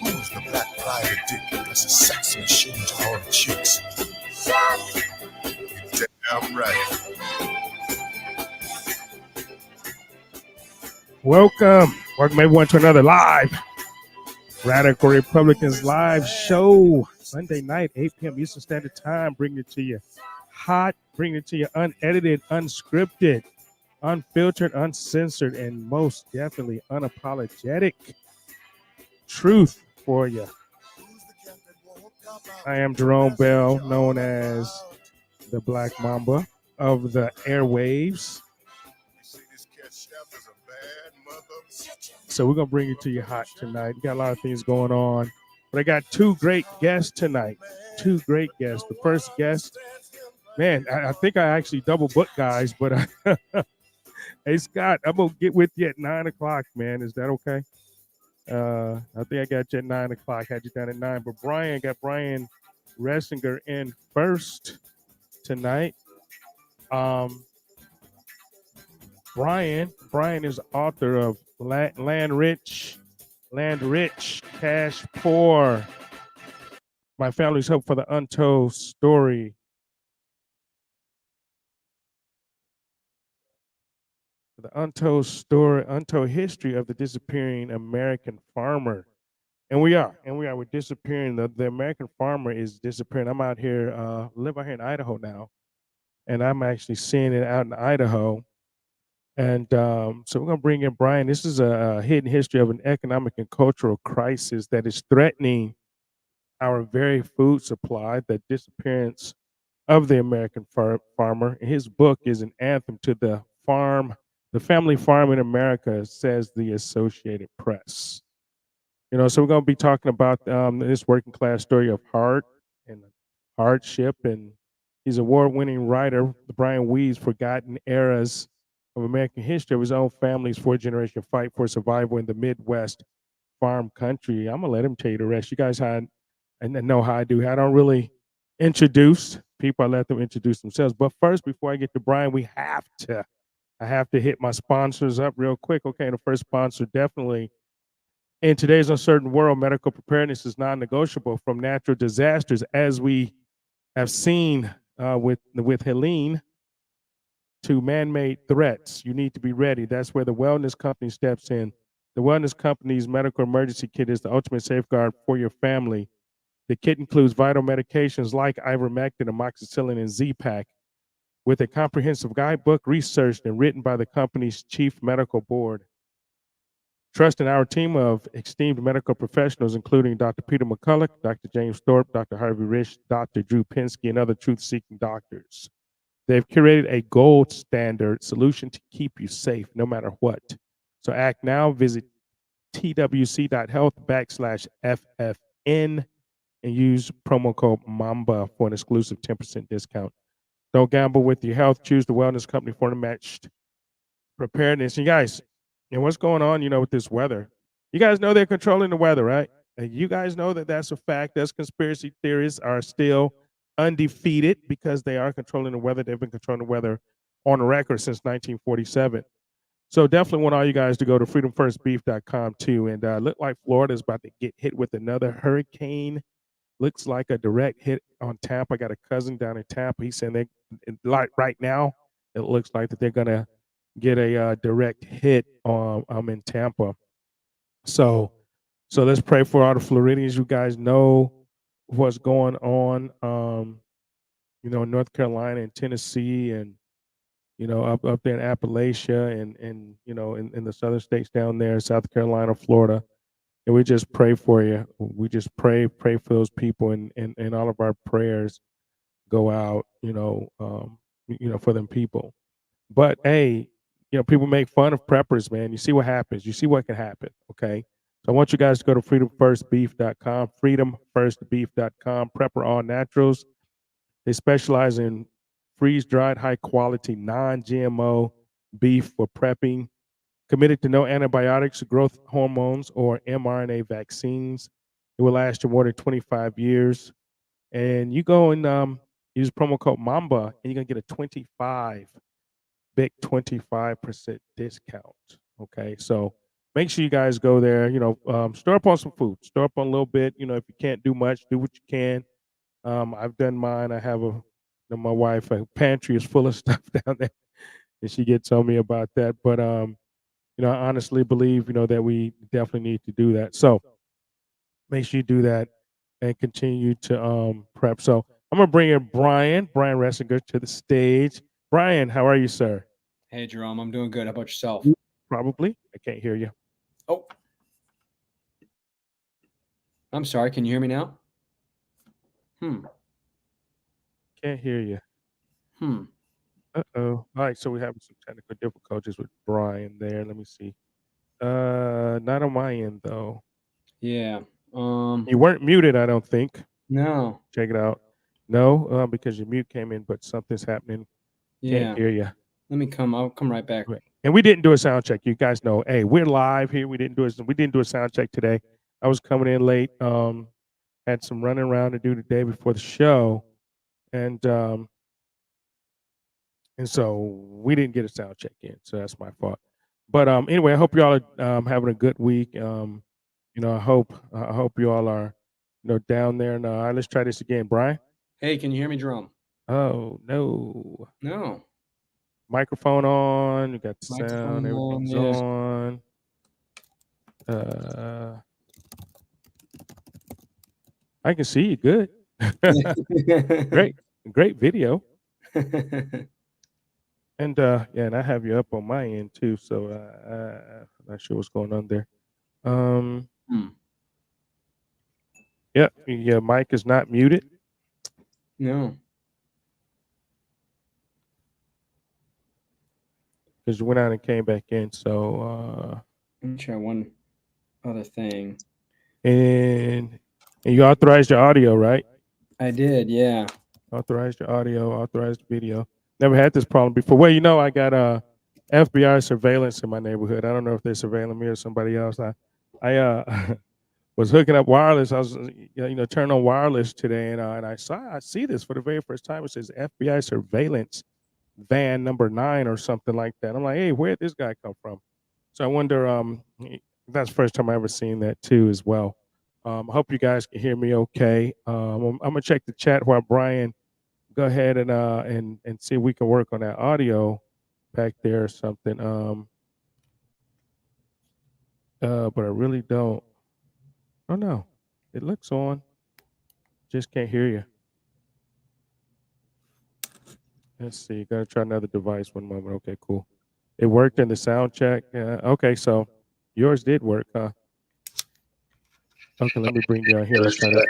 Who's the black pride of dick? That's a sex machine to hold Welcome everyone to another live Radical Republicans live show. Sunday night, 8 p.m. Eastern Standard Time, bringing it to you hot, bringing it to you unedited, unscripted, unfiltered, uncensored, and most definitely unapologetic truth for you. I am Jerome Bell, known as the Black Mamba of the airwaves. So we're gonna bring it to you hot tonight. We got a lot of things going on, but I got two great guests tonight. Two great guests. The first guest, man, I think I actually double booked guys, but hey Scott, I'm gonna get with you at 9 o'clock, man. Is that okay? I think I got you at 9 o'clock. Had you down at 9, but Brian Reisinger in first tonight. Brian is author of Land Rich, Cash Poor. My family's hope for the untold story. The untold history of the disappearing American farmer. And we're disappearing. The American farmer is disappearing. I'm out here, live out here in Idaho now, and I'm actually seeing it out in Idaho. And so we're going to bring in Brian. This is a hidden history of an economic and cultural crisis that is threatening our very food supply, the disappearance of the American farmer. And his book is an anthem to the family farm in America, says the Associated Press. So we're going to be talking about this working class story of heart and hardship. And he's award-winning writer, Brian Weed's Forgotten Eras of American History of his own family's four-generation fight for survival in the Midwest farm country. I'm going to let him tell you the rest. You guys know how I do. I don't really introduce people. I let them introduce themselves. But first, before I get to Brian, I have to hit my sponsors up real quick. Okay, the first sponsor, definitely. In today's uncertain world, medical preparedness is non-negotiable, from natural disasters, as we have seen with Helene, to man-made threats. You need to be ready. That's where the wellness company steps in. The wellness company's medical emergency kit is the ultimate safeguard for your family. The kit includes vital medications like ivermectin, amoxicillin, and Z-Pak, with a comprehensive guidebook researched and written by the company's chief medical board. Trust in our team of esteemed medical professionals, including Dr. Peter McCulloch, Dr. James Thorpe, Dr. Harvey Rich, Dr. Drew Pinsky, and other truth-seeking doctors. They've curated a gold standard solution to keep you safe no matter what. So act now. Visit twc.health/FFN and use promo code MAMBA for an exclusive 10% discount. Don't gamble with your health. Choose the wellness company for the matched preparedness. You guys, and what's going on, with this weather? You guys know they're controlling the weather, right? And you guys know that that's a fact. Those conspiracy theorists are still undefeated because they are controlling the weather. They've been controlling the weather on record since 1947. So definitely want all you guys to go to freedomfirstbeef.com too. And look like Florida is about to get hit with another hurricane. Looks like a direct hit on Tampa. I got a cousin down in Tampa. He's saying right now, it looks like that they're going to get a direct hit in Tampa. So let's pray for all the Floridians. You guys know what's going on, in North Carolina and Tennessee, and up there in Appalachia, and in the southern states down there, South Carolina, Florida. And we just pray for you. We just pray for those people, and all of our prayers go out, for them people. But hey, people make fun of preppers, man. You see what happens. You see what can happen. Okay. So I want you guys to go to freedomfirstbeef.com, freedomfirstbeef.com. Prepper All Naturals. They specialize in freeze-dried, high-quality, non-GMO beef for prepping. Committed to no antibiotics, growth hormones, or mRNA vaccines. It will last you more than 25 years. And you go and use promo code MAMBA, and you're going to get a 25% discount. Okay, so make sure you guys go there. Store up on some food. Store up on a little bit. If you can't do much, do what you can. I've done mine. I have my wife, a pantry is full of stuff down there, and she gets on me about that. But I honestly believe, that we definitely need to do that. So make sure you do that and continue to prep. So I'm gonna bring in Brian Reisinger to the stage. Brian, how are you, sir? Hey, Jerome, I'm doing good. How about yourself? Probably. I can't hear you. Oh, I'm sorry. Can you hear me now? Hmm. Can't hear you. Hmm. Uh-oh. All right, so we're having some technical difficulties with Brian there. Let me see. Not on my end though. Yeah. You weren't muted, I don't think. No. Check it out. No, because your mute came in, but something's happening. Can't Yeah. hear you. Let me come. I'll come right back. Right. And we didn't do a sound check. You guys know, hey, we're live here. We didn't do a sound check today. I was coming in late. Had some running around to do the day before the show, and so we didn't get a sound check in. So that's my fault. But anyway, I hope y'all are having a good week. I hope you all are, down there. And all right, let's try this again, Brian. Hey, can you hear me, Jerome? Oh no, No. microphone on. You got the Microphone sound. on. Everything's Yes. on. Uh, I can see you good. Great, great video. And yeah, and I have you up on my end too. So I'm not sure what's going on there. Um, Hmm. yeah, your mic is not muted No. because you went out and came back in. So Let me try one other thing. and you authorized your audio, right? I did. Yeah. Authorized your audio, authorized video. Never had this problem before. Well, I got FBI surveillance in my neighborhood. I don't know if they're surveilling me or somebody else. I was hooking up wireless. I was turning on wireless today, and I see this for the very first time. It says FBI surveillance van number 9 or something like that. I'm like, hey, where'd this guy come from? So I wonder. That's the first time I ever seen that too, as well. I hope you guys can hear me okay. I'm gonna check the chat while Brian go ahead and see if we can work on that audio back there or something. But I really don't. Oh no, it looks on. Just can't hear you. Let's see. Gotta try another device. One moment. Okay, cool. It worked in the sound check. Okay, so yours did work, huh? Okay, let me bring you on here. Let's try that.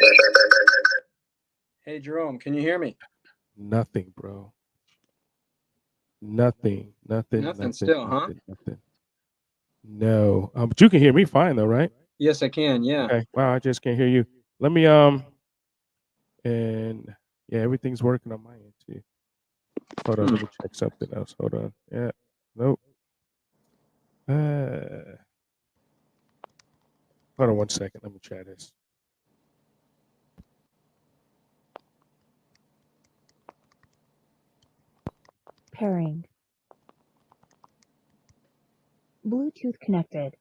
Hey, Jerome, can you hear me? Nothing, bro. Nothing. Nothing. Nothing Nothing. still, huh? Nothing. Nothing. No. But you can hear me fine though, right? Yes, I can. Yeah. Okay. Wow, I just can't hear you. Let me and yeah, everything's working on my end too. Hold on, Hmm. let me check something else. Hold on. Yeah. Nope. Uh, hold on one second. Let me try this. Pairing. Bluetooth connected.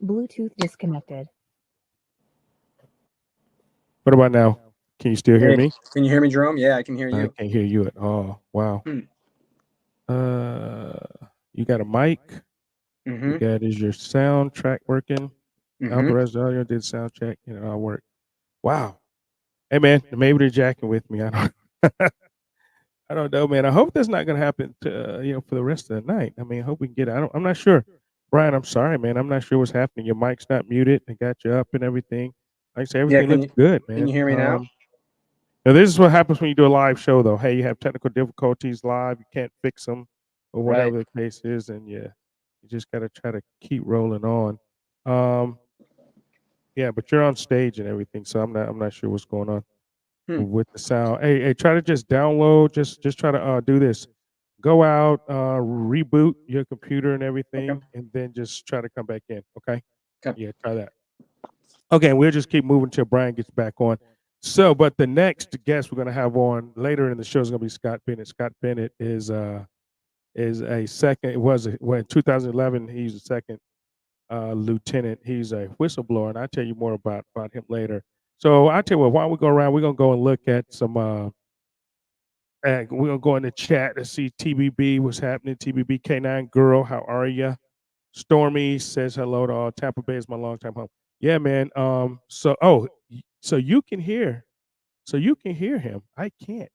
Bluetooth disconnected. What about now? Can you still hear Hey, me? can you hear me, Jerome? Yeah, I can hear I you. can't hear you at all. Wow. Hmm. Uh, you got a mic? You Mm-hmm. got is your sound track working? Mm-hmm. Authorized audio did sound check. All work. Wow. Hey man, maybe they're jacking with me. I don't. I don't know, man. I hope that's not gonna happen to for the rest of the night. I mean, I hope we can get. I'm not sure, Brian. I'm sorry, man. I'm not sure what's happening. Your mic's not muted. I got you up and everything. Like I say, Yeah. everything looks good, Can man. you hear me now? Now this is what happens when you do a live show, though. Hey, you have technical difficulties live. You can't fix them, or Right. whatever the case is, and yeah, you just gotta try to keep rolling on. Um, yeah, but you're on stage and everything, so I'm not sure what's going on Hmm. with the sound. Hey, try to just download. Just try to do this. Go out, reboot your computer and Okay. everything, and then just try to come back in. Okay. Okay. Yeah, try that. Okay, we'll just keep moving till Brian gets back on. So, but the next guest we're going to have on later in the show is going to be Scott Bennett. Scott Bennett is a second. It was well, in 2011. He's a second lieutenant. He's a whistleblower, and I'll tell you more about him later. So I tell you what, while we go around, we're gonna go and look at some And we're gonna go in the chat to see TBB. What's happening? TBB K9 girl, how are ya? Stormy says hello to all. Tampa Bay is my longtime home. Yeah, man. So you can hear, so you can hear him. I can't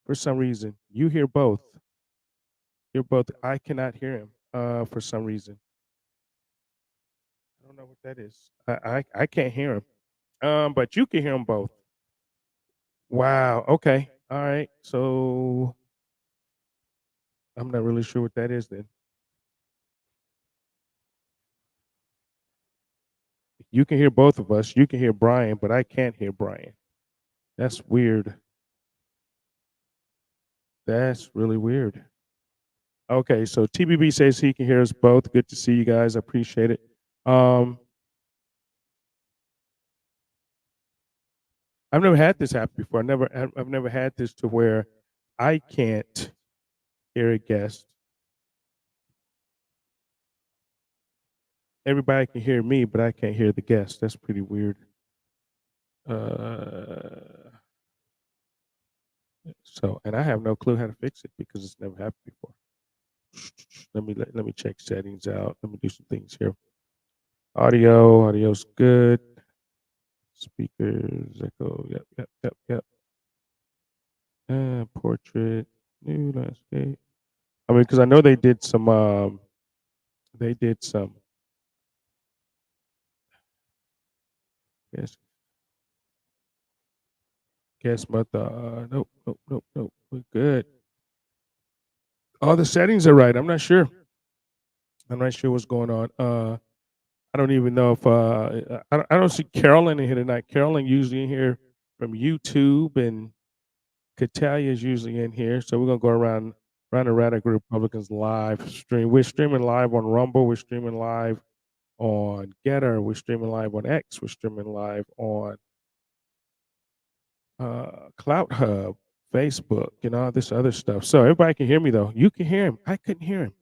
for some reason. You hear both. You're both. I cannot hear him. For some reason. I don't know what that is. I can't hear him. But you can hear them both. Wow. Okay. All right. So I'm not really sure what that is then. You can hear both of us. You can hear Brian, but I can't hear Brian. That's weird. That's really weird. Okay, so TBB says he can hear us both. Good to see you guys. I appreciate it. I've never had this happen before. I've never had this to where I can't hear a guest. Everybody can hear me, but I can't hear the guest. That's pretty weird. And I have no clue how to fix it because it's never happened before. Let me check settings out. Let me do some things here. Audio's good. Speakers, echo, yep. Portrait, new landscape. I mean, because I know they did some. Yes, guess, but nope. We're good. All the settings are right. I'm not sure. I'm not sure what's going on. I don't even know if I don't see Carolyn in here tonight. Carolyn usually in here from YouTube, and Catalia is usually in here. So we're gonna go around the Radical Republicans live stream. We're streaming live on Rumble. We're streaming live on Getter. We're streaming live on X. We're streaming live on Clout Hub, Facebook, and all this other stuff. So everybody can hear me though. You can hear him. I couldn't hear him.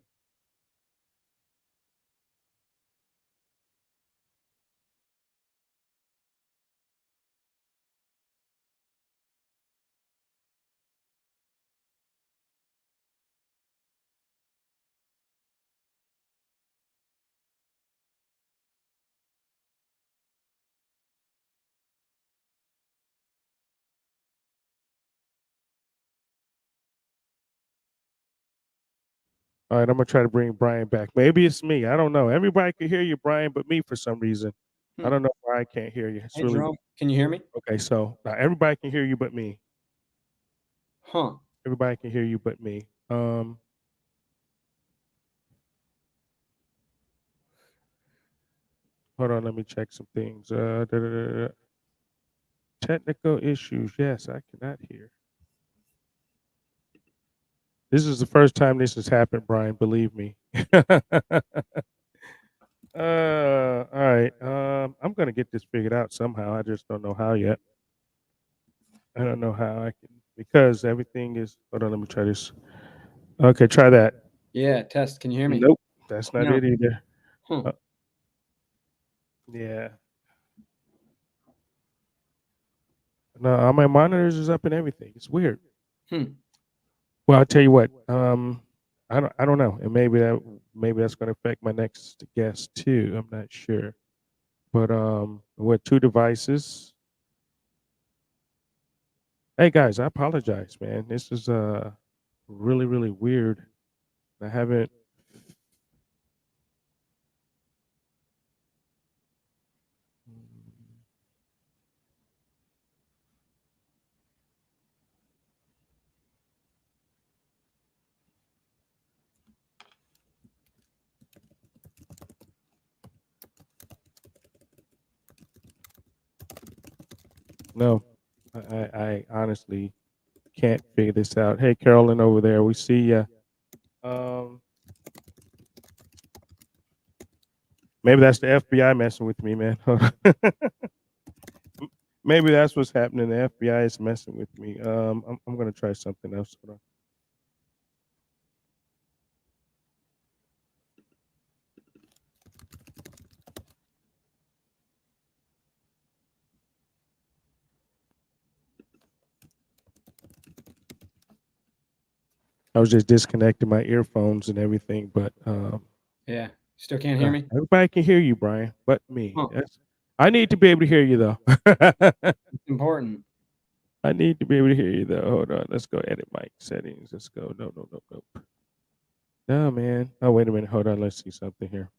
All right, I'm gonna try to bring Brian back. Maybe it's me. I don't know. Everybody can hear you, Brian, but me for some reason. I don't know why I can't hear you. It's Hey, really Jerome, can you hear me? okay. So now everybody can hear you, but me. Huh. Everybody can hear you, but me. Hold on. Let me check some things. Technical issues. Yes, I cannot hear. This is the first time this has happened, Brian. Believe me. All right. I'm gonna get this figured out somehow. I just don't know how yet. I don't know how I can because everything is. Hold on. Let me try this. Okay, try that. Yeah, test. Can you hear me? Nope, that's not No. it either. Huh. Yeah. No, all my monitors is up and everything. It's weird. Hmm. Well, I'll tell you what. I don't know, and maybe that's going to affect my next guest too. I'm not sure, but with two devices. Hey guys, I apologize, man. This is really weird. I haven't. No, I honestly can't figure this out. Hey, Carolyn over there, we see you. Maybe that's the FBI messing with me, man. Maybe that's what's happening. The FBI is messing with me. I'm gonna try something else. Hold on. I was just disconnecting my earphones and everything, but Yeah. Still can't hear me? everybody can hear you, Brian, but me. Huh. I need to be able to hear you though. It's important. I need to be able to hear you though. Hold on. Let's go edit mic settings. Let's go. No. No, man. Oh, wait a minute. Hold on. Let's see something here.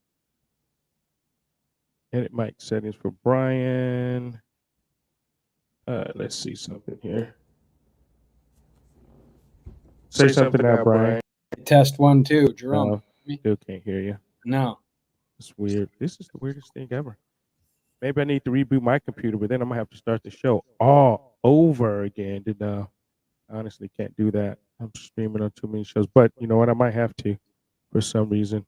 Edit mic settings for Brian. Let's see something here. Say something now, Brian. Test 1, 2. Jerome. No, still can't hear you. No. It's weird. This is the weirdest thing ever. Maybe I need to reboot my computer, but then I'm gonna have to start the show all over again. And I honestly can't do that. I'm streaming on too many shows. But you know what? I might have to for some reason.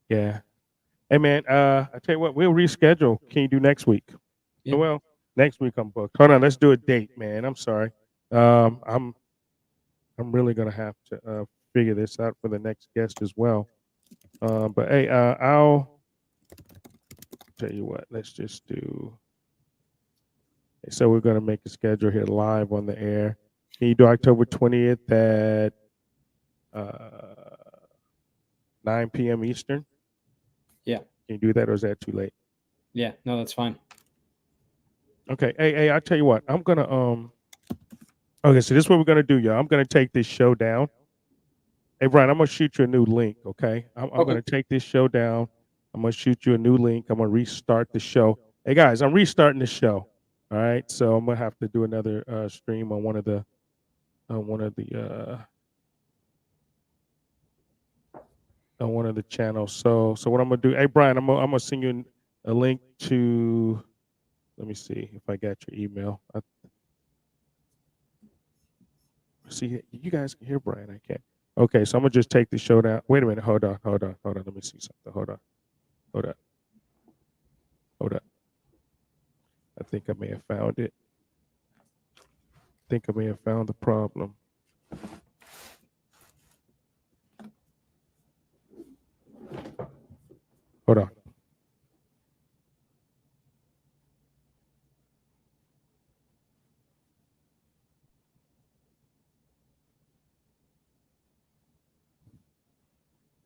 Yeah. Hey man, I tell you what, we'll reschedule. Can you do next week? Yeah. Well, next week I'm booked. Hold on, let's do a date, man. I'm sorry. I'm really gonna have to figure this out for the next guest as well. But hey, I'll tell you what. Let's just do. So we're gonna make a schedule here live on the air. Can you do October 20th at 9 p.m. Eastern? Yeah. Can you do that, or is that too late? Yeah. No, that's fine. Okay. Hey, I tell you what. I'm gonna Okay, so this is what we're gonna do, y'all. I'm gonna take this show down. Hey, Brian, I'm gonna shoot you a new link. Okay. I'm Okay. gonna take this show down. I'm gonna shoot you a new link. I'm gonna restart the show. Hey guys, I'm restarting the show. All right. So I'm gonna have to do another stream on one of the channels. So what I'm gonna do? Hey, Brian, I'm gonna send you a link to. Let me see if I got your email. See, you guys can hear Brian. I can't. Okay, so I'm gonna just take the show down. Wait a minute. Hold on. Let me see something. Hold on. I think I may have found it. I think I may have found the problem. Hold on.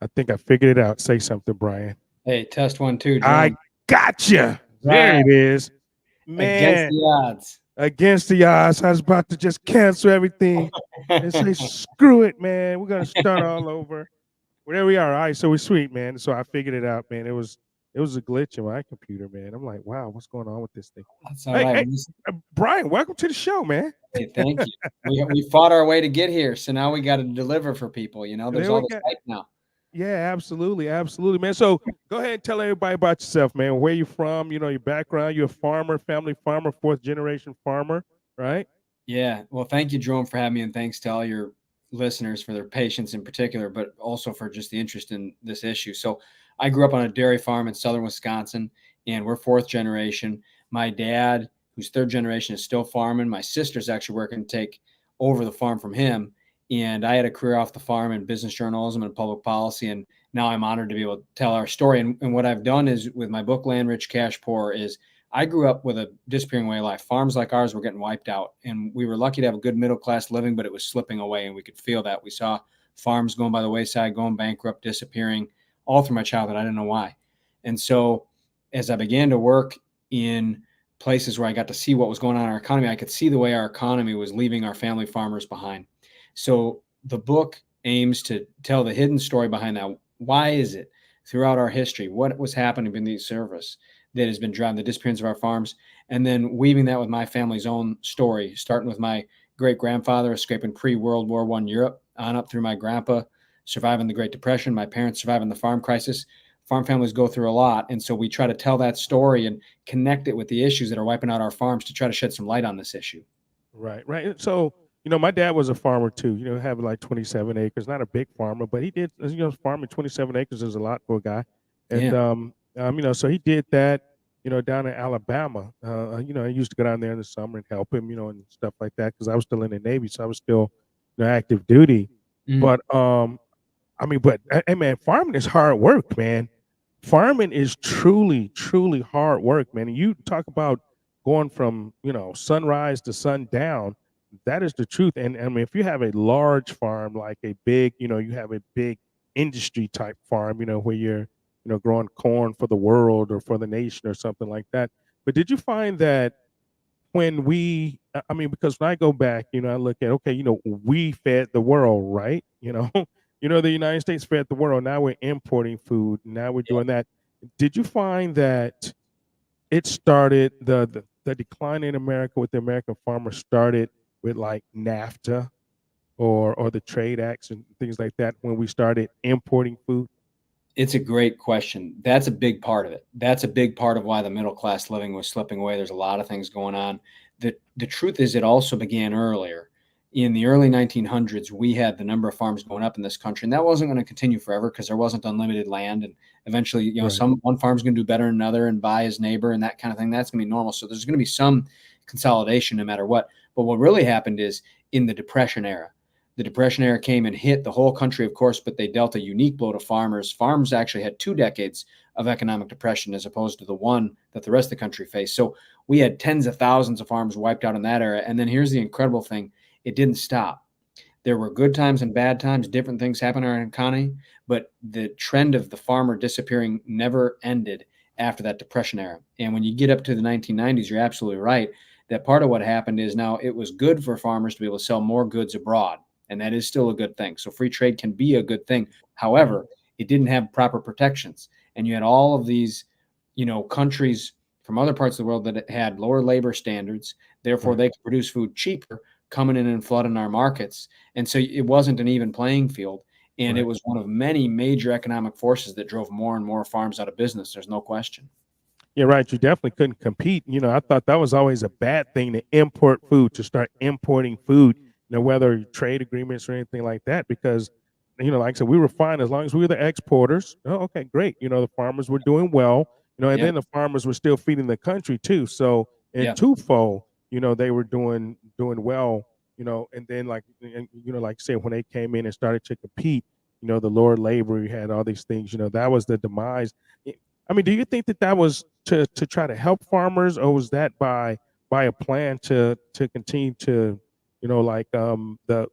I think I figured it out. Say something, Brian. Hey, test 1, 2. Jerome. I gotcha. There it is. Man, Against the odds. against the odds. I was about to just cancel everything and say, screw it, man. We're gonna start all over. Well, there we are. All right, so we're sweet, man. So I figured it out, man. It was a glitch in my computer, man. I'm like, wow, what's going on with this thing? That's all right. Brian, welcome to the show, man. Hey, thank you. We fought our way to get here, so now we got to deliver for people. You know, there's all this hype now. Yeah, absolutely, man. So go ahead and tell everybody about yourself, man. Where you from? You know, your background. You're a farmer, family farmer, 4th generation farmer, right? Yeah. Well, thank you, Jerome, for having me, and thanks to all your listeners for their patience in particular, but also for just the interest in this issue. So I grew up on a dairy farm in southern Wisconsin, and we're 4th generation. My dad, who's 3rd generation, is still farming. My sister's actually working to take over the farm from him. And I had a career off the farm in business journalism and public policy. And now I'm honored to be able to tell our story. And what I've done is with my book, Land Rich, Cash Poor, is I grew up with a disappearing way of life. Farms like ours were getting wiped out. And we were lucky to have a good middle class living, but it was slipping away. And we could feel that. We saw farms going by the wayside, going bankrupt, disappearing all through my childhood. I didn't know why. And so as I began to work in places where I got to see what was going on in our economy, I could see the way our economy was leaving our family farmers behind. So the book aims to tell the hidden story behind that. Why is it throughout our history? What was happening in the service that has been driving the disappearance of our farms? And then weaving that with my family's own story, starting with my great-grandfather escaping pre-World War I Europe, on up through my grandpa surviving the Great Depression, my parents surviving the farm crisis. Farm families go through a lot. And so we try to tell that story and connect it with the issues that are wiping out our farms to try to shed some light on this issue. Right. So, you know, my dad was a farmer too, you know, having like 27 acres, not a big farmer, but he did, you know, farming 27 acres is a lot for a guy. And, you know, so he did that, you know, down in Alabama. You know, I used to go down there in the summer and help him, you know, and stuff like that, because I was still in the Navy. So I was still, you know, active duty. But, I mean, but hey, man, farming is hard work, man. Farming is truly, truly hard work, man. And you talk about going from sunrise to sundown. That is the truth. And I mean, if you have a large farm, like a big, you have a big industry type farm, where you're growing corn for the world or for the nation or something like that. But did you find that when I mean, because when I go back, I look at, okay, we fed the world, right? The United States fed the world. Now we're importing food. Now we're Yeah. doing that. Did you find that it started the decline in America with the American farmer started with like NAFTA or the trade acts and things like that when we started importing food? It's a great question. That's a big part of it. That's a big part of why the middle class living was slipping away. There's a lot of things going on. The truth is, it also began earlier. In the early 1900s, we had the number of farms going up in this country, and that wasn't going to continue forever because there wasn't unlimited land. And eventually, Right. one farm's going to do better than another and buy his neighbor and that kind of thing. That's going to be normal. So there's going to be some consolidation no matter what. But what really happened is in the Depression era. The Depression era came and hit the whole country, of course, but they dealt a unique blow to farmers. Farms actually had 2 decades of economic depression as opposed to the one that the rest of the country faced. So we had tens of thousands of farms wiped out in that era. And then here's the incredible thing. It didn't stop. There were good times and bad times, different things happened in our economy, but the trend of the farmer disappearing never ended after that Depression era. And when you get up to the 1990s, you're absolutely right that part of what happened is now it was good for farmers to be able to sell more goods abroad. And that is still a good thing. So free trade can be a good thing. However, it didn't have proper protections. And you had all of these, countries from other parts of the world that had lower labor standards. Therefore, Right. they could produce food cheaper, coming in and flooding our markets. And so it wasn't an even playing field. And it Right. was one of many major economic forces that drove more and more farms out of business. There's no question. Yeah, right. You definitely couldn't compete. I thought that was always a bad thing to import food, to start importing food, whether trade agreements or anything like that, because, like I said, we were fine as long as we were the exporters. Oh, okay, great. The farmers were doing well, and Yeah. then the farmers were still feeding the country too. So in Yeah. twofold, they were doing well, and then like I said, when they came in and started to compete, the lower labor, you had all these things, that was the demise. I mean, do you think that was to try to help farmers, or was that by a plan to continue to, like the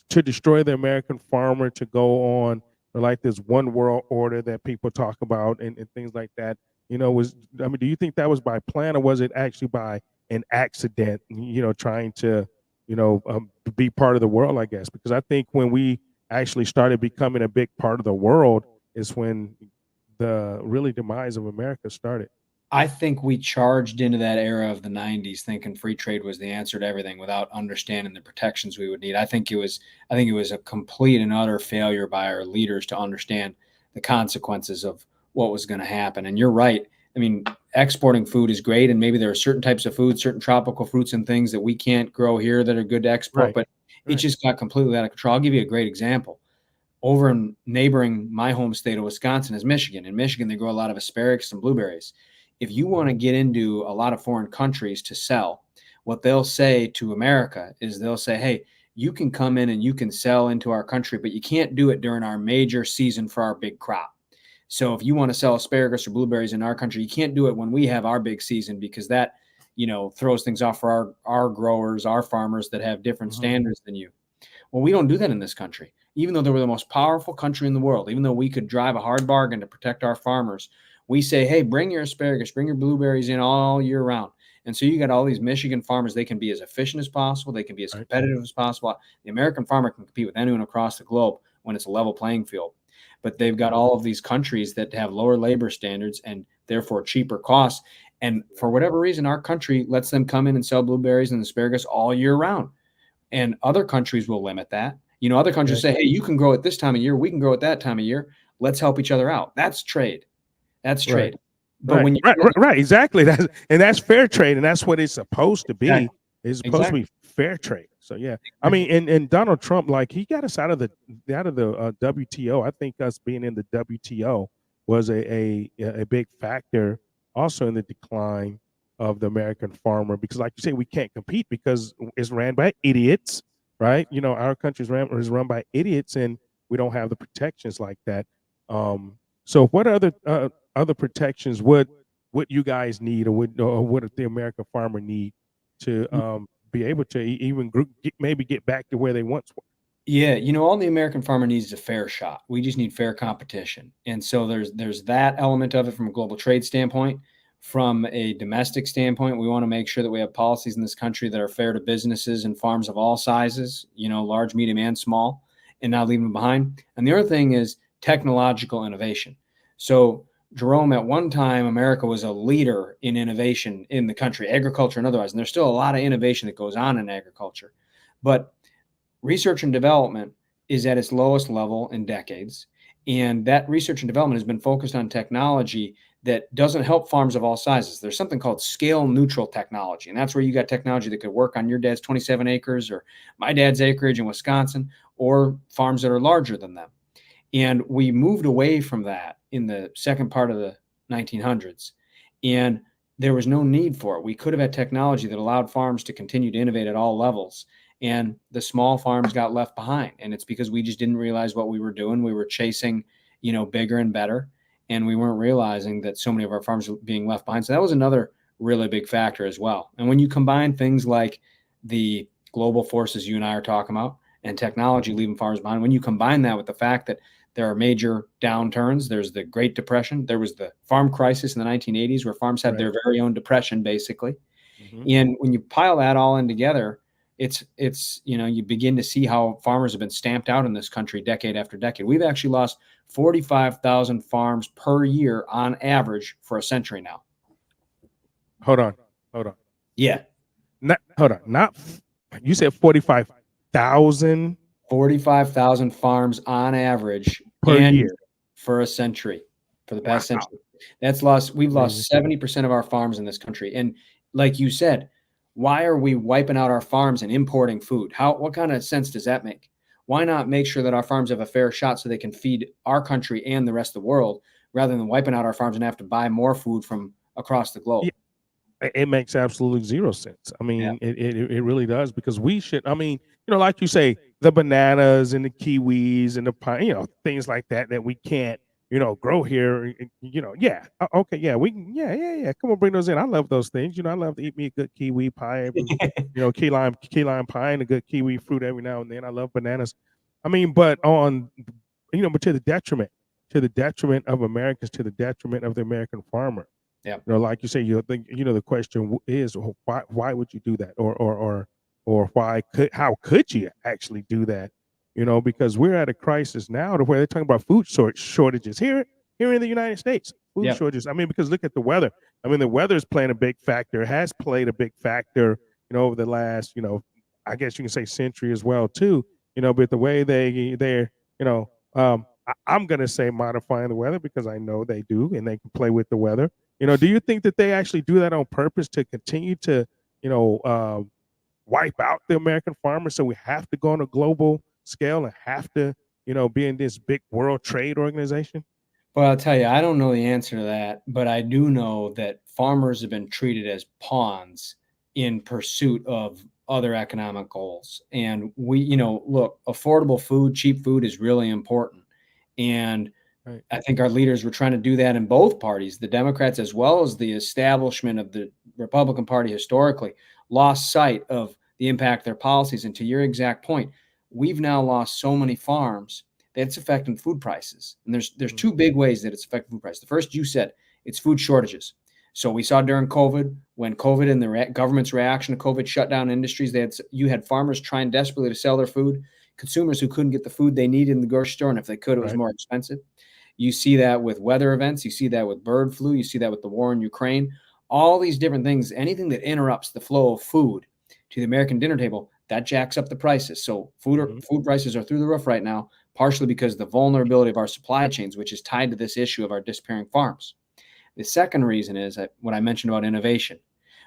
to destroy the American farmer, to go on like this one world order that people talk about, and things like that? Was I mean, do you think that was by plan, or was it actually by an accident? Trying to be part of the world, I guess, because I think when we actually started becoming a big part of the world is when the really demise of America started. I think we charged into that era of the 90s thinking free trade was the answer to everything without understanding the protections we would need. I think it was a complete and utter failure by our leaders to understand the consequences of what was going to happen. And you're right. I mean, exporting food is great, and maybe there are certain types of food, certain tropical fruits and things that we can't grow here that are good to export, Right. but it Right. just got completely out of control. I'll give you a great example. Over in neighboring my home state of Wisconsin is Michigan. In Michigan, they grow a lot of asparagus and blueberries. If you want to get into a lot of foreign countries to sell, what they'll say to America is they'll say, hey, you can come in and you can sell into our country, but you can't do it during our major season for our big crop. So if you want to sell asparagus or blueberries in our country, you can't do it when we have our big season because that, throws things off for our growers, our farmers that have different Uh-huh. standards than you. Well, we don't do that in this country. Even though they were the most powerful country in the world, even though we could drive a hard bargain to protect our farmers, we say, hey, bring your asparagus, bring your blueberries in all year round. And so you got all these Michigan farmers, they can be as efficient as possible, they can be as Right. competitive as possible. The American farmer can compete with anyone across the globe when it's a level playing field. But they've got all of these countries that have lower labor standards and therefore cheaper costs. And for whatever reason, our country lets them come in and sell blueberries and asparagus all year round. And other countries will limit that. Other countries Right. say, hey, you can grow it this time of year. We can grow it that time of year. Let's help each other out. That's trade. That's Right. trade. But Right. when you Right. Right. Right. Exactly. That's fair trade, and that's what it's supposed to be. exactly, It's supposed to exactly, be fair trade. So yeah, I exactly. mean, and Donald Trump, like, he got us out of the WTO. I think us being in the WTO was a big factor also in the decline of the American farmer, because, like you say, we can't compete because it's ran by idiots, right? Our country's run by idiots, and we don't have the protections like that. So what other protections would what you guys need, or what the American farmer need to be able to even maybe get back to where they once were. Yeah, all the American farmer needs is a fair shot. We just need fair competition. And so there's that element of it from a global trade standpoint. From a domestic standpoint, we want to make sure that we have policies in this country that are fair to businesses and farms of all sizes, large, medium, and small, and not leaving them behind. And the other thing is technological innovation. So, Jerome, at one time, America was a leader in innovation in the country, agriculture and otherwise. And there's still a lot of innovation that goes on in agriculture. But research and development is at its lowest level in decades. And that research and development has been focused on technology that doesn't help farms of all sizes. There's something called scale neutral technology. And that's where you got technology that could work on your dad's 27 acres or my dad's acreage in Wisconsin, or farms that are larger than them. And we moved away from that in the second part of the 1900s. And there was no need for it. We could have had technology that allowed farms to continue to innovate at all levels. And the small farms got left behind. And it's because we just didn't realize what we were doing. We were chasing, bigger and better. And we weren't realizing that so many of our farms were being left behind. So that was another really big factor as well. And when you combine things like the global forces you and I are talking about and technology leaving farms behind, when you combine that with the fact that there are major downturns, there's the Great Depression, there was the farm crisis in the 1980s where farms had their very own depression, basically. And when you pile that all in together, it's you begin to see how farmers have been stamped out in this country decade after decade. We've actually lost 45,000 farms per year on average for a century now. Hold on. Yeah. Hold on. Not, you said 45,000 45,000 farms on average per year for a century, for the past century. That's lost. We've lost 70% of our farms in this country. And like you said, why are we wiping out our farms and importing food? What kind of sense does that make? Why not make sure that our farms have a fair shot so they can feed our country and the rest of the world, rather than wiping out our farms and have to buy more food from across the globe? It makes absolutely zero sense. I mean, it really does, because we should, like you say, the bananas and the kiwis and the pine, things like that we can't, grow here, okay, come on, bring those in. I love those things. I love to eat me a good kiwi pie, key lime pie and a good kiwi fruit every now and then. I love bananas. But but to the detriment of Americans, to the detriment of the American farmer. Yeah. Like you say, the question is, why would you do that? Or how could you actually do that? Because we're at a crisis now to where they're talking about food shortages here in the United States. Food shortages. Because look at the weather. The weather is playing a big factor, has played a big factor, over the last, I guess you can say century as well too. But the way they're, I'm gonna say modifying the weather, because I know they do, and they can play with the weather. Do you think that they actually do that on purpose to continue to, wipe out the American farmer? So we have to go on a global scale and have to, be in this big world trade organization? Well, I'll tell you, I don't know the answer to that, but I do know that farmers have been treated as pawns in pursuit of other economic goals. And we, look, affordable food, cheap food is really important. And I think our leaders were trying to do that in both parties, the Democrats as well as the establishment of the Republican Party historically lost sight of the impact of their policies. And to your exact point, we've now lost so many farms that it's affecting food prices. And there's two big ways that it's affecting food prices. The first, you said, it's food shortages. So we saw during COVID, when COVID and the government's reaction to COVID shut down industries, you had farmers trying desperately to sell their food, consumers who couldn't get the food they needed in the grocery store, and if they could, it was more expensive. You see that with weather events. You see that with bird flu. You see that with the war in Ukraine. All these different things, anything that interrupts the flow of food to the American dinner table, that jacks up the prices. So food prices are through the roof right now, partially because of the vulnerability of our supply chains, which is tied to this issue of our disappearing farms. The second reason is what I mentioned about innovation.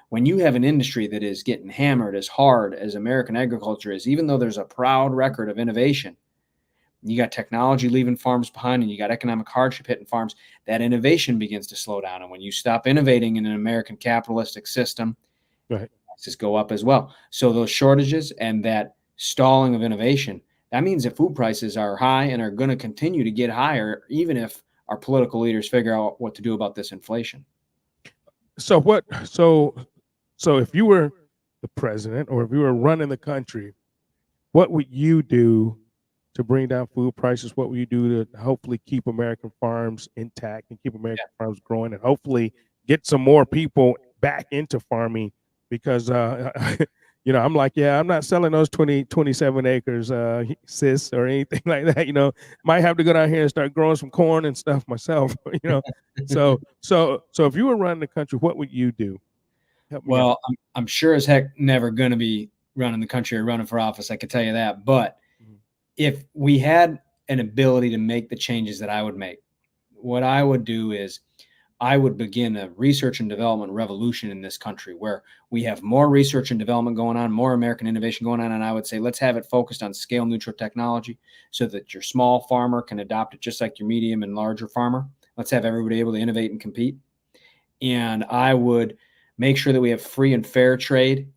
When you have an industry that is getting hammered as hard as American agriculture is, even though there's a proud record of innovation, you got technology leaving farms behind and you got economic hardship hitting farms, that innovation begins to slow down. And when you stop innovating in an American capitalistic system, prices go up as well. So those shortages and that stalling of innovation, that means that food prices are high and are going to continue to get higher, even if our political leaders figure out what to do about this inflation. So what? So if you were the president, or if you were running the country, what would you do to bring down food prices? What would you do to hopefully keep American farms intact and keep American farms growing, and hopefully get some more people back into farming? Because I'm like, yeah, I'm not selling those 27 acres, sis, or anything like that. Might have to go down here and start growing some corn and stuff myself. So if you were running the country, what would you do? Help me out. Well, I'm sure as heck never going to be running the country or running for office. I can tell you that. But Mhm. if we had an ability to make the changes that I would make, what I would do is I would begin a research and development revolution in this country where we have more research and development going on, more American innovation going on. And I would say, let's have it focused on scale neutral technology so that your small farmer can adopt it just like your medium and larger farmer. Let's have everybody able to innovate and compete. And I would make sure that we have free and fair trade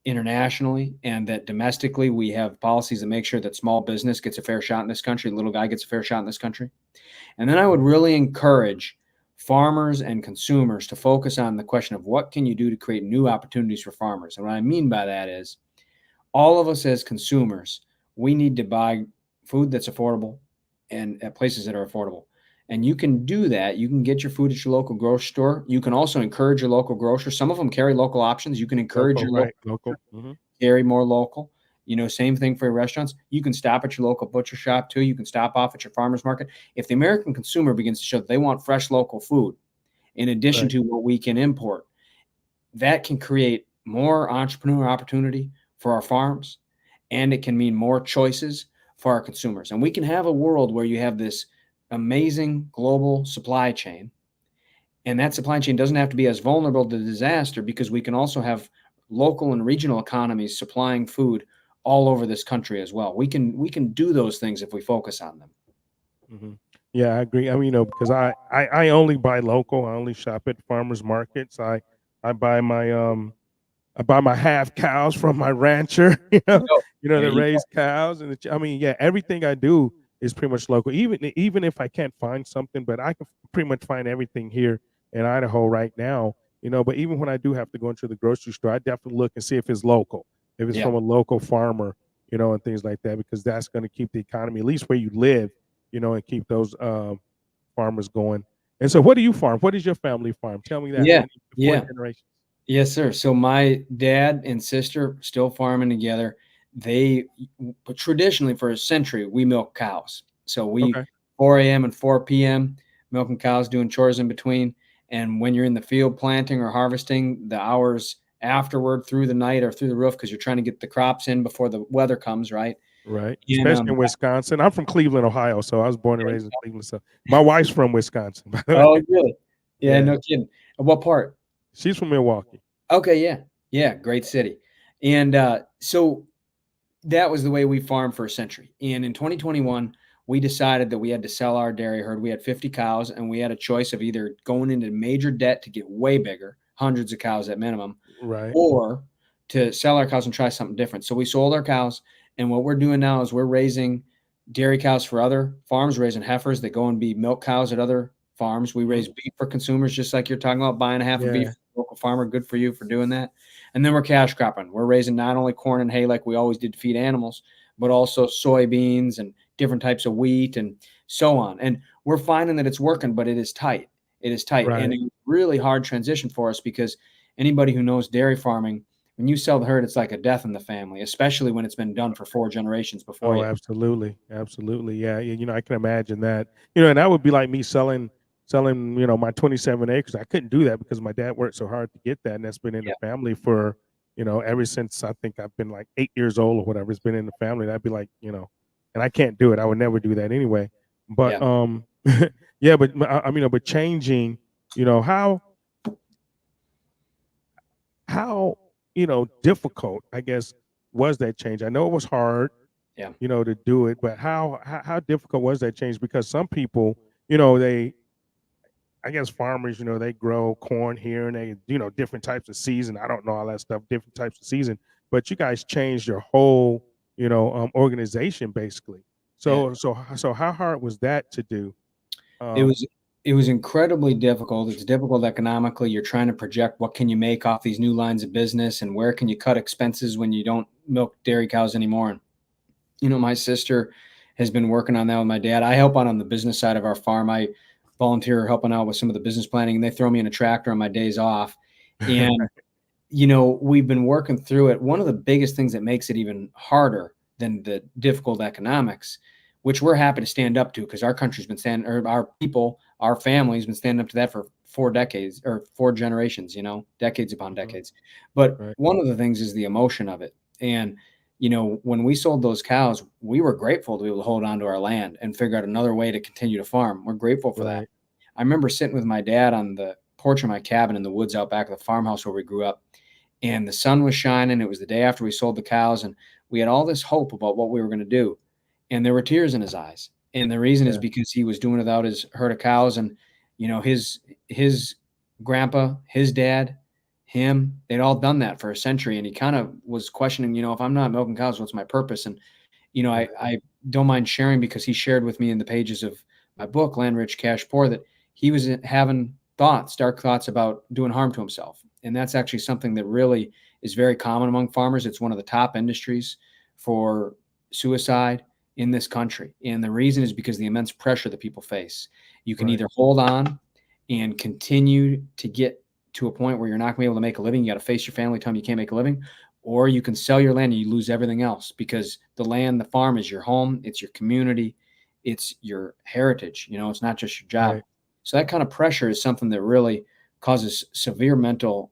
internationally, and that domestically we have policies that make sure that small business gets a fair shot in this country, little guy gets a fair shot in this country. And then I would really encourage farmers and consumers to focus on the question of what can you do to create new opportunities for farmers. And what I mean by that is all of us as consumers, we need to buy food that's affordable and at places that are affordable. And you can do that. You can get your food at your local grocery store. You can also encourage your local grocer. Some of them carry local options. You can encourage Local, your local right? Local. Hmm. carry more local. Same thing for your restaurants. You can stop at your local butcher shop too. You can stop off at your farmer's market. If the American consumer begins to show that they want fresh local food, in addition Right. to what we can import, that can create more entrepreneur opportunity for our farms, and it can mean more choices for our consumers. And we can have a world where you have this amazing global supply chain, and that supply chain doesn't have to be as vulnerable to disaster because we can also have local and regional economies supplying food all over this country as well. We can do those things if we focus on them. Hmm. Yeah, I agree. I mean, because I only buy local. I only shop at farmers markets. I buy my I buy my half cows from my rancher. There you go. There That you go. raise cows, and I mean, yeah, everything I do is pretty much local. Even if I can't find something, but I can pretty much find everything here in Idaho right now. But even when I do have to go into the grocery store, I definitely look and see if it's local, if it's Yeah. from a local farmer, and things like that, because that's going to keep the economy, at least where you live, and keep those farmers going. And so, what do you farm? What is your family farm? Tell me that. Yeah. And four Yeah. generations. Yes, sir. So my dad and sister still farming together. They but traditionally for a century we milk cows. So we Okay. 4 a.m. and 4 p.m. milking cows, doing chores in between. And when you're in the field planting or harvesting, the hours afterward through the night or through the roof because you're trying to get the crops in before the weather comes, right? Right, And especially in Wisconsin. I'm from Cleveland, Ohio, so I was born and there you raised in go. Cleveland. So my wife's from Wisconsin, by the way. Oh, really? Yeah, Yeah, no kidding. What part? she's from Milwaukee. Okay, yeah, yeah, great city. And so that was the way we farmed for a century. And in 2021, we decided that we had to sell our dairy herd. We had 50 cows, and we had a choice of either going into major debt to get way bigger, hundreds of cows at minimum, Right. or to sell our cows and try something different. So we sold our cows, and what we're doing now is we're raising dairy cows for other farms, raising heifers that go and be milk cows at other farms. We Mhm. raise beef for consumers, just like you're talking about buying a half a beef Yeah. from a local farmer. Good for you for doing that. And then we're cash cropping. We're raising not only corn and hay like we always did to feed animals, but also soybeans and different types of wheat and so on. And we're finding that it's working, but it is tight. It is tight. And Right. it's really hard transition for us because anybody who knows dairy farming, when you sell the herd, it's like a death in the family, especially when it's been done for 4 generations before Oh, you. absolutely, absolutely. Yeah, I can imagine that. And that would be like me selling, my 27 acres. I couldn't do that because my dad worked so hard to get that, and that's been in the Yeah, family for, ever since I think I've been like 8 years old or whatever. It's been in the family. And I'd be like, and I can't do it. I would never do that anyway. But yeah, yeah, but I mean, but changing, how how difficult, I guess, was that change? I know it was hard, yeah, to do it, but how difficult was that change? Because some people, they, I guess, farmers, they grow corn here, and they, different types of season. I don't know all that stuff, different types of season, but you guys changed your whole, organization basically. yeah. So how hard was that to do? It Um, was. It was incredibly difficult. It's difficult economically. You're trying to project what can you make off these new lines of business and where can you cut expenses when you don't milk dairy cows anymore. And, my sister has been working on that with my dad. I help out on the business side of our farm. I volunteer helping out with some of the business planning, and they throw me in a tractor on my days off. And we've been working through it. One of the biggest things that makes it even harder than the difficult economics, which we're happy to stand up to because our country's been standing, or our people, our family's been standing up to that for 4 decades or 4 generations, decades upon Mhm. decades. But Right. one of the things is the emotion of it. And, when we sold those cows, we were grateful to be able to hold on to our land and figure out another way to continue to farm. We're grateful for that. Right. I remember sitting with my dad on the porch of my cabin in the woods out back of the farmhouse where we grew up, and the sun was shining. It was the day after we sold the cows, and we had all this hope about what we were going to do. And there were tears in his eyes. And the reason is Yeah. because he was doing without his herd of cows, and his grandpa, his dad, him, they'd all done that for a century. And he kind of was questioning, if I'm not milking cows, what's my purpose? And I, Right. I don't mind sharing because he shared with me in the pages of my book, Land Rich, Cash Poor, that he was having dark thoughts about doing harm to himself. And that's actually something that really is very common among farmers. It's one of the top industries for suicide in this country. And the reason is because the immense pressure that people face. You can Right. either hold on and continue to get to a point where you're not going to be able to make a living. You got to face your family, tell them you can't make a living, or you can sell your land and you lose everything else because the land, the farm is your home, it's your community, it's your heritage. It's not just your job. Right. So that kind of pressure is something that really causes severe mental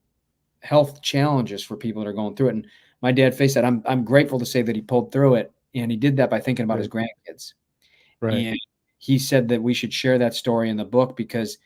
health challenges for people that are going through it. And my dad faced that. I'm grateful to say that he pulled through it, and he did that by thinking about his Right. grandkids. Right. And he said that we should share that story in the book because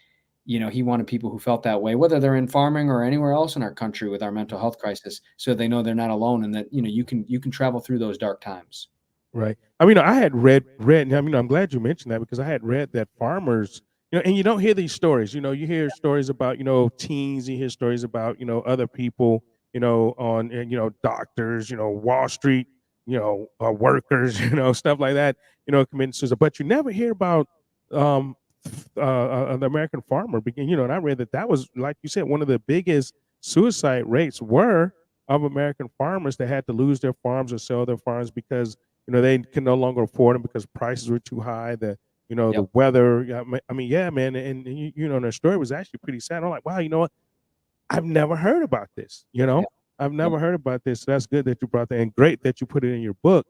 he wanted people who felt that way, whether they're in farming or anywhere else in our country with our mental health crisis, so they know they're not alone and that you can travel through those dark times. Right. I mean, I had read. I mean, I'm glad you mentioned that because I had read that farmers, and you don't hear these stories. You hear stories about teens. You hear stories about other people. On and doctors. Wall Street. Workers. Stuff like that. Committing suicide. But you never hear about um the American farmer. And I read that was, like you said, one of the biggest suicide rates were of American farmers that had to lose their farms or sell their farms because they can no longer afford them because prices were too high. The Yep. weather. Yeah, I mean, yeah, man, and the story was actually pretty sad. I'm like, wow, you know what? I've never heard about this. Yep. I've Yep. never heard about this. So that's good that you brought that, and great that you put it in your book.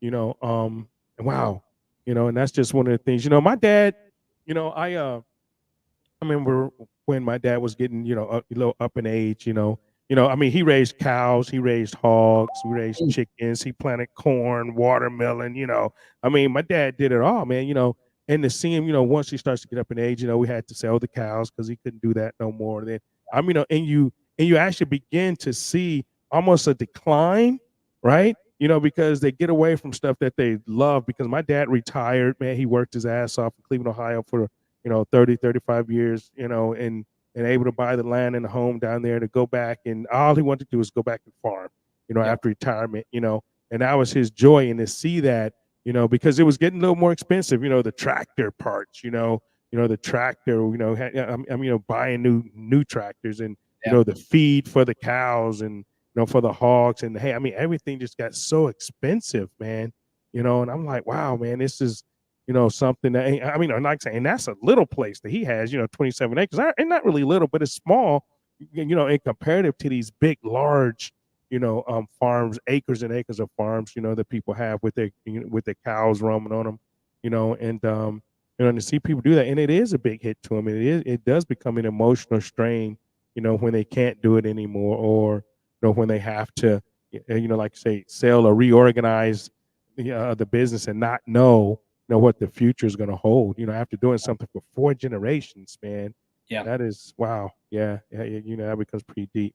You know, and wow, and that's just one of the things. My dad. I remember when my dad was getting, a little up in age, I mean, he raised cows, he raised hogs, we raised Mm. chickens, he planted corn, watermelon. I mean, my dad did it all, man. And to see him, once he starts to get up in age, we had to sell the cows because he couldn't do that no more. Then, and you actually begin to see almost a decline, right? Because they get away from stuff that they love. Because my dad retired, man, he worked his ass off in Cleveland, Ohio for 30, 35 years, and able to buy the land and the home down there to go back. And all he wanted to do was go back and farm, Yep. after retirement. And that was his joy. And to see that, because it was getting a little more expensive, the tractor parts, the tractor, buying new tractors and, Yep. the feed for the cows and, for the hogs. And hey, I mean, everything just got so expensive, man. And I'm like, wow, man, this is, something that I mean, I'm not saying that's a little place that he has, 27 acres, and not really little, but it's small, in comparative to these big, large, farms, acres and acres of farms, that people have with their cows roaming on them, and to see people do that, and it is a big hit to them. It does become an emotional strain, when they can't do it anymore, or when they have to, like say, sell or reorganize the business and not know what the future is going to hold. After doing something for 4 generations, man, Yeah. that is wow. Yeah, yeah, that becomes pretty deep.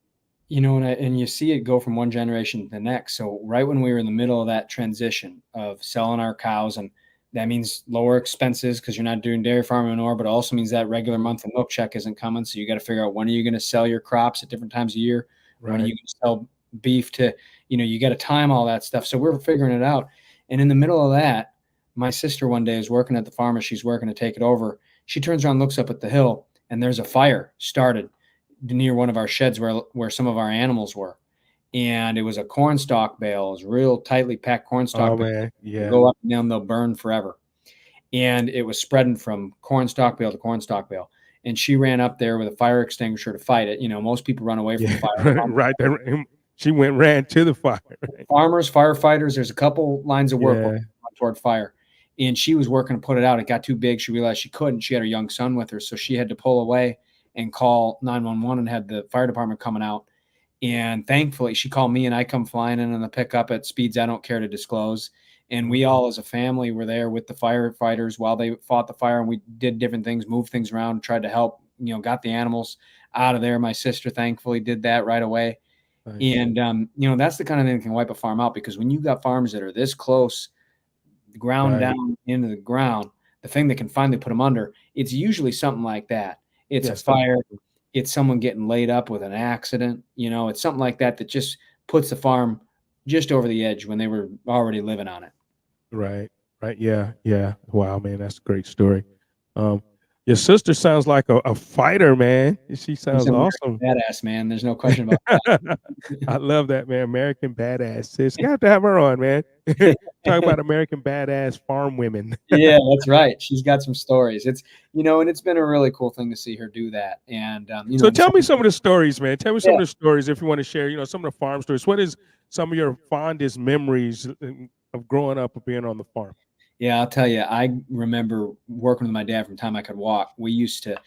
And you see it go from one generation to the next. So right when we were in the middle of that transition of selling our cows, and that means lower expenses because you're not doing dairy farming anymore, but it also means that regular Mhm. monthly milk check isn't coming. So you got to figure out when are you going to sell your crops at different times of year? When are Right. you going to sell beef to, you got to time all that stuff. So we're figuring it out. And in the middle of that, my sister one day is working at the farm as she's working to take it over. She turns around, looks up at the hill, and there's a fire started near one of our sheds where some of our animals were. And it was a cornstalk bale. It was real tightly packed cornstalk Oh bale. man, They'll yeah, go up and down, they'll burn forever. And it was spreading from cornstalk bale to cornstalk bale. And she ran up there with a fire extinguisher to fight it. Most people run away from yeah, fire. right there. She ran to the fire. Right? Farmers, firefighters, there's a couple lines of work Yeah, toward fire. And she was working to put it out. It got too big. She realized she couldn't. She had her young son with her. So she had to pull away and call 911 and had the fire department coming out. And thankfully, she called me and I come flying in on the pickup at speeds I don't care to disclose. And we all, as a family, were there with the firefighters while they fought the fire. And we did different things, moved things around, tried to help, got the animals out of there. My sister thankfully did that right away. nice. And, that's the kind of thing that can wipe a farm out, because when you got farms that are this close, ground Right. down into the ground, the thing that can finally put them under, it's usually something like that. It's a Yes. fire. It's someone getting laid up with an accident. It's something like that that just puts the farm just over the edge when they were already living on it. Right. Right. Yeah. Yeah. Wow, man, that's a great story. Um, your sister sounds like a fighter, man. She She's sounds an awesome. American badass, man. There's no question about that. I love that, man. American badass sis. You have to have her on, man. Talk about American badass farm women. Yeah, that's right. She's got some stories. And it's been a really cool thing to see her do that. And So tell me some of the stories, man. Tell me some Yeah. of the stories if you want to share, some of the farm stories. What is some of your fondest memories of growing up or being on the farm? Yeah, I'll tell you, I remember working with my dad from the time I could walk. He used to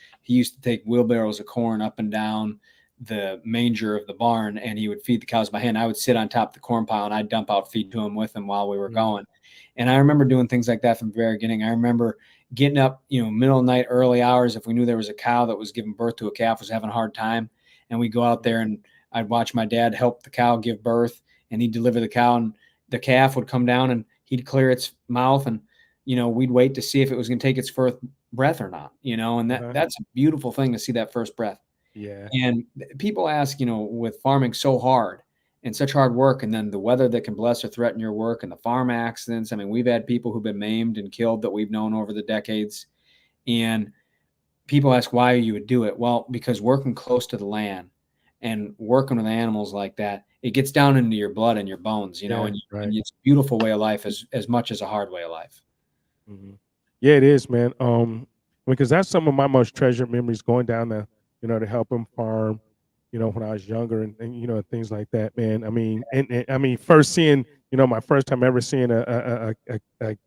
take wheelbarrows of corn up and down the manger of the barn, and he would feed the cows by hand. I would sit on top of the corn pile and I'd dump out feed to him with him while we were going. And I remember doing things like that from the very beginning. I remember getting up, middle of the night, early hours, if we knew there was a cow that was giving birth to a calf, was having a hard time. And we'd go out there and I'd watch my dad help the cow give birth, and he'd deliver the cow, and the calf would come down and he'd clear its mouth, and we'd wait to see if it was going to take its first breath or not, and that's a beautiful thing to see that first breath. Yeah. And people ask, with farming so hard and such hard work, and then the weather that can bless or threaten your work, and the farm accidents. I mean, we've had people who've been maimed and killed that we've known over the decades. And people ask why you would do it. Well, because working close to the land and working with animals like that, it gets down into your blood and your bones, Yeah, and right. it's a beautiful way of life as much as a hard way of life. Yeah, it is, man. Because that's some of my most treasured memories, going down there, to help him farm, when I was younger, and things like that, man. I mean, and I mean, first seeing, my first time ever seeing a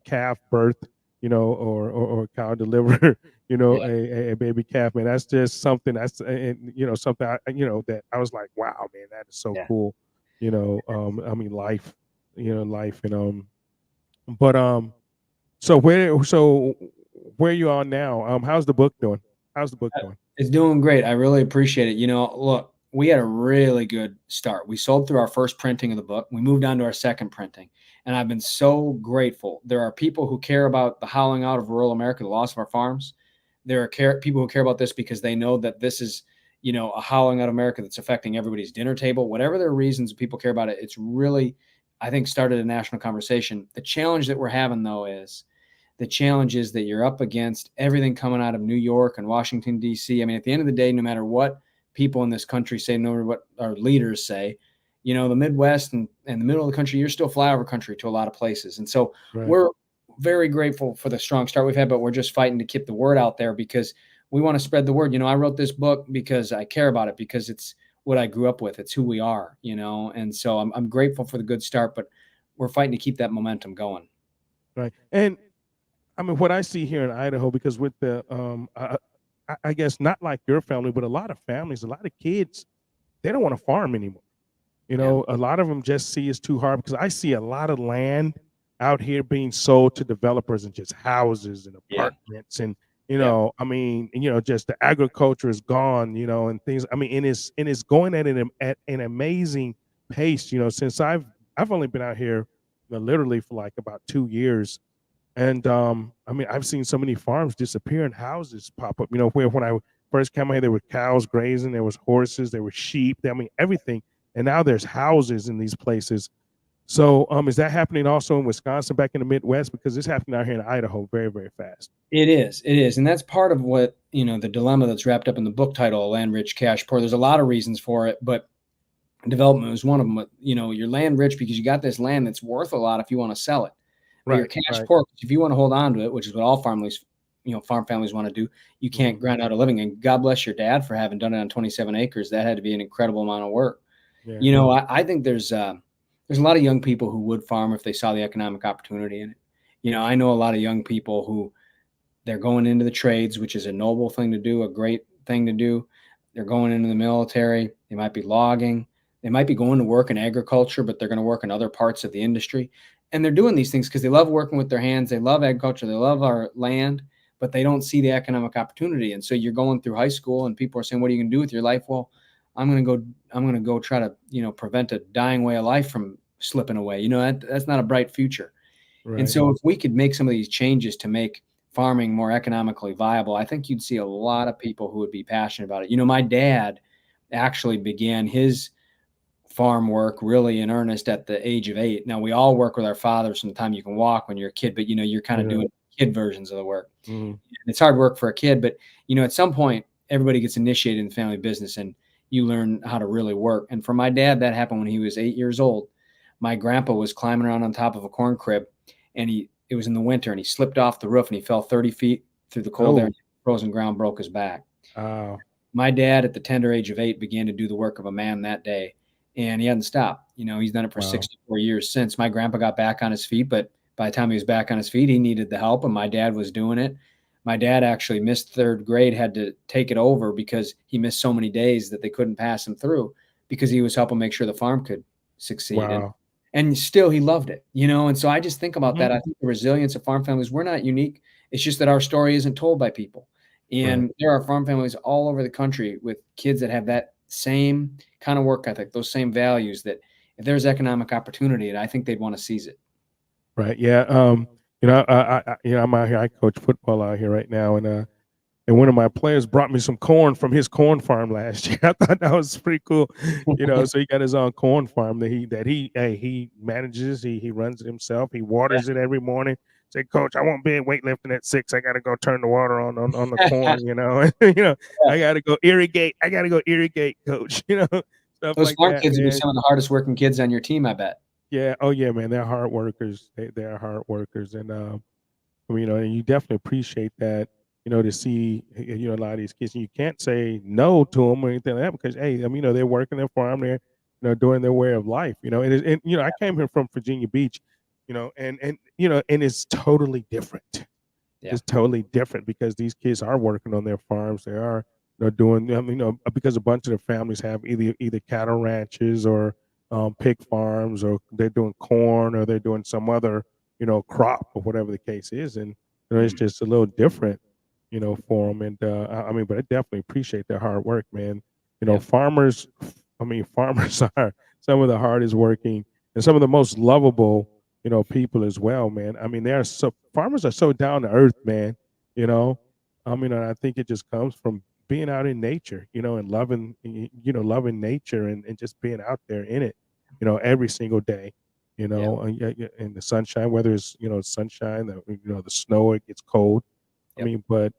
calf birth, or a cow deliver, Yeah. a baby calf, man. That's just something something that I was like, wow, man, that is so Yeah. cool. I mean, life, but so where you are now? How's the book doing? How's the book doing? It's doing great. I really appreciate it. Look, we had a really good start. We sold through our first printing of the book. We moved on to our second printing, and I've been so grateful. There are people who care about the howling out of rural America, the loss of our farms. There are people who care about this because they know that this is, a howling out of America that's affecting everybody's dinner table. Whatever their reasons, people care about it. It's really, I think, started a national conversation. The challenge that we're having, though, is that you're up against everything coming out of New York and Washington, D.C. I mean, at the end of the day, no matter what people in this country say, no matter what our leaders say, the Midwest and the middle of the country, you're still flyover country to a lot of places. And so Right. we're very grateful for the strong start we've had, but we're just fighting to keep the word out there because we want to spread the word. I wrote this book because I care about it, because it's what I grew up with. It's who we are, and so I'm grateful for the good start, but we're fighting to keep that momentum going. Right. And I mean, what I see here in Idaho, because with the I guess not like your family, but a lot of families, a lot of kids, they don't want to farm anymore. A lot of them just see it's too hard, because I see a lot of land out here being sold to developers and just houses and Yeah. apartments, and I mean, just the agriculture is gone, and things. I mean, and it's going at an amazing pace. Since I've only been out here, literally for like about 2 years. And I mean, I've seen so many farms disappear and houses pop up. Where when I first came out here, there were cows grazing, there was horses, there were sheep. I mean, everything. And now there's houses in these places. So, is that happening also in Wisconsin, back in the Midwest? Because it's happening out here in Idaho very, very fast. It is, and that's part of what, the dilemma that's wrapped up in the book title, "Land Rich, Cash Poor." There's a lot of reasons for it, but development is one of them. You're land rich because you got this land that's worth a lot if you want to sell it, but you're Right, cash right. poor if you want to hold on to it, which is what all farm families want to do. You can't Mhm. grind out a living, and God bless your dad for having done it on 27 acres. That had to be an incredible amount of work. Yeah. I think there's a lot of young people who would farm if they saw the economic opportunity in it. I know a lot of young people who they're going into the trades, which is a noble thing to do, a great thing to do. They're going into the military. They might be logging. They might be going to work in agriculture, but they're going to work in other parts of the industry. And they're doing these things because they love working with their hands. They love agriculture. They love our land, but they don't see the economic opportunity. And so you're going through high school and people are saying, what are you going to do with your life? Well, I'm going to go try to, prevent a dying way of life from slipping away. That's not a bright future. And Right. so if we could make some of these changes to make farming more economically viable, I think you'd see a lot of people who would be passionate about it. My dad actually began his farm work really in earnest at the age of 8. Now we all work with our fathers from the time you can walk when you're a kid, but you're kind of Yeah. doing kid versions of the work. Mhm. It's hard work for a kid, but at some point everybody gets initiated in the family business and you learn how to really work. And for my dad, that happened when he was 8 years old. My grandpa was climbing around on top of a corn crib and it was in the winter and he slipped off the roof and he fell 30 feet through the cold air Oh, and frozen ground, broke his back. wow. My dad at the tender age of 8 began to do the work of a man that day, and he hadn't stopped. He's done it for Wow. 64 years since. My grandpa got back on his feet, but by the time he was back on his feet, he needed the help, and my dad was doing it. My dad actually missed 3rd grade, had to take it over because he missed so many days that they couldn't pass him through because he was helping make sure the farm could succeed. And Wow. and still he loved it, and so I just think about Mhm. that. I think the resilience of farm families, we're not unique. It's just that our story isn't told by people. Right. And there are farm families all over the country with kids that have that same kind of work ethic, those same values that if there's economic opportunity, I think they'd want to seize it. Right. Yeah. I'm out here. I coach football out here right now, and one of my players brought me some corn from his corn farm last year. I thought that was pretty cool. So he got his own corn farm that he manages. He runs it himself. He waters it every morning. Say, Coach, I won't be weightlifting at 6. I got to go turn the water on the Yeah. corn. I got to go irrigate. I got to go irrigate, Coach. Stuff Those like farm that, kids would be man. some of the hardest working kids on your team, I bet. Yeah. Oh yeah, man. They're hard workers. They're hard workers, and and you definitely appreciate that, to see, a lot of these kids. And you can't say no to them or anything like that because, hey, they're working their farm, they're, doing their way of life, I came here from Virginia Beach, and it's totally different. Yeah. It's totally different because these kids are working on their farms. They are, doing, because a bunch of their families have either cattle ranches or pig farms, or they're doing corn, or they're doing some other, crop, or whatever the case is, and it's Mhm. just a little different, for them. And but I definitely appreciate their hard work, man. Yep. Farmers, farmers are some of the hardest working and some of the most lovable, people as well, man. They're so farmers are so down to earth, man. You know, and I think it just comes from being out in nature, and loving nature, and just being out there in it, every single day, Yep. yeah, yeah, in the sunshine, whether it's sunshine, the snow, it gets cold. Yep.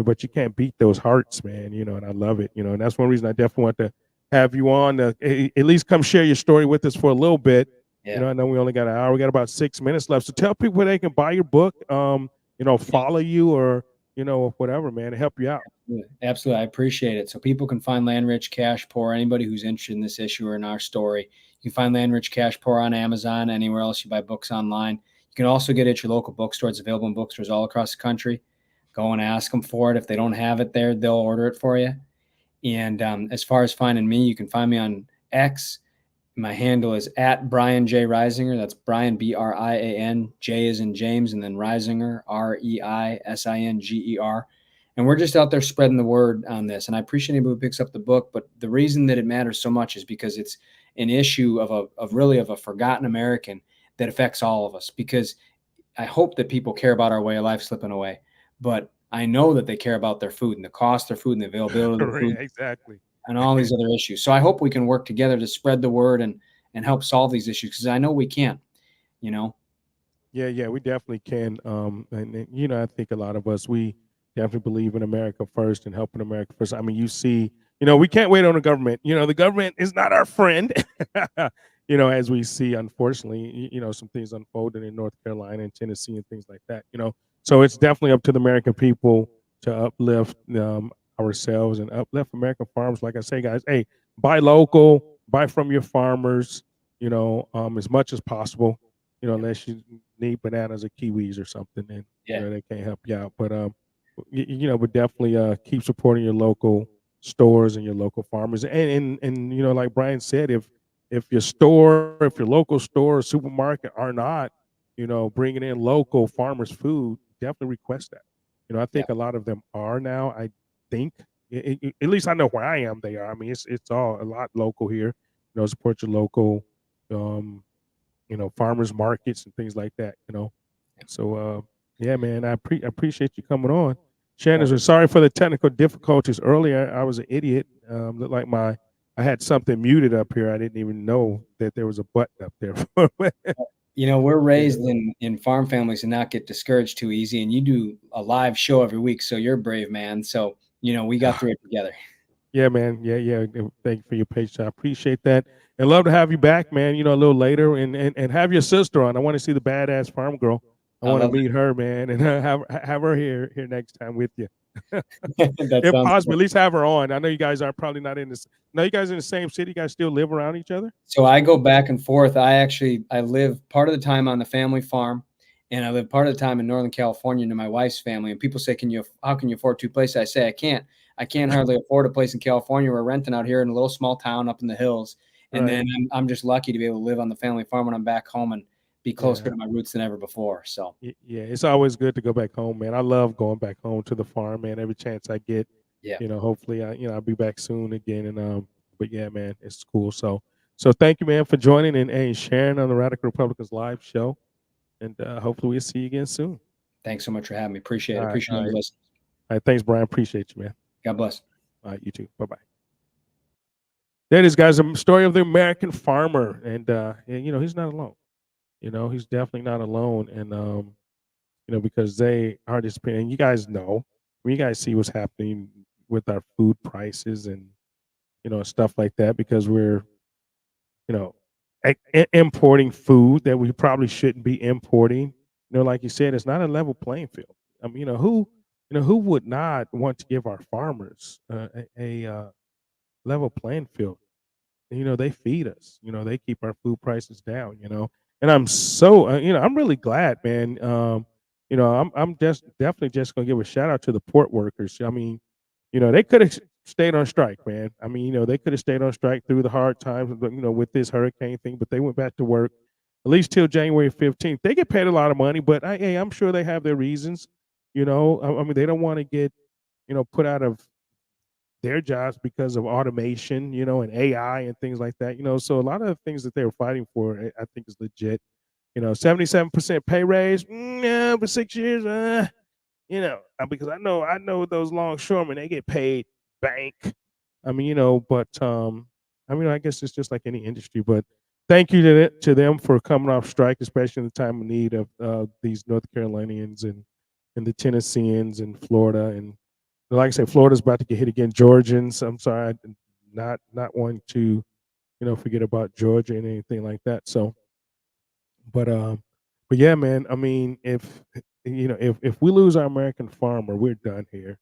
But you can't beat those hearts, man. And I love it. And that's one reason I definitely want to have you on to at least come share your story with us for a little bit. Yeah. I know we only got an hour. We got about 6 minutes left. So tell people where they can buy your book, follow you, or whatever, man, to help you out. Yeah, absolutely. I appreciate it. So people can find Land Rich, Cash Poor. Anybody who's interested in this issue or in our story, you can find Land Rich, Cash Poor on Amazon, anywhere else you buy books online. You can also get it at your local bookstore. It's available in bookstores all across the country. Go and ask them for it. If they don't have it there, they'll order it for you. And as far as finding me, you can find me on X. My handle is at Brian J. Reisinger. That's Brian, Brian. J is in James, and then Reisinger, Reisinger. And we're just out there spreading the word on this. And I appreciate anybody who picks up the book. But the reason that it matters so much is because it's an issue of a forgotten American that affects all of us. Because I hope that people care about our way of life slipping away. But I know that they care about their food and the cost of their food and the availability of their Right, food exactly. and all these other issues. So I hope we can work together to spread the word and and help solve these issues, because I know we can, you know. Yeah, we definitely can. I think a lot of us, we definitely believe in America first and helping America first. I mean, you see, we can't wait on the government. The government is not our friend. As we see, unfortunately, some things unfolding in North Carolina and Tennessee and things like that. So it's definitely up to the American people to uplift ourselves and uplift American farms. Like I say, guys, hey, buy local, buy from your farmers. As much as possible, unless you need bananas or kiwis or something, then Yeah. they can't help you out. But but definitely keep supporting your local stores and your local farmers. And like Brian said, if your store, if your local store or supermarket are not, bringing in local farmers food, definitely request that. I Yeah. think a lot of them are now. I think, at least I know where I am. They are. I mean, it's all a lot local here. Support your local um farmers markets and things like that. So yeah, man, appreciate you coming on. Shannon, Well, so sorry for the technical difficulties earlier. I was an idiot. Looked like I had something muted up here. I didn't even know that there was a button up there. we're raised Yeah. in farm families and not get discouraged too easy. And you do a live show every week, so you're a brave man. So we got through it together. Yeah, man. Yeah. Thank you for your patience. I appreciate that. And love to have you back, man, a little later and have your sister on. I want to see the badass farm girl. I I want to love meet her, man, and have her here next time with you. that. That If sounds possible, good. at least have her on. I know you guys are probably not in this. No, you guys in the same city. You guys still live around each other? So I go back and forth. I live part of the time on the family farm, and I live part of the time in Northern California to my wife's family. And people say, how can you afford two places?" I say, I can't. I can't hardly afford a place in California. We're renting out here in a little small town up in the hills. And Right. then I'm just lucky to be able to live on the family farm when I'm back home and be closer Yeah. to my roots than ever before. So Yeah. It's always good to go back home, man. I love going back home to the farm, man. Every chance I get, yeah, hopefully I'll be back soon again. And but yeah, man, it's cool. So thank you, man, for joining and sharing on the Radical Republicans live show. And hopefully we'll see you again soon. thanks so much for having me. Appreciate All it. right. Appreciate All all right. your listeners. All right. Thanks, Brian. Appreciate you, man. God bless. All right. You too. Bye bye. There it is, guys. A story of the American farmer, and he's not alone. He's definitely not alone, and because they are disappearing. You guys know, you guys see what's happening with our food prices and stuff like that because we're you know importing food that we probably shouldn't be importing. Like you said, it's not a level playing field. I mean, who would not want to give our farmers a level playing field? They feed us. They keep our food prices down. And I'm so I'm really glad, man. I'm just definitely just gonna give a shout out to the port workers. I mean, they could have stayed on strike, man. I mean, they could have stayed on strike through the hard times, but with this hurricane thing, but they went back to work at least till January 15th. They get paid a lot of money, but hey, I'm sure they have their reasons. I mean, they don't want to get put out of their jobs because of automation, and AI and things like that. So a lot of the things that they were fighting for, I think, is legit. 77% pay raise, yeah, for 6 years, because I know those longshoremen, they get paid bank. I mean, but I mean, I guess it's just like any industry. But thank you to them for coming off strike, especially in the time of need of these North Carolinians and the Tennesseans and Florida and like I said, Florida's about to get hit again. Georgians, I'm sorry, not wanting to forget about Georgia and anything like that. So, but but yeah, man. I mean, if we lose our American farmer, we're done here.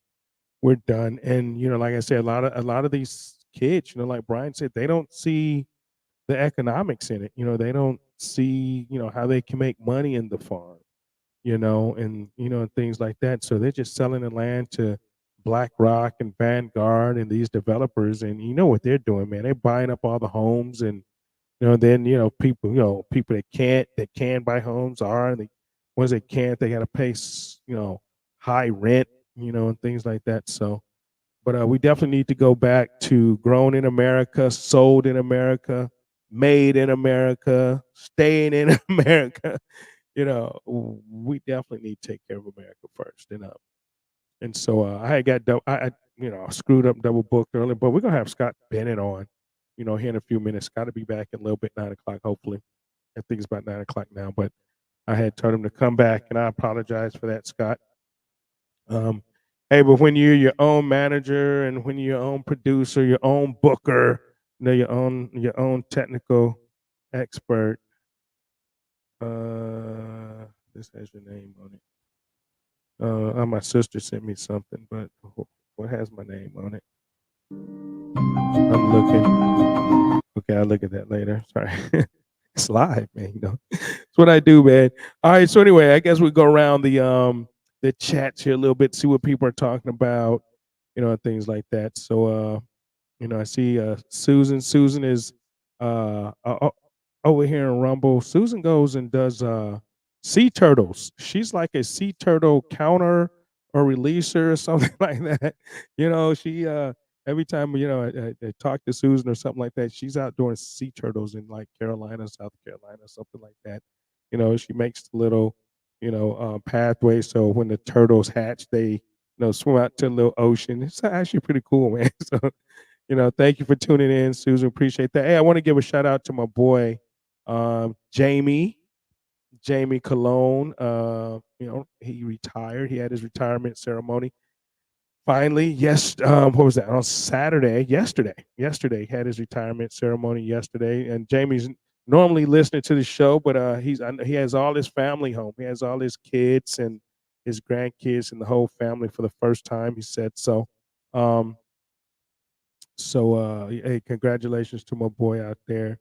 We're done. And like I said, a lot of these kids, like Brian said, they don't see the economics in it. They don't see how they can make money in the farm. And things like that. So they're just selling the land to BlackRock and Vanguard and these developers, and you know what they're doing, man. They're buying up all the homes, and then people that can buy homes are, and the ones that can't, they got to pay high rent, and things like that. So, but we definitely need to go back to grown in America, sold in America, made in America, staying in America. We definitely need to take care of America first. And so I had got I screwed up double booked earlier, but we're gonna have Scott Bennett on here in a few minutes. Got to be back at a little bit 9 o'clock, hopefully. I think it's about 9 o'clock now, but I had told him to come back, and I apologize for that, Scott. Um, hey, but when you're your own manager and when you're your own producer, your own booker, your own technical expert, this has your name on it. My sister sent me something, but what has my name on it? I'm looking. Okay, I'll look at that later. Sorry. It's live, man. It's what I do, man. All right. So anyway, I guess we go around the chats here a little bit, see what people are talking about, and things like that. So I see Susan. Susan is over here in Rumble. Susan goes and does sea turtles. She's like a sea turtle counter or releaser or something like that. She every time I talk to Susan or something like that, she's out doing sea turtles in like Carolina, South Carolina, something like that. She makes the little pathway so when the turtles hatch, they swim out to the little ocean. It's actually pretty cool, man. So thank you for tuning in, Susan. Appreciate that. Hey, I want to give a shout out to my boy, Jamie, Jamie Cologne. He retired. He had his retirement ceremony. Finally, yes. What was that? On Saturday, yesterday, he had his retirement ceremony yesterday. And Jamie's normally listening to the show, but he has all his family home. He has all his kids and his grandkids and the whole family for the first time. He said so. Um, hey, congratulations to my boy out there,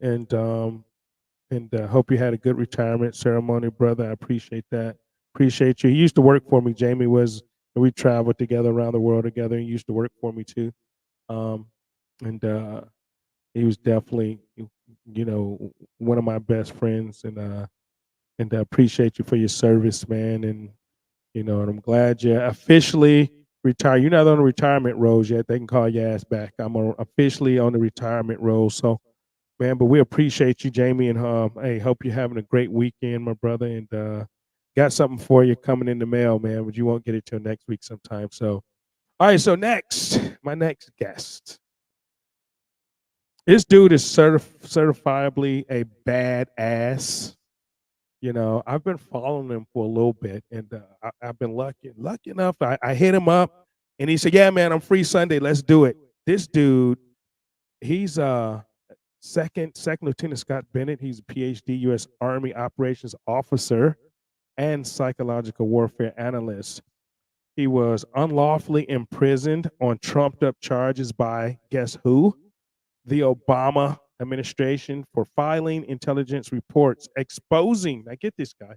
and hope you had a good retirement ceremony, brother. I appreciate that. Appreciate you. He used to work for me. Jamie was. We traveled together around the world together. He used to work for me too, um, and he was definitely, one of my best friends. And I appreciate you for your service, man. And I'm glad you're officially retired. You're not on the retirement rolls yet. They can call your ass back. Officially on the retirement roll. So, man, but we appreciate you, Jamie. And hey, hope you're having a great weekend, my brother. And got something for you coming in the mail, man, but you won't get it till next week sometime. So, all right. So next, my next guest. This dude is certifiably a badass. I've been following him for a little bit, and I've been lucky enough. I hit him up, and he said, "Yeah, man, I'm free Sunday. Let's do it." This dude, he's second Lieutenant Scott Bennett. He's a PhD, U.S. Army Operations Officer and psychological warfare analyst. He was unlawfully imprisoned on trumped-up charges by guess who? The Obama administration for filing intelligence reports exposing. Now, get this, guy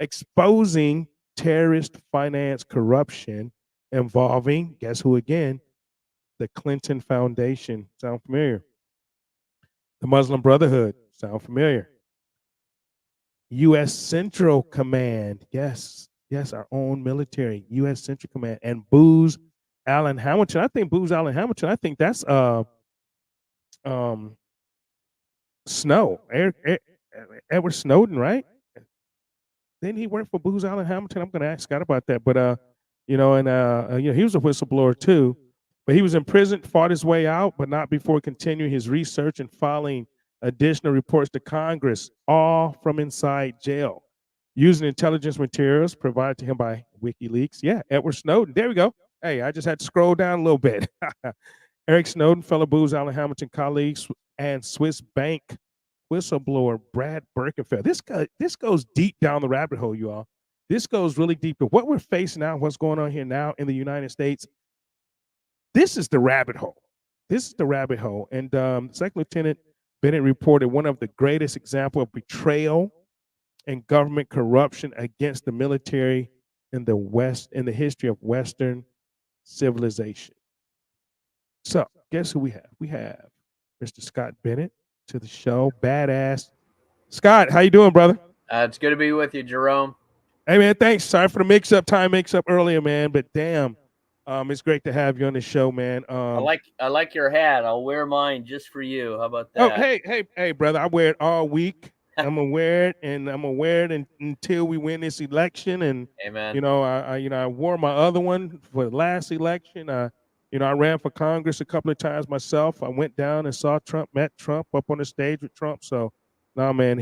exposing terrorist finance corruption involving, guess who again? The Clinton Foundation. Sound familiar? The Muslim Brotherhood. Sound familiar? U.S. Central Command. Yes, yes, our own military. U.S. Central Command. And Booz Allen Hamilton. I think Booz Allen Hamilton, I think that's um Snow. Edward Snowden, right? Didn't he work for Booz Allen Hamilton? I'm going to ask Scott about that. But he was a whistleblower too. But he was imprisoned, fought his way out, but not before continuing his research and filing additional reports to Congress, all from inside jail, using intelligence materials provided to him by WikiLeaks. Yeah, Edward Snowden. There we go. Hey, I just had to scroll down a little bit. Eric Snowden, fellow Booz Allen Hamilton colleagues, and Swiss bank whistleblower Brad Birkenfeld. This goes deep down the rabbit hole, you all. This goes really deep. But what we're facing now, what's going on here now in the United States, this is the rabbit hole. This is the rabbit hole. And Second Lieutenant Bennett reported one of the greatest example of betrayal and government corruption against the military in the West, in the history of Western civilization. So, guess who we have? We have Mr. Scott Bennett to the show. Badass. Scott, how you doing, brother? It's good to be with you, Jerome. Hey, man, thanks. Sorry for the time mix-up earlier, man. But damn, it's great to have you on the show, man. I like your hat. I'll wear mine just for you. How about that? Oh, hey, brother. I wear it all week. I'm gonna wear it, and I'm gonna wear it until we win this election. And Amen. I wore my other one for the last election. I ran for Congress a couple of times myself. I went down and saw Trump, met Trump up on the stage with Trump. So, no, man,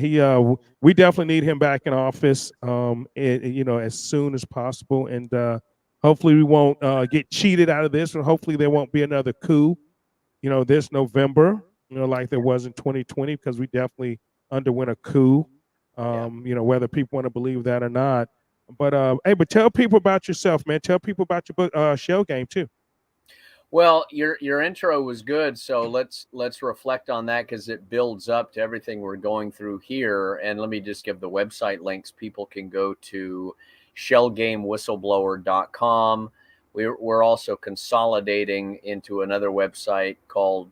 we definitely need him back in office, as soon as possible. And hopefully we won't get cheated out of this, and hopefully there won't be another coup, this November, like there was in 2020, because we definitely underwent a coup, whether people want to believe that or not. But hey, but tell people about yourself, man. Tell people about your book, Shellgame, too. Well, your intro was good, so let's reflect on that because it builds up to everything we're going through here. And let me just give the website links. People can go to shellgamewhistleblower.com. We're also consolidating into another website called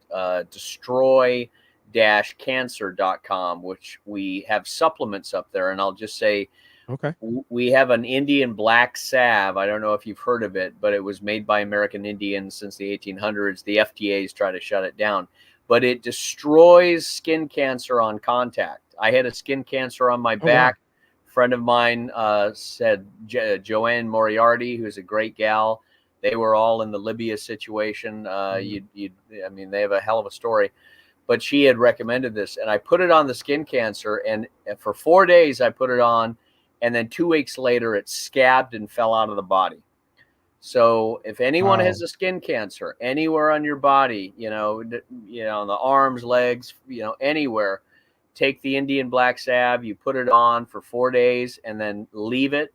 destroy-cancer.com, which we have supplements up there. And I'll just say, Okay. we have an Indian black salve. I don't know if you've heard of it, but it was made by American Indians since the 1800s. The FDA's try to shut it down, but it destroys skin cancer on contact. I had a skin cancer on my back. Wow. Friend of mine said Joanne Moriarty, who's a great gal. They were all in the Libya situation. I mean, they have a hell of a story. But she had recommended this, and I put it on the skin cancer, and for 4 days I put it on, and then 2 weeks later it scabbed and fell out of the body. So if anyone Wow. has a skin cancer anywhere on your body, on the arms, legs, anywhere, take the Indian black salve, you put it on for 4 days, and then leave it,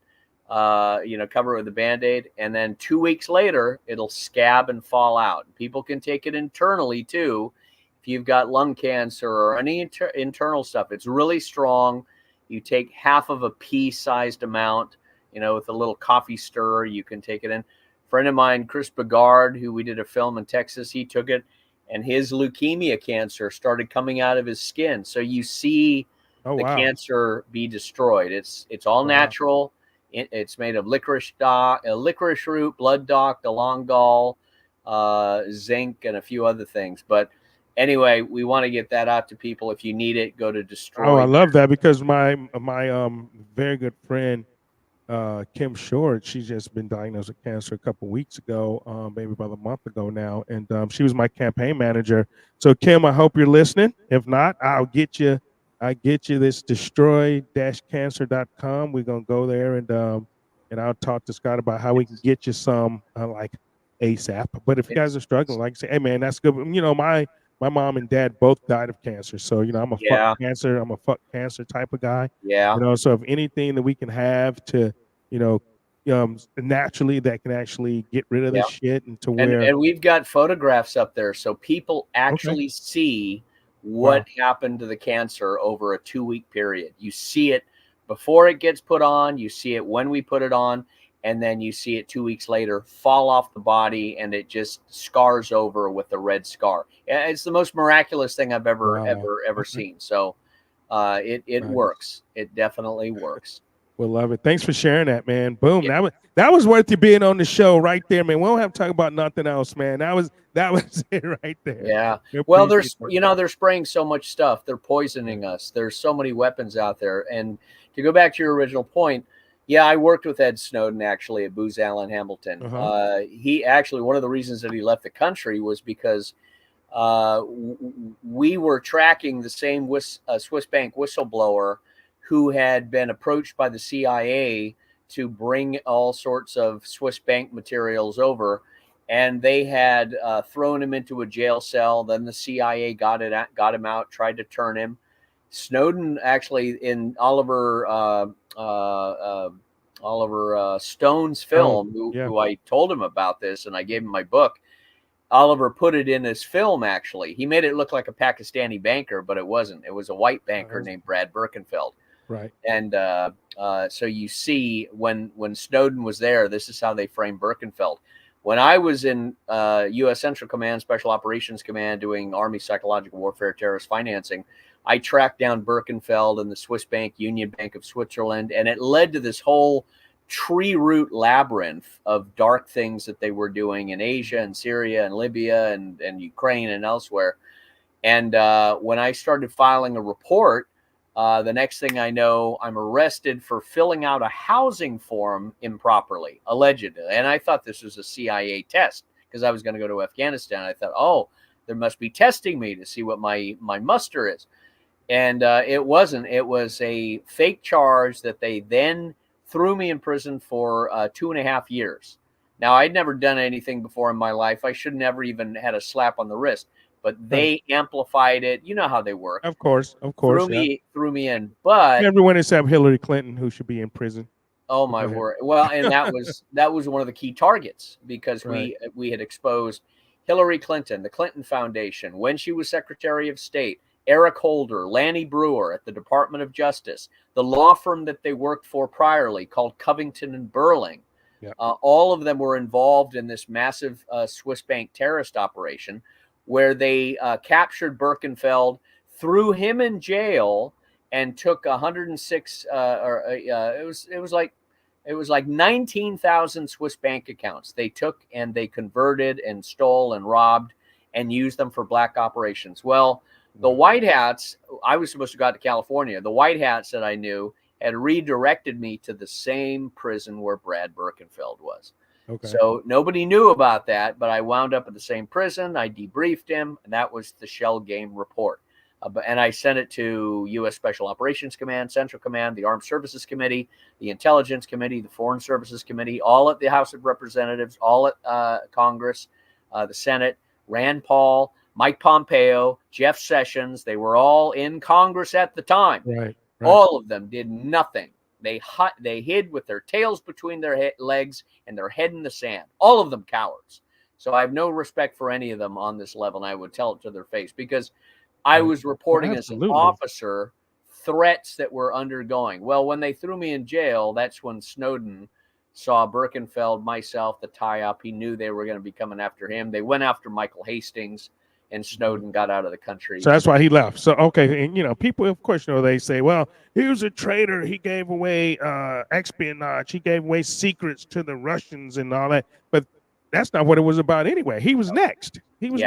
cover it with a Band-Aid, and then 2 weeks later it'll scab and fall out. People can take it internally too. If you've got lung cancer or any internal stuff, it's really strong. You take half of a pea-sized amount, with a little coffee stirrer, you can take it in. Friend of mine, Chris Begard, who we did a film in Texas, he took it, and his leukemia cancer started coming out of his skin. So you see Oh, the wow. cancer be destroyed. It's all Wow. natural. It's made of licorice root, blood dock, galang gall, zinc, and a few other things. But anyway, we want to get that out to people. If you need it, go to Oh, I Destroy. love that, because my very good friend Kim Short, she's just been diagnosed with cancer a couple weeks ago, maybe about a month ago now, and she was my campaign manager. So Kim, I hope you're listening. If not, I'll get you this destroy-cancer.com. We're gonna go there, and I'll talk to Scott about how we can get you some like ASAP. But if you guys are struggling, like I say, hey man, that's good. My mom and dad both died of cancer, so I'm a Yeah. fuck cancer type of guy. Yeah. So if anything that we can have to, naturally, that can actually get rid of Yeah. this shit, and to And where, and we've got photographs up there so people okay, actually see wow, what happened to the cancer over a 2-week period. You see it before it gets put on, you see it when we put it on, and then you see it 2 weeks later fall off the body, and it just scars over with a red scar. It's the most miraculous thing I've ever wow, okay, seen. So it nice. works. It definitely works. We'll love it. Thanks for sharing that, man. Boom. Yeah. That was worth you being on the show right there, man. We don't have to talk about nothing else, man. That was it right there. Yeah. We Well, appreciate that. they're spraying so much stuff. They're Yeah. poisoning us. There's so many weapons out there. And to go back to your original point, yeah, I worked with Ed Snowden actually at Booz Allen Hamilton. Uh-huh. He actually, one of the reasons that he left the country was because we were tracking the same Swiss bank whistleblower who had been approached by the CIA to bring all sorts of Swiss bank materials over, and they had thrown him into a jail cell. Then the CIA got him out, tried to turn him. Snowden actually, in Oliver Stone's film, Yeah. who I told him about this, and I gave him my book. Oliver put it in his film. Actually, he made it look like a Pakistani banker, but it wasn't. It was a white banker named Brad Birkenfeld. Right. And so you see, when Snowden was there, this is how they framed Birkenfeld. When I was in U.S. Central Command, Special Operations Command, doing Army psychological warfare terrorist financing, I tracked down Birkenfeld and the Swiss bank, Union Bank of Switzerland, and it led to this whole tree root labyrinth of dark things that they were doing in Asia and Syria and Libya and Ukraine and elsewhere. And when I started filing a report, the next thing I know, I'm arrested for filling out a housing form improperly, allegedly. And I thought this was a CIA test because I was going to go to Afghanistan. I thought, oh, there must be testing me to see what my muster is. And it wasn't. It was a fake charge that they then threw me in prison for 2.5 years. Now, I'd never done anything before in my life. I should never even had a slap on the wrist, but they amplified it. You know how they work. Of course, Threw me in. But everyone except Hillary Clinton, who should be in prison. oh my word! Well, and that was one of the key targets, because we had exposed Hillary Clinton, the Clinton Foundation, when she was Secretary of State, Eric Holder, Lanny Brewer at the Department of Justice, the law firm that they worked for priorly called Covington and Burling. Yep. All of them were involved in this massive Swiss bank terrorist operation, where they captured Birkenfeld, threw him in jail, and took 106. It was like 19,000 Swiss bank accounts they took, and they converted and stole and robbed and used them for black operations. Well, the White Hats, I was supposed to go out to California. The White Hats that I knew had redirected me to the same prison where Brad Birkenfeld was. Okay. So nobody knew about that, but I wound up at the same prison. I debriefed him, and that was the Shellgame report. And I sent it to U.S. Special Operations Command, Central Command, the Armed Services Committee, the Intelligence Committee, the Foreign Services Committee, all at the House of Representatives, all at Congress, the Senate, Rand Paul, Mike Pompeo, Jeff Sessions. They were all in Congress at the time. Right. All of them did nothing. They hid with their tails between their legs and their head in the sand. All of them cowards. So I have no respect for any of them on this level, and I would tell it to their face, because I was reporting as an officer threats that were undergoing. Well, when they threw me in jail, that's when Snowden saw Birkenfeld, myself, the tie-up. He knew they were going to be coming after him. They went after Michael Hastings, and Snowden got out of the country. So that's why he left. So, okay. And, people, of course, they say, well, he was a traitor. He gave away espionage. He gave away secrets to the Russians and all that. But that's not what it was about anyway. He was next. He was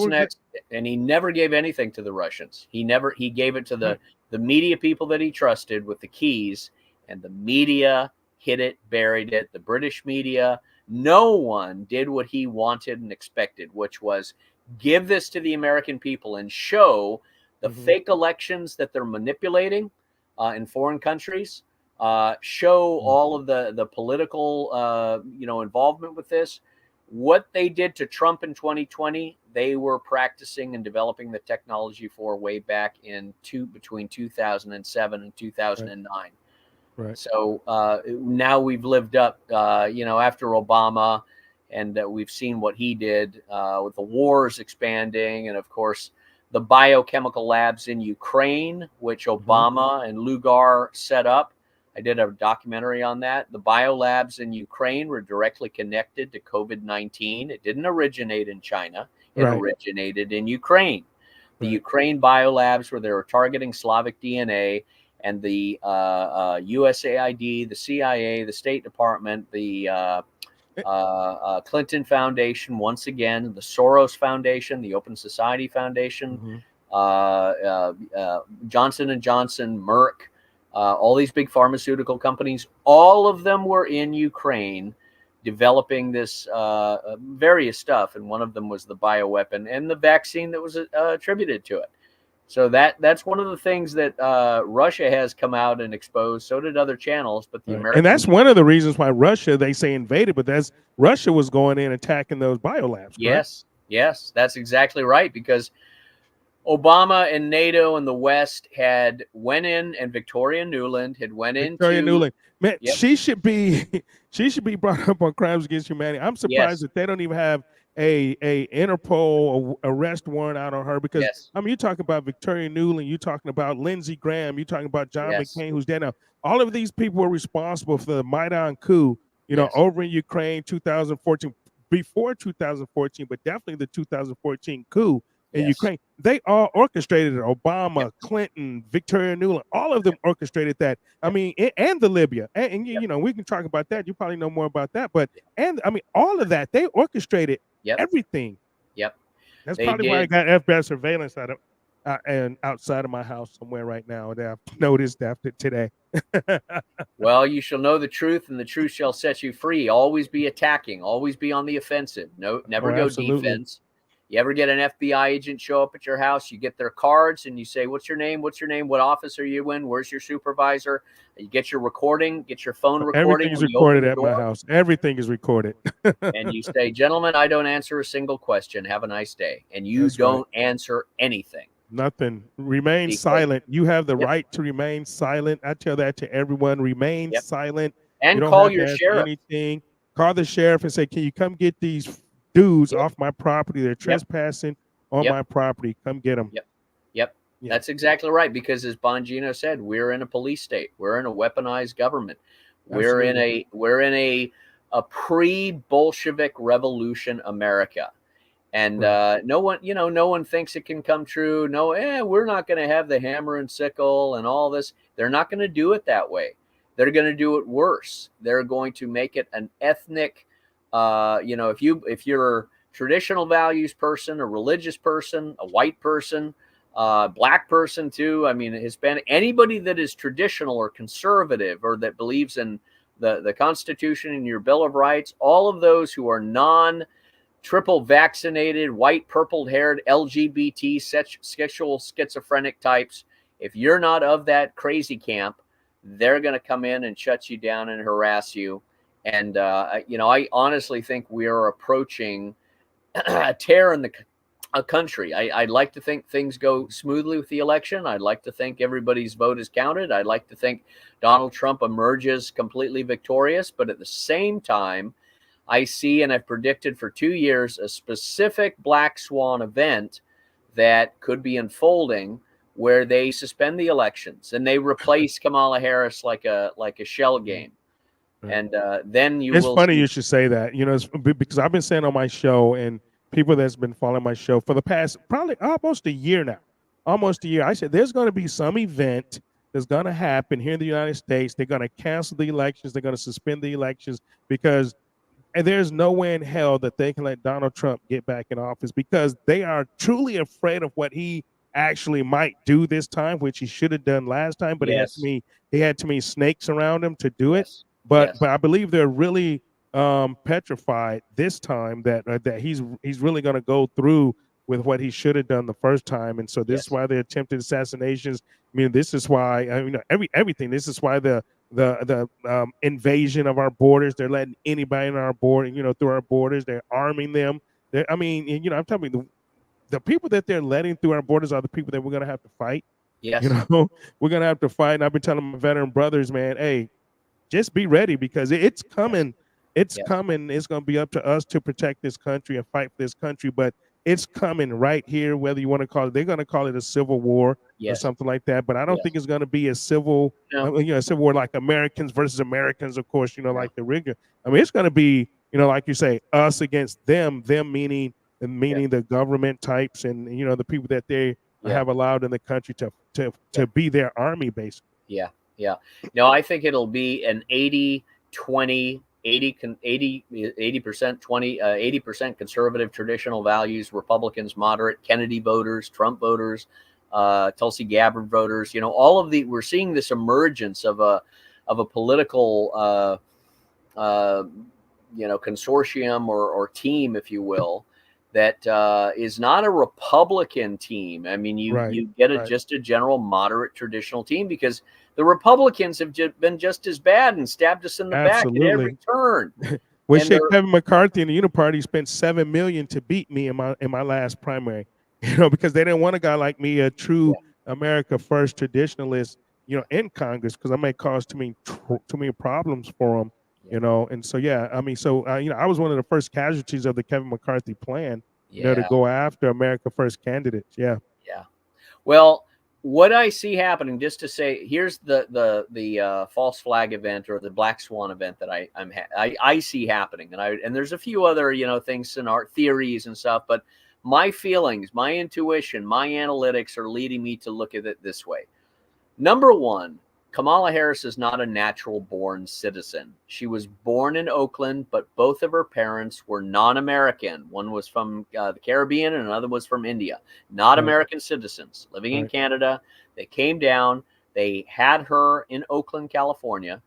next. And he never gave anything to the Russians. He gave it to the media people that he trusted with the keys, and the media hid it, buried it. The British media, no one did what he wanted and expected, which was give this to the American people and show the fake elections that they're manipulating in foreign countries, show all of the political, involvement with this. What they did to Trump in 2020, they were practicing and developing the technology for way back between 2007 and 2009. Right. So now we've lived up, after Obama, and we've seen what he did with the wars expanding, and of course the biochemical labs in Ukraine, which Obama and Lugar set up. I did a documentary on that. The biolabs in Ukraine were directly connected to COVID-19. It didn't originate in China. It originated in Ukraine. The Ukraine biolabs, where they were targeting Slavic DNA, and the USAID, the CIA, the State Department, the Clinton Foundation, once again, the Soros Foundation, the Open Society Foundation, Johnson & Johnson, Merck, all these big pharmaceutical companies, all of them were in Ukraine developing this various stuff. And one of them was the bioweapon and the vaccine that was attributed to it. So that's one of the things that Russia has come out and exposed. So did other channels, but the American, and that's one of the reasons why Russia, they say, invaded. But that's Russia was going in attacking those biolabs. Yes, that's exactly right. Because Obama and NATO and the West had went in, and Victoria Nuland had went in. Victoria Nuland, man, she should be brought up on crimes against humanity. I'm surprised that they don't even have a Interpol arrest warrant out on her, because I mean, you're talking about Victoria Nuland, you're talking about Lindsey Graham, you're talking about John McCain, who's dead now. All of these people were responsible for the Maidan coup, over in Ukraine, 2014, before 2014, but definitely the 2014 coup in Ukraine. They all orchestrated it. Obama, Clinton, Victoria Nuland, all of them orchestrated that. I mean, and the Libya, and we can talk about that. You probably know more about that, but I mean, all of that, they orchestrated everything. That's probably why I got FBI surveillance and outside of my house somewhere right now that I've noticed after today. Well, you shall know the truth, and the truth shall set you free. Always be attacking. Always be on the offensive. No, never Oh, go absolutely. defense. You ever get an FBI agent show up at your house, you get their cards and you say, "What's your name? What's your name? What office are you in? Where's your supervisor?" You get your recording, get your phone recording Everything is when you open recorded the at my door, house. Everything is recorded. and you say, "Gentlemen, I don't answer a single question. Have a nice day." And you That's right. don't answer anything. Nothing. Remain Because, silent. You have the yep, right to remain silent. I tell that to everyone. Remain yep. silent. You And don't call have to your answer sheriff. anything. Call the sheriff and say, "Can you come get these dudes Yep, off my property? They're yep, trespassing on yep. my property. Come get them." Yep. Yep. Yeah, That's exactly right. Because as Bongino said, we're in a police state. We're in a weaponized government. absolutely. We're in a pre-Bolshevik revolution America. And Right. no one thinks it can come true. No, we're not going to have the hammer and sickle and all this. They're not going to do it that way. They're going to do it worse. They're going to make it an ethnic. If you're a traditional values person, a religious person, a white person, black person too. I mean, Hispanic, anybody that is traditional or conservative or that believes in the Constitution and your Bill of Rights, all of those who are triple vaccinated, white, purple haired, LGBT, sexual schizophrenic types, if you're not of that crazy camp, they're going to come in and shut you down and harass you. And, I honestly think we are approaching a tear in a country. I'd like to think things go smoothly with the election. I'd like to think everybody's vote is counted. I'd like to think Donald Trump emerges completely victorious. But at the same time, I see and I've predicted for 2 years a specific black swan event that could be unfolding where they suspend the elections and they replace Kamala Harris like a shell Mhm. game. Right. And then you It's will funny see. you should say that. Because I've been saying on my show, and people that's been following my show for the past probably almost a year now, almost a year. I said there's going to be some event that's going to happen here in the United States. They're going to cancel the elections. They're going to suspend the elections because and there's no way in hell that they can let Donald Trump get back in office because they are truly afraid of what he actually might do this time, which he should have done last time. But Yes, he had too many snakes around him to do it. yes, But yes, I believe they're really petrified this time that he's really going to go through with what he should have done the first time. And so this is yes, why the attempted assassinations. I mean, this is why everything. This is why the invasion of our borders. They're letting anybody in our border, through our borders. They're arming them. I mean, I'm telling you, the people that they're letting through our borders are the people that we're gonna have to fight. You yes, know, we're gonna have to fight. And I've been telling my veteran brothers, man, hey, just be ready because it's yes, coming. It's yes, coming. It's going to be up to us to protect this country and fight for this country. But it's coming right here, whether you want to call it, they're going to call it a civil war or yes, something like that. But I don't yes. think it's going to be a civil, No, a civil war like Americans versus Americans, of course, no, like the rigor. I mean, it's going to be, like you say, us against them meaning yeah, the government types and, the people that they yeah, have allowed in the country to yeah. be their army, basically. Yeah, yeah. No, I think it'll be an 80-20, 80% 80% conservative traditional values, Republicans moderate, Kennedy voters, Trump voters, Tulsi Gabbard voters. All of we're seeing this emergence of a political uh, consortium or team, if you will, that is not a Republican team. I mean, Right. you get Right. just a general moderate traditional team because the Republicans have been just as bad and stabbed us in the back at every Absolutely. turn. Well, And shit, they're Kevin McCarthy and the Uniparty spent $7 million to beat me in my last primary, because they didn't want a guy like me, a true yeah, America First traditionalist, in Congress, because I may cause too many problems for them, yeah, And so, yeah, I mean, so I was one of the first casualties of the Kevin McCarthy plan, to yeah, go after America First candidates. Yeah. yeah. Well, what I see happening, just to say, here's the false flag event or the black swan event that I see happening, and there's a few other things in our theories and stuff, but my feelings, my intuition, my analytics are leading me to look at it this way. Number one, Kamala Harris is not a natural born citizen. She was born in Oakland, but both of her parents were non-American. One was from the Caribbean and another was from India. Not Right. American citizens living in Right. Canada. They came down. They had her in Oakland, California,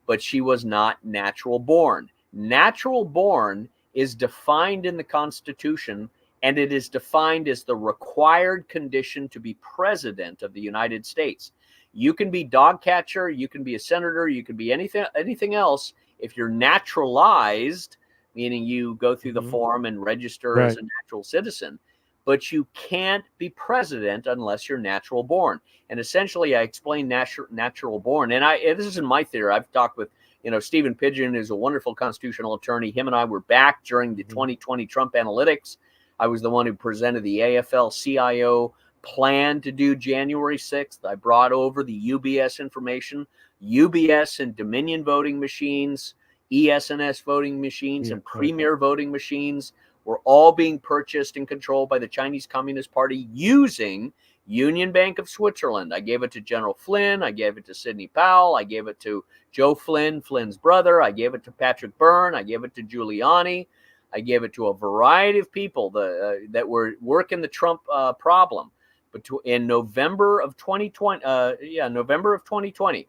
but she was not natural born. Natural born is defined in the Constitution, and it is defined as the required condition to be president of the United States. You can be dog catcher, you can be a senator, you can be anything else. If you're naturalized, meaning you go through the form and register as a natural citizen, but you can't be president unless you're natural born. And essentially, I explained natural born. And this isn't my theory. I've talked with, Stephen Pidgeon, who's a wonderful constitutional attorney. Him and I were back during the 2020 Trump analytics. I was the one who presented the AFL-CIO plan to do January 6th. I brought over the UBS information, UBS and Dominion voting machines, ES&S voting machines, and Premier voting machines were all being purchased and controlled by the Chinese Communist Party using Union Bank of Switzerland. I gave it to General Flynn. I gave it to Sidney Powell. I gave it to Joe Flynn, Flynn's brother. I gave it to Patrick Byrne. I gave it to Giuliani. I gave it to a variety of people that were working the Trump problem. But in November of 2020, November of 2020,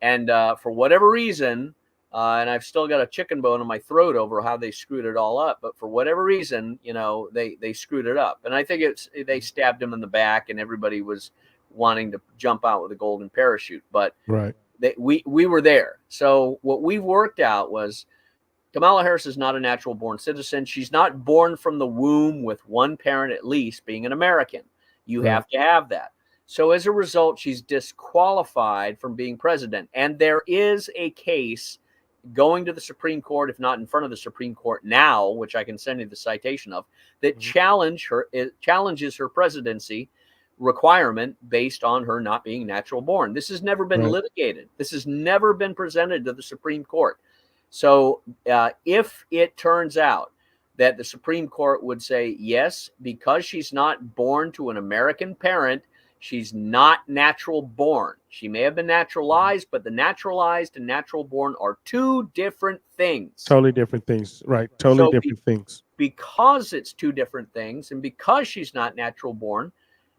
and for whatever reason, and I've still got a chicken bone in my throat over how they screwed it all up. But for whatever reason, they screwed it up. And I think they stabbed him in the back, and everybody was wanting to jump out with a golden parachute. But we were there. So what we worked out was Kamala Harris is not a natural born citizen. She's not born from the womb with one parent at least being an American. You have to have that. So as a result, she's disqualified from being president. And there is a case going to the Supreme Court, if not in front of the Supreme Court now, which I can send you the citation of, that challenges her presidency requirement based on her not being natural born. This has never been litigated. This has never been presented to the Supreme Court. So if it turns out that the Supreme Court would say, yes, because she's not born to an American parent, she's not natural born. She may have been naturalized, but the naturalized and natural born are two different things. Totally different things. Right. Totally different things. Because it's two different things, and because she's not natural born,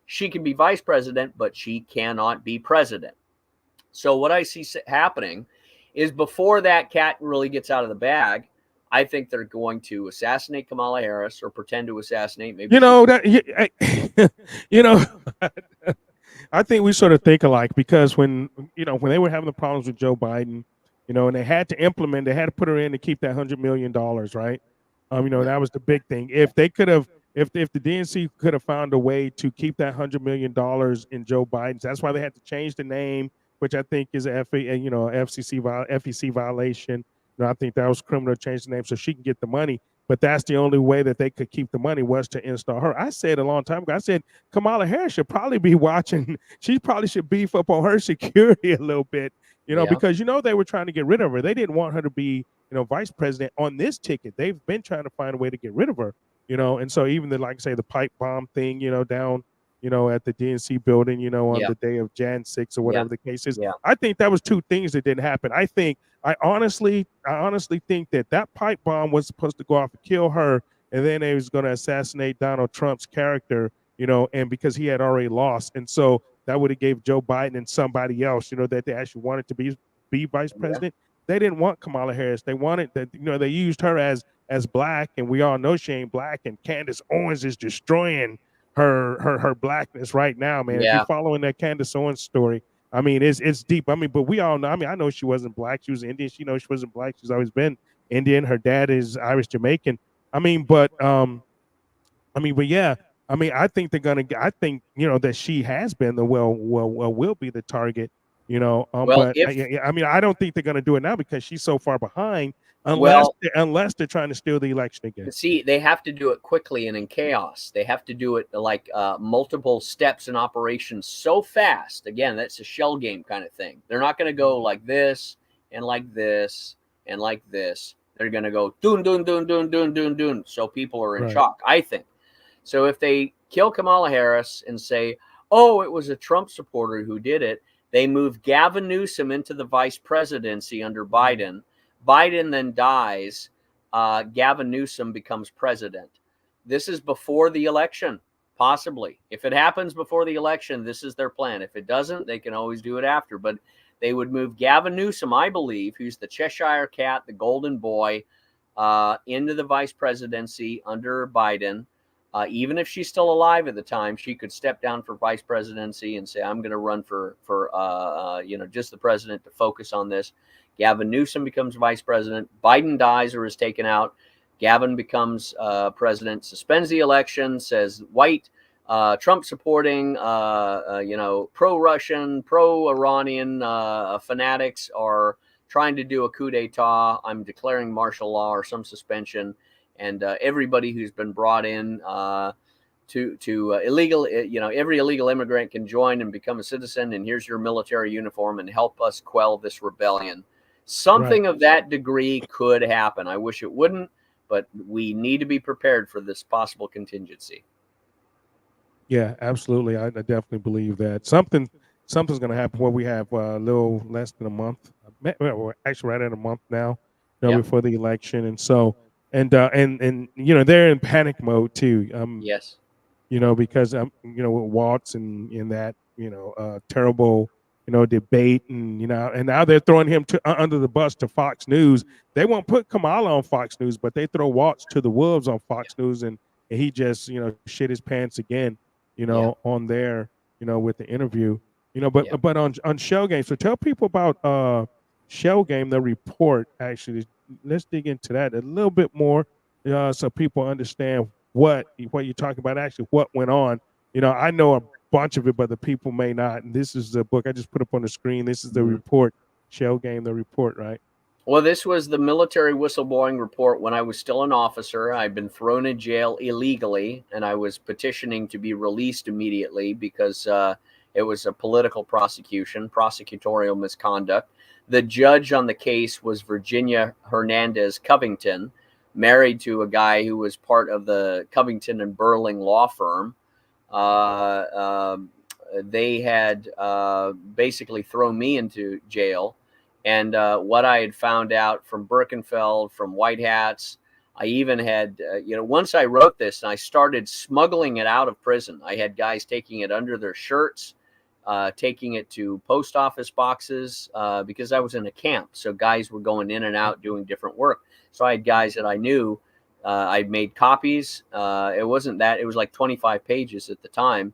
she can be vice president, but she cannot be president. So what I see happening is before that cat really gets out of the bag, I think they're going to assassinate Kamala Harris or pretend to assassinate. Maybe I think we sort of think alike, because when they were having the problems with Joe Biden, and they had to put her in to keep that $100 million, right? That was the big thing. If they could have, if the DNC could have found a way to keep that $100 million in Joe Biden's, that's why they had to change the name, which I think is a FEC violation. I think that was criminal to change the name so she can get the money. But that's the only way that they could keep the money, was to install her. I said a long time ago, I said Kamala Harris should probably be watching. She probably should beef up on her security a little bit, because they were trying to get rid of her. They didn't want her to be, vice president on this ticket. They've been trying to find a way to get rid of her, And so even the pipe bomb thing, down, at the DNC building, on the day of Jan 6 or whatever the case is. I think that was two things that didn't happen. I honestly think that pipe bomb was supposed to go off and kill her, and then they was going to assassinate Donald Trump's character, and because he had already lost. And so that would have gave Joe Biden and somebody else, that they actually wanted to be vice president. They didn't want Kamala Harris. They wanted that, they used her as black, and we all know she ain't black, and Candace Owens is destroying her blackness right now, man. If you're following that Candace Owens story, it's deep. But we all know. I know she wasn't black. She was Indian. She knows she wasn't black. She's always been Indian. Her dad is Irish Jamaican. I think they're gonna. I think that she has been will be the target. I don't think they're gonna do it now because she's so far behind. Unless they're trying to steal the election again. See, they have to do it quickly and in chaos. They have to do it like multiple steps in operations so fast. Again, that's a shell game kind of thing. They're not going to go like this and like this and like this. They're going to go doon, doon, doon, doon, doon, doon, doon. So people are in shock, I think. So if they kill Kamala Harris and say, oh, it was a Trump supporter who did it, they move Gavin Newsom into the vice presidency under Biden. Biden then dies. Gavin Newsom becomes president. This is before the election. Possibly. If it happens before the election, this is their plan. If it doesn't, they can always do it after. But they would move Gavin Newsom, I believe, who's the Cheshire Cat, the golden boy, into the vice presidency under Biden. Even if she's still alive at the time, she could step down for vice presidency and say, I'm going to run for just the president to focus on this. Gavin Newsom becomes vice president. Biden dies or is taken out. Gavin becomes president, suspends the election, says white, Trump supporting, pro-Russian, pro-Iranian fanatics are trying to do a coup d'etat. I'm declaring martial law or some suspension. And everybody who's been brought in to illegal, every illegal immigrant can join and become a citizen. And here's your military uniform and help us quell this rebellion. Something of that degree could happen. I wish it wouldn't, but we need to be prepared for this possible contingency. Yeah, absolutely. I definitely believe that something's going to happen. Where we have a little less than a month. We're actually right at a month now, before the election, and so and they're in panic mode too. Yes. Because with Waltz and in that terrible debate, and and now they're throwing him under the bus to Fox News. They won't put Kamala on Fox News, but they throw Waltz to the wolves on Fox News, and he just shit his pants again. On there, with the interview, but on Shellgame. So tell people about Shellgame, the report. Actually, let's dig into that a little bit more, so people understand what you're talking about. Actually, what went on. I know a bunch of it, but the people may not. And this is the book I just put up on the screen. This is the report, Shellgame, the report, right? Well, this was the military whistleblowing report when I was still an officer. I'd been thrown in jail illegally, and I was petitioning to be released immediately because it was a political prosecution, prosecutorial misconduct. The judge on the case was Virginia Hernandez Covington, married to a guy who was part of the Covington and Burling law firm. They had basically thrown me into jail. And what I had found out from Birkenfeld, from White Hats, I even had, once I wrote this and I started smuggling it out of prison, I had guys taking it under their shirts, taking it to post office boxes because I was in a camp. So guys were going in and out doing different work. So I had guys that I knew. I'd made copies. It wasn't that. It was like 25 pages at the time.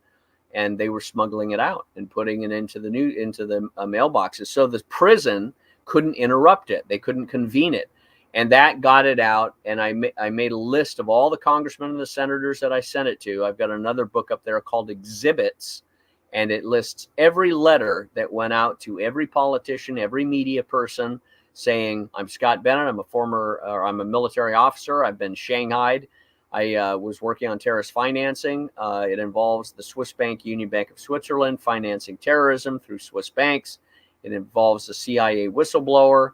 And they were smuggling it out and putting it into the mailboxes. So the prison couldn't interrupt it. They couldn't convene it. And that got it out. And I made a list of all the congressmen and the senators that I sent it to. I've got another book up there called Exhibits. And it lists every letter that went out to every politician, every media person saying, I'm Scott Bennett. I'm a military officer. I've been shanghaied. I was working on terrorist financing. It involves the Swiss bank, Union Bank of Switzerland, financing terrorism through Swiss banks. It involves the CIA whistleblower.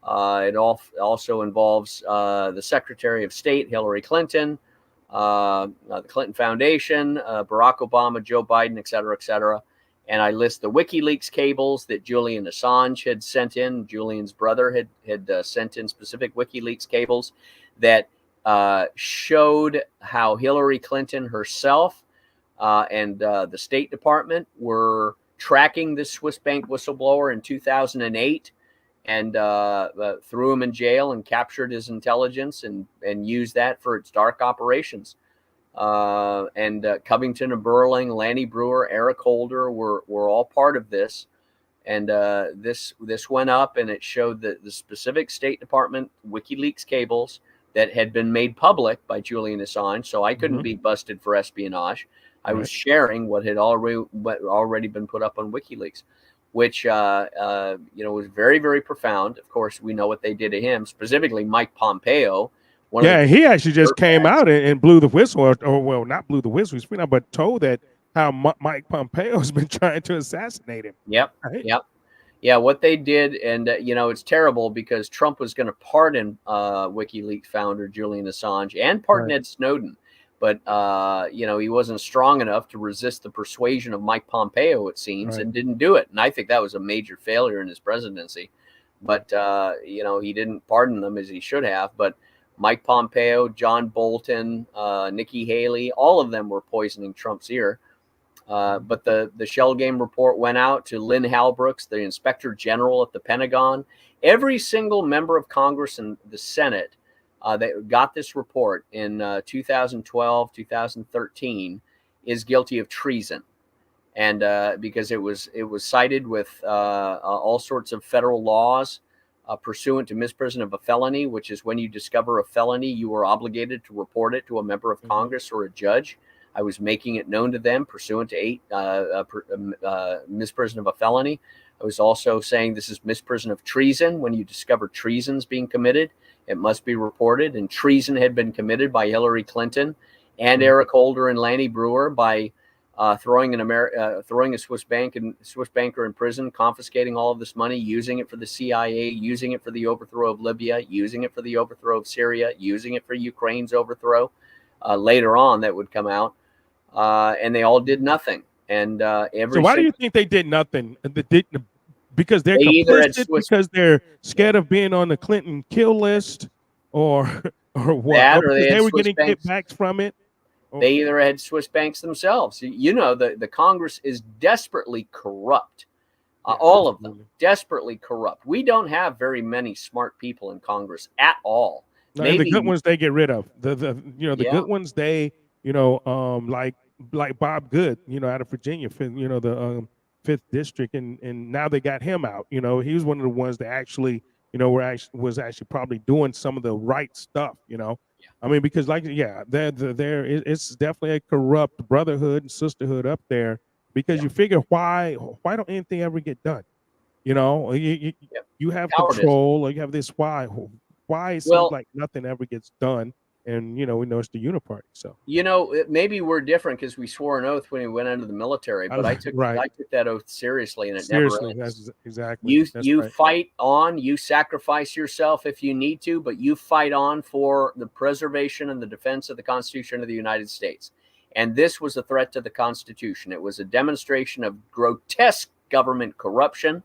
It also involves the Secretary of State, Hillary Clinton, the Clinton Foundation, Barack Obama, Joe Biden, et cetera, et cetera. And I list the WikiLeaks cables that Julian Assange had sent in. Julian's brother had sent in specific WikiLeaks cables that showed how Hillary Clinton herself and the State Department were tracking this Swiss bank whistleblower in 2008 and threw him in jail and captured his intelligence and used that for its dark operations. And Covington and Burling, Lanny Brewer, Eric Holder were all part of this. And this went up, and it showed the specific State Department WikiLeaks cables that had been made public by Julian Assange, so I couldn't be busted for espionage. I was sharing what had already been put up on WikiLeaks, which was very, very profound. Of course, we know what they did to him, specifically Mike Pompeo. He actually just came out and blew the whistle, or well, not blew the whistle, but told that how Mike Pompeo has been trying to assassinate him. Yep, right? Yep. Yeah, what they did, and it's terrible because Trump was going to pardon WikiLeaks founder Julian Assange and pardon Ed Snowden, but he wasn't strong enough to resist the persuasion of Mike Pompeo, it seems, and didn't do it. And I think that was a major failure in his presidency. But he didn't pardon them as he should have. But Mike Pompeo, John Bolton, Nikki Haley, all of them were poisoning Trump's ear. But the Shellgame report went out to Lynn Halbrooks, the Inspector General at the Pentagon. Every single member of Congress and the Senate that got this report in 2012, 2013 is guilty of treason. And because it was cited with all sorts of federal laws pursuant to misprision of a felony, which is when you discover a felony, you are obligated to report it to a member of Congress or a judge. I was making it known to them pursuant to misprision of a felony. I was also saying this is misprision of treason. When you discover treason's being committed, it must be reported. And treason had been committed by Hillary Clinton and Eric Holder and Lanny Brewer by throwing a Swiss banker in prison, confiscating all of this money, using it for the CIA, using it for the overthrow of Libya, using it for the overthrow of Syria, using it for Ukraine's overthrow. Later on, that would come out, and they all did nothing. And so why do you think they did nothing? Because they're complicit, because they're scared of being on the Clinton kill list, or what? That, or they were getting kickbacks from it. They either had Swiss banks themselves. You know, the Congress is desperately corrupt. All of them desperately corrupt. We don't have very many smart people in Congress at all. No, maybe the good ones they get rid of. The good ones they like Bob Good, out of Virginia, the 5th district, and now they got him out. He was one of the ones that actually was actually probably doing some of the right stuff. I mean, because it's definitely a corrupt brotherhood and sisterhood up there, because you figure why don't anything ever get done? You have control, or you have this why it seems like nothing ever gets done. And we know it's the Uniparty. So maybe we're different because we swore an oath when we went into the military, but I took that oath seriously, and it never ends. That's exactly. You fight on, you sacrifice yourself if you need to, but you fight on for the preservation and the defense of the Constitution of the United States. And this was a threat to the Constitution. It was a demonstration of grotesque government corruption.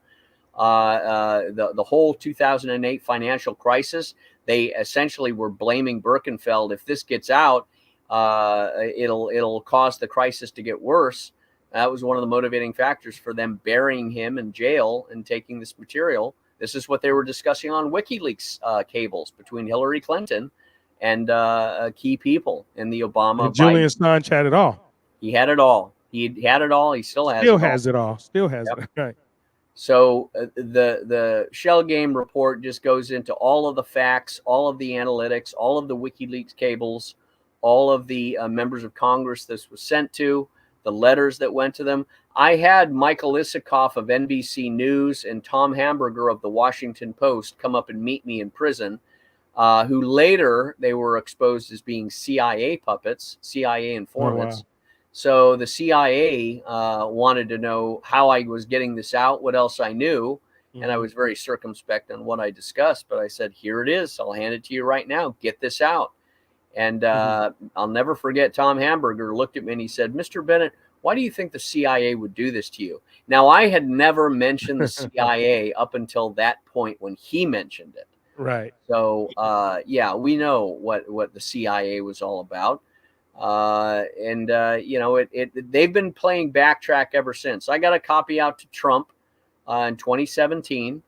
The whole 2008 financial crisis, they essentially were blaming Birkenfeld. If this gets out, it'll cause the crisis to get worse. That was one of the motivating factors for them burying him in jail and taking this material. This is what they were discussing on WikiLeaks cables between Hillary Clinton and key people in the Obama. And Julian Assange had it all. He had it all. He had it all. He still has it all. Still has it. Right. So the Shellgame report just goes into all of the facts, all of the analytics, all of the WikiLeaks cables, all of the members of Congress this was sent to, the letters that went to them. I had Michael Isikoff of NBC News and Tom Hamburger of the Washington Post come up and meet me in prison, who later they were exposed as being CIA puppets, CIA informants. Oh, wow. So the CIA wanted to know how I was getting this out, what else I knew. And I was very circumspect on what I discussed. But I said, here it is. I'll hand it to you right now. Get this out. And I'll never forget, Tom Hamburger looked at me and he said, Mr. Bennett, why do you think the CIA would do this to you? Now, I had never mentioned the CIA up until that point when he mentioned it. Right. So, we know what the CIA was all about. They've been playing backtrack ever since. I got a copy out to Trump in 2017,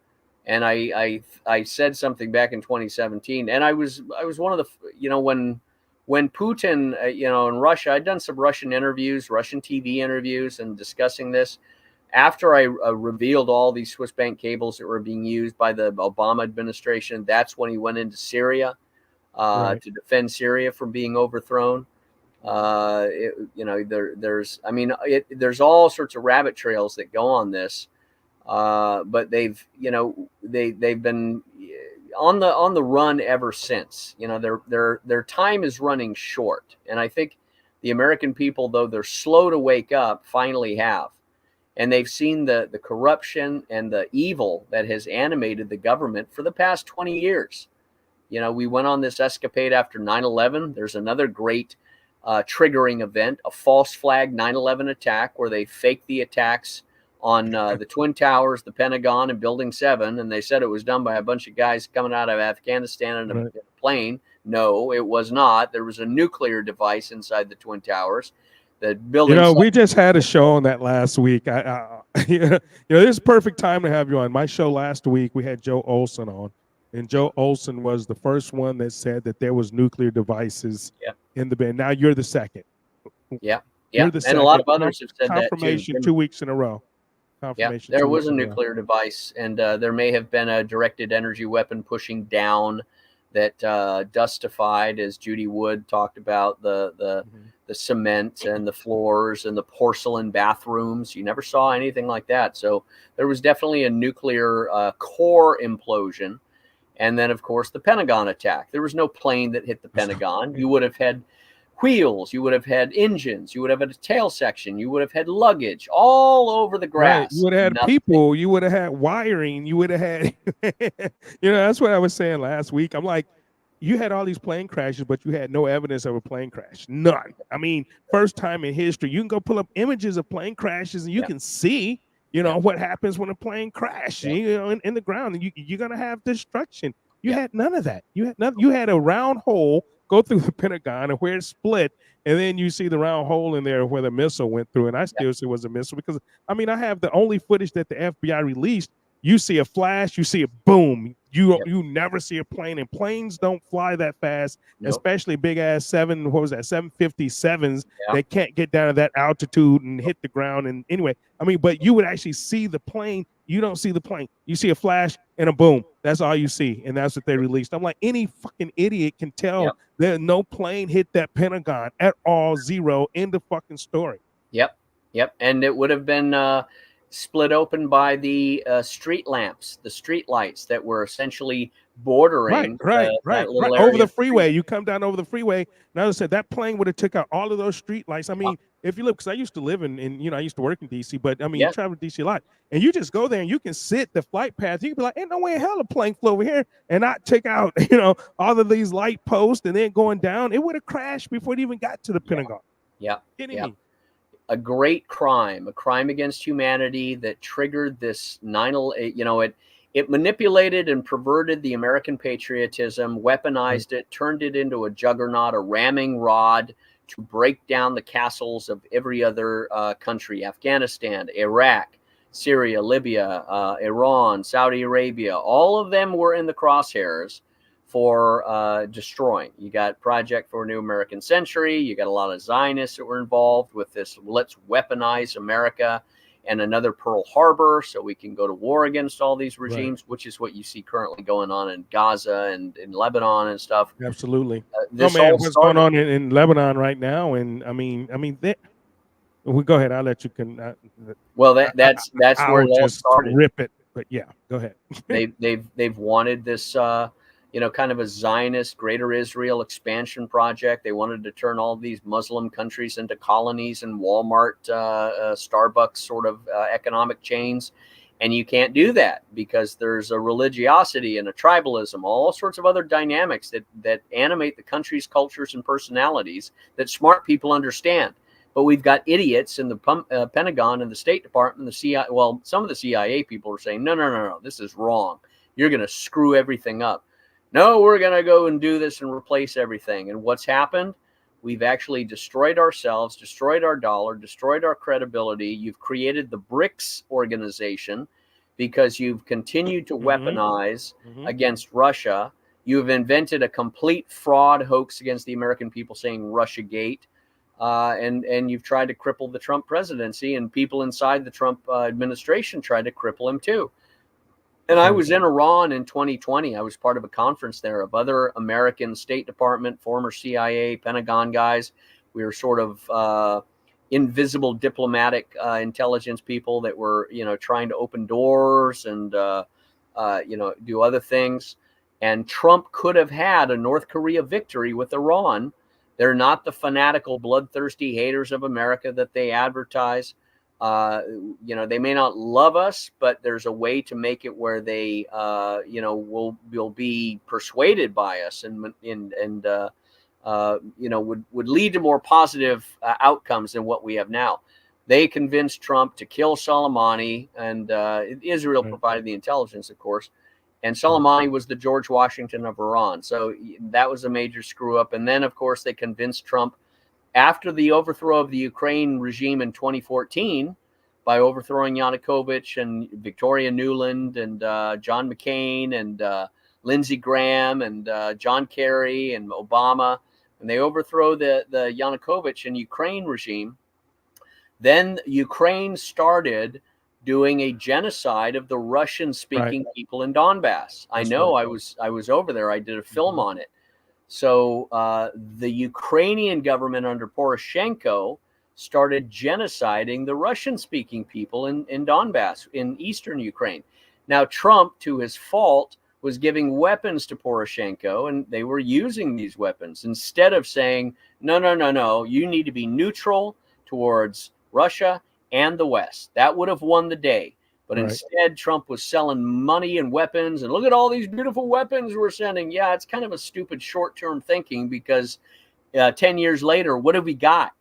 and I said something back in 2017, and I was one of the when Putin in Russia, I'd done some Russian TV interviews, and discussing this. After I revealed all these Swiss bank cables that were being used by the Obama administration, that's when he went into Syria to defend Syria from being overthrown. There's all sorts of rabbit trails that go on this, but they've been on the run ever since. Their time is running short, and I think the American people, though they're slow to wake up, finally have, and they've seen the corruption and the evil that has animated the government for the past 20 years. We went on this escapade after 9/11. There's another great triggering event, a false flag 9/11 attack, where they faked the attacks on the Twin Towers, the Pentagon, and Building 7. And they said it was done by a bunch of guys coming out of Afghanistan in a plane. No, it was not. There was a nuclear device inside the Twin Towers. The You building. know, we just had a show on that last week. This is perfect time to have you on. My show last week, we had Joe Olson on, and Joe Olson was the first one that said that there was nuclear devices in the bin. Now you're the second. Yeah. You're the second. And a lot of others have said that too. Confirmation 2 weeks in a row. Confirmation. There was a nuclear device, and there may have been a directed energy weapon pushing down that dustified, as Judy Wood talked about, the cement and the floors and the porcelain bathrooms. You never saw anything like that. So there was definitely a nuclear core implosion. And then, of course, the Pentagon attack. There was no plane that hit the Pentagon. You would have had wheels, you would have had engines, you would have had a tail section, you would have had luggage all over the grass. Right. You would have had people, you would have had wiring, you would have had, that's what I was saying last week. I'm like, you had all these plane crashes, but you had no evidence of a plane crash. None. I mean, first time in history, you can go pull up images of plane crashes and you can see, what happens when a plane crashes, in the ground, and you're going to have destruction. You had none of that. You had nothing. You had a round hole go through the Pentagon and where it split, and then you see the round hole in there where the missile went through, and I still say it was a missile because, I have the only footage that the FBI released. You see a flash, you see a boom. You never see a plane, and planes don't fly that fast, especially big ass 757s that can't get down to that altitude and hit the ground. And anyway, but you would actually see the plane. You don't see the plane. You see a flash and a boom. That's all you see, and that's what they released. I'm like, any fucking idiot can tell that no plane hit that Pentagon at all. Zero. End of fucking story. Yep. And it would have been split open by the street lamps, the street lights that were essentially bordering right over the freeway. You come down over the freeway. Now I said that plane would have took out all of those street lights. If you look, because I used to live in I used to work in DC, but you travel to DC a lot, and you just go there and you can sit the flight path. You can be like, ain't no way in hell a plane flew over here and not take out all of these light posts and then going down. It would have crashed before it even got to the Pentagon. Kidding me. A great crime, a crime against humanity that triggered this 9/11. It manipulated and perverted the American patriotism, weaponized it, turned it into a juggernaut, a ramming rod to break down the castles of every other country: Afghanistan, Iraq, Syria, Libya, Iran, Saudi Arabia. All of them were in the crosshairs for destroying. You got Project for a New American Century. You got a lot of Zionists that were involved with this. Let's weaponize America and another Pearl Harbor so we can go to war against all these regimes, which is what you see currently going on in Gaza and in Lebanon and stuff. Absolutely. What's going on in Lebanon right now? And we go ahead. I'll let you that's where it all started. Rip it, but yeah, go ahead. They've wanted this kind of a Zionist Greater Israel expansion project. They wanted to turn all these Muslim countries into colonies and Walmart, Starbucks sort of economic chains. And you can't do that because there's a religiosity and a tribalism, all sorts of other dynamics that animate the country's cultures and personalities that smart people understand. But we've got idiots in the Pentagon and the State Department, the CIA. Well, some of the CIA people are saying, no, this is wrong. You're going to screw everything up. No, we're going to go and do this and replace everything. And what's happened? We've actually destroyed ourselves, destroyed our dollar, destroyed our credibility. You've created the BRICS organization because you've continued to weaponize against Russia. You've invented a complete fraud hoax against the American people saying Russiagate. And you've tried to cripple the Trump presidency, and people inside the Trump administration tried to cripple him too. And I was in Iran in 2020. I was part of a conference there of other American State Department, former CIA, Pentagon guys. We were sort of invisible diplomatic intelligence people that were, trying to open doors and, do other things. And Trump could have had a North Korea victory with Iran. They're not the fanatical, bloodthirsty haters of America that they advertise. They may not love us, but there's a way to make it where they, will be persuaded by us and would lead to more positive outcomes than what we have now. They convinced Trump to kill Soleimani, and Israel provided the intelligence, of course. And Soleimani was the George Washington of Iran. So that was a major screw up. And then, of course, they convinced Trump after the overthrow of the Ukraine regime in 2014 by overthrowing Yanukovych and Victoria Nuland and John McCain and Lindsey Graham and John Kerry and Obama. And they overthrow the Yanukovych and Ukraine regime. Then Ukraine started doing a genocide of the Russian-speaking people in Donbass. I know. I was over there. I did a film on it. So the Ukrainian government under Poroshenko started genociding the Russian-speaking people in Donbass, in eastern Ukraine. Now, Trump, to his fault, was giving weapons to Poroshenko, and they were using these weapons instead of saying, no, you need to be neutral towards Russia and the West. That would have won the day. But instead, Trump was selling money and weapons, and look at all these beautiful weapons we're sending. Yeah, it's kind of a stupid short-term thinking, because 10 years later, what have we got?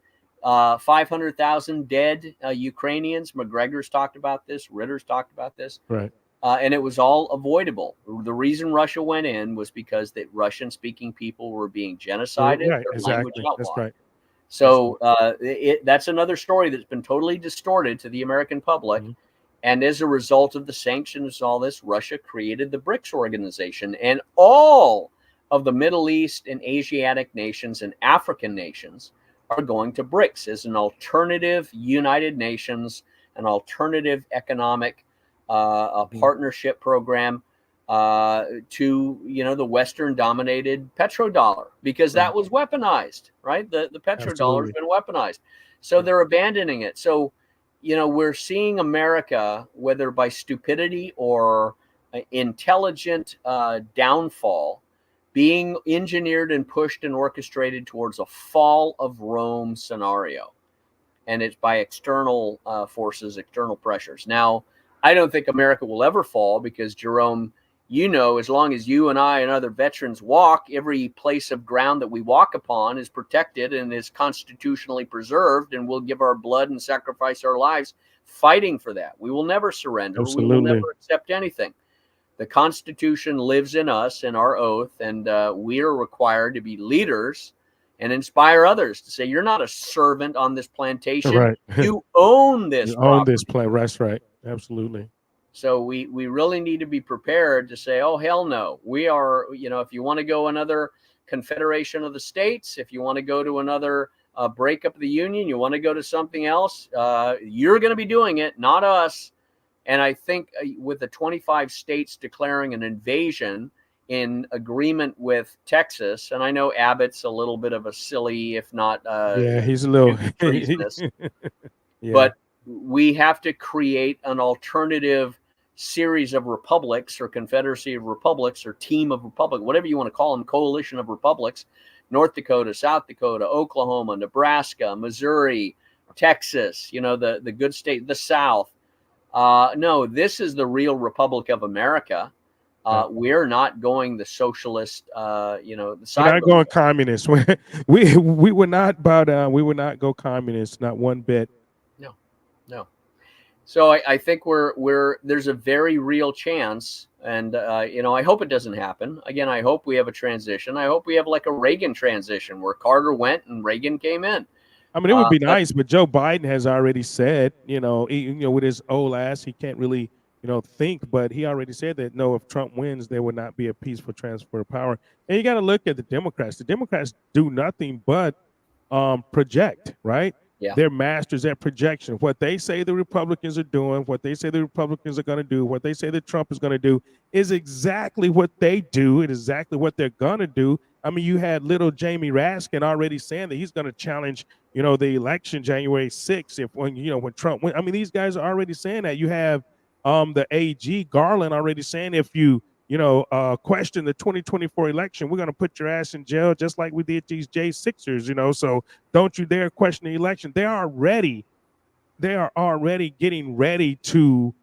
500,000 dead Ukrainians. McGregor's talked about this. Ritter's talked about this. Right. And it was all avoidable. The reason Russia went in was because the Russian-speaking people were being genocided. Right, their exactly. language outlawed. That's right. So that's another story that's been totally distorted to the American public. And as a result of the sanctions and all this, Russia created the BRICS organization. And all of the Middle East and Asiatic nations and African nations are going to BRICS as an alternative United Nations, an alternative economic partnership program to, the Western-dominated petrodollar, because that was weaponized, right? The petrodollar has been weaponized. So they're abandoning it. So, we're seeing America, whether by stupidity or intelligent downfall, being engineered and pushed and orchestrated towards a fall of Rome scenario. And it's by external forces, external pressures. Now, I don't think America will ever fall, because, Jerome, as long as you and I and other veterans walk, every place of ground that we walk upon is protected and is constitutionally preserved, and we'll give our blood and sacrifice our lives fighting for that. We will never surrender. Absolutely. We will never accept anything. The Constitution lives in us and our oath, and we are required to be leaders and inspire others to say, you're not a servant on this plantation. Right. You own this You property. own this place. That's right. Absolutely. So we really need to be prepared to say, oh, hell no. We are, if you want to go another confederation of the states, if you want to go to another breakup of the union, you want to go to something else, you're going to be doing it, not us. And I think with the 25 states declaring an invasion in agreement with Texas, and I know Abbott's a little bit of a silly, if not he's a little treasonous, but we have to create an alternative series of republics, or confederacy of republics, or team of republic, whatever you want to call them, coalition of republics. North Dakota, South Dakota, Oklahoma, Nebraska, Missouri, Texas, the good state, the South. No, this is the real Republic of America. We're not going the socialist, the side. We're not going communist. we would not bow down. We would not go communist, not one bit. No. So I think there's a very real chance, and I hope it doesn't happen. Again, I hope we have a transition. I hope we have like a Reagan transition where Carter went and Reagan came in. I mean, it would be nice, but Joe Biden has already said, with his old ass, he can't really, think. But he already said that no, if Trump wins, there would not be a peaceful transfer of power. And you got to look at the Democrats. The Democrats do nothing but project, right? Yeah. They're masters at projection. What they say the Republicans are doing, what they say the Republicans are going to do, what they say that Trump is going to do is exactly what they do. It is exactly what they're going to do. I mean, you had little Jamie Raskin already saying that he's going to challenge, the election January 6th when Trump wins. I mean, these guys are already saying that. You have the AG Garland already saying if you question the 2024 election, we're going to put your ass in jail just like we did these J6ers, so don't you dare question the election. They are already getting ready to,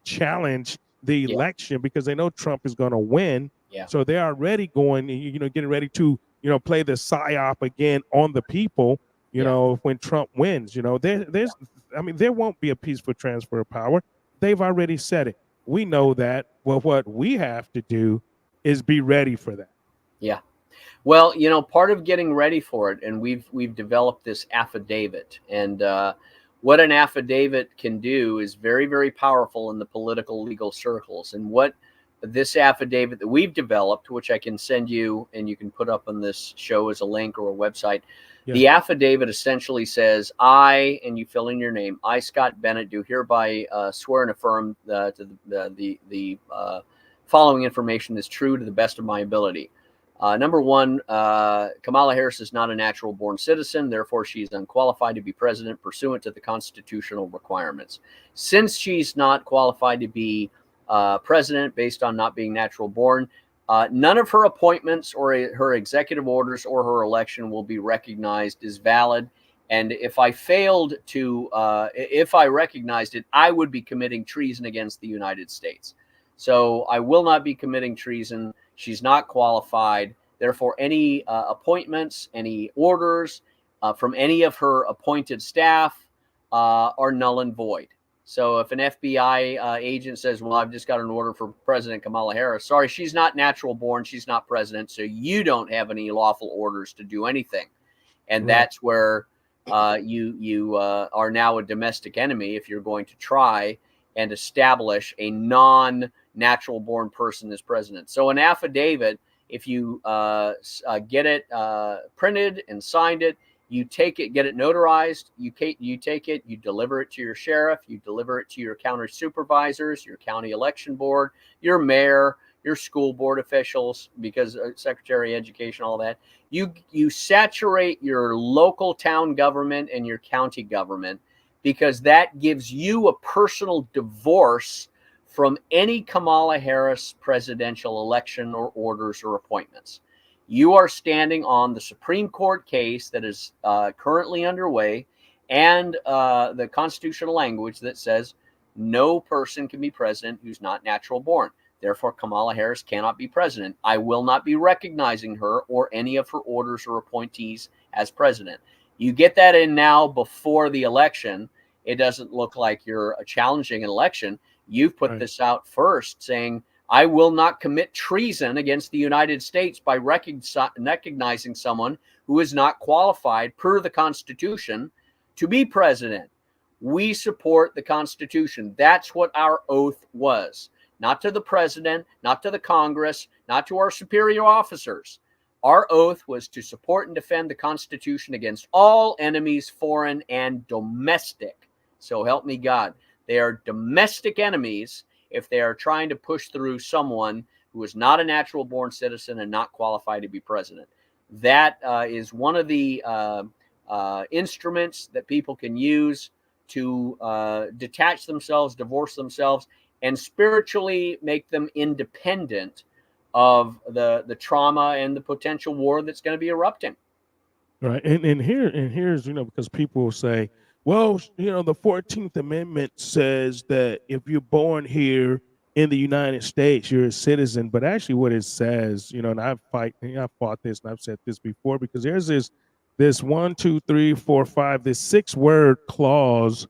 challenge the election because they know Trump is going to win. Yeah. So they're already going, getting ready to, play the psyop again on the people, when Trump wins. There won't be a peaceful transfer of power. They've already said it. We know that. Well, what we have to do is be ready for that. Yeah. Well, part of getting ready for it, and we've developed this affidavit, and what an affidavit can do is very, very powerful in the political legal circles. And what this affidavit that we've developed, which I can send you and you can put up on this show as a link or a website, Yeah. the affidavit essentially says, I, and you fill in your name, I, Scott Bennett, do hereby swear and affirm to the following information is true to the best of my ability. Number one, Kamala Harris is not a natural born citizen. Therefore, she is unqualified to be president pursuant to the constitutional requirements. Since she's not qualified to be president based on not being natural born, none of her appointments or her executive orders or her election will be recognized as valid. And if I recognized it, I would be committing treason against the United States. So I will not be committing treason. She's not qualified. Therefore, any appointments, any orders from any of her appointed staff are null and void. So if an FBI agent says, well, I've just got an order for President Kamala Harris, sorry, she's not natural born. She's not president. So you don't have any lawful orders to do anything. And Right. that's where you are now a domestic enemy if you're going to try and establish a non-natural born person as president. So an affidavit, if you get it printed and signed it, you take it, get it notarized, you take it, you deliver it to your sheriff, you deliver it to your county supervisors, your county election board, your mayor, your school board officials, because Secretary of Education, all that. You saturate your local town government and your county government, because that gives you a personal divorce from any Kamala Harris presidential election or orders or appointments. You are standing on the Supreme Court case that is currently underway, and the constitutional language that says no person can be president who's not natural born. Therefore, Kamala Harris cannot be president. I will not be recognizing her or any of her orders or appointees as president. You get that in now before the election. It doesn't look like you're challenging an election. You've put Right. this out first saying, I will not commit treason against the United States by recognizing someone who is not qualified per the Constitution to be president. We support the Constitution. That's what our oath was. Not to the president, not to the Congress, not to our superior officers. Our oath was to support and defend the Constitution against all enemies, foreign and domestic. So help me God. They are domestic enemies if they are trying to push through someone who is not a natural born citizen and not qualified to be president. That is one of the instruments that people can use to detach themselves, divorce themselves, and spiritually make them independent of the trauma and the potential war that's going to be erupting. Right. And here's, because people will say, well, the 14th Amendment says that if you're born here in the United States, you're a citizen. But actually what it says, and I've fought this and I've said this before, because there's this 1, 2, 3, 4, 5, this 6-word clause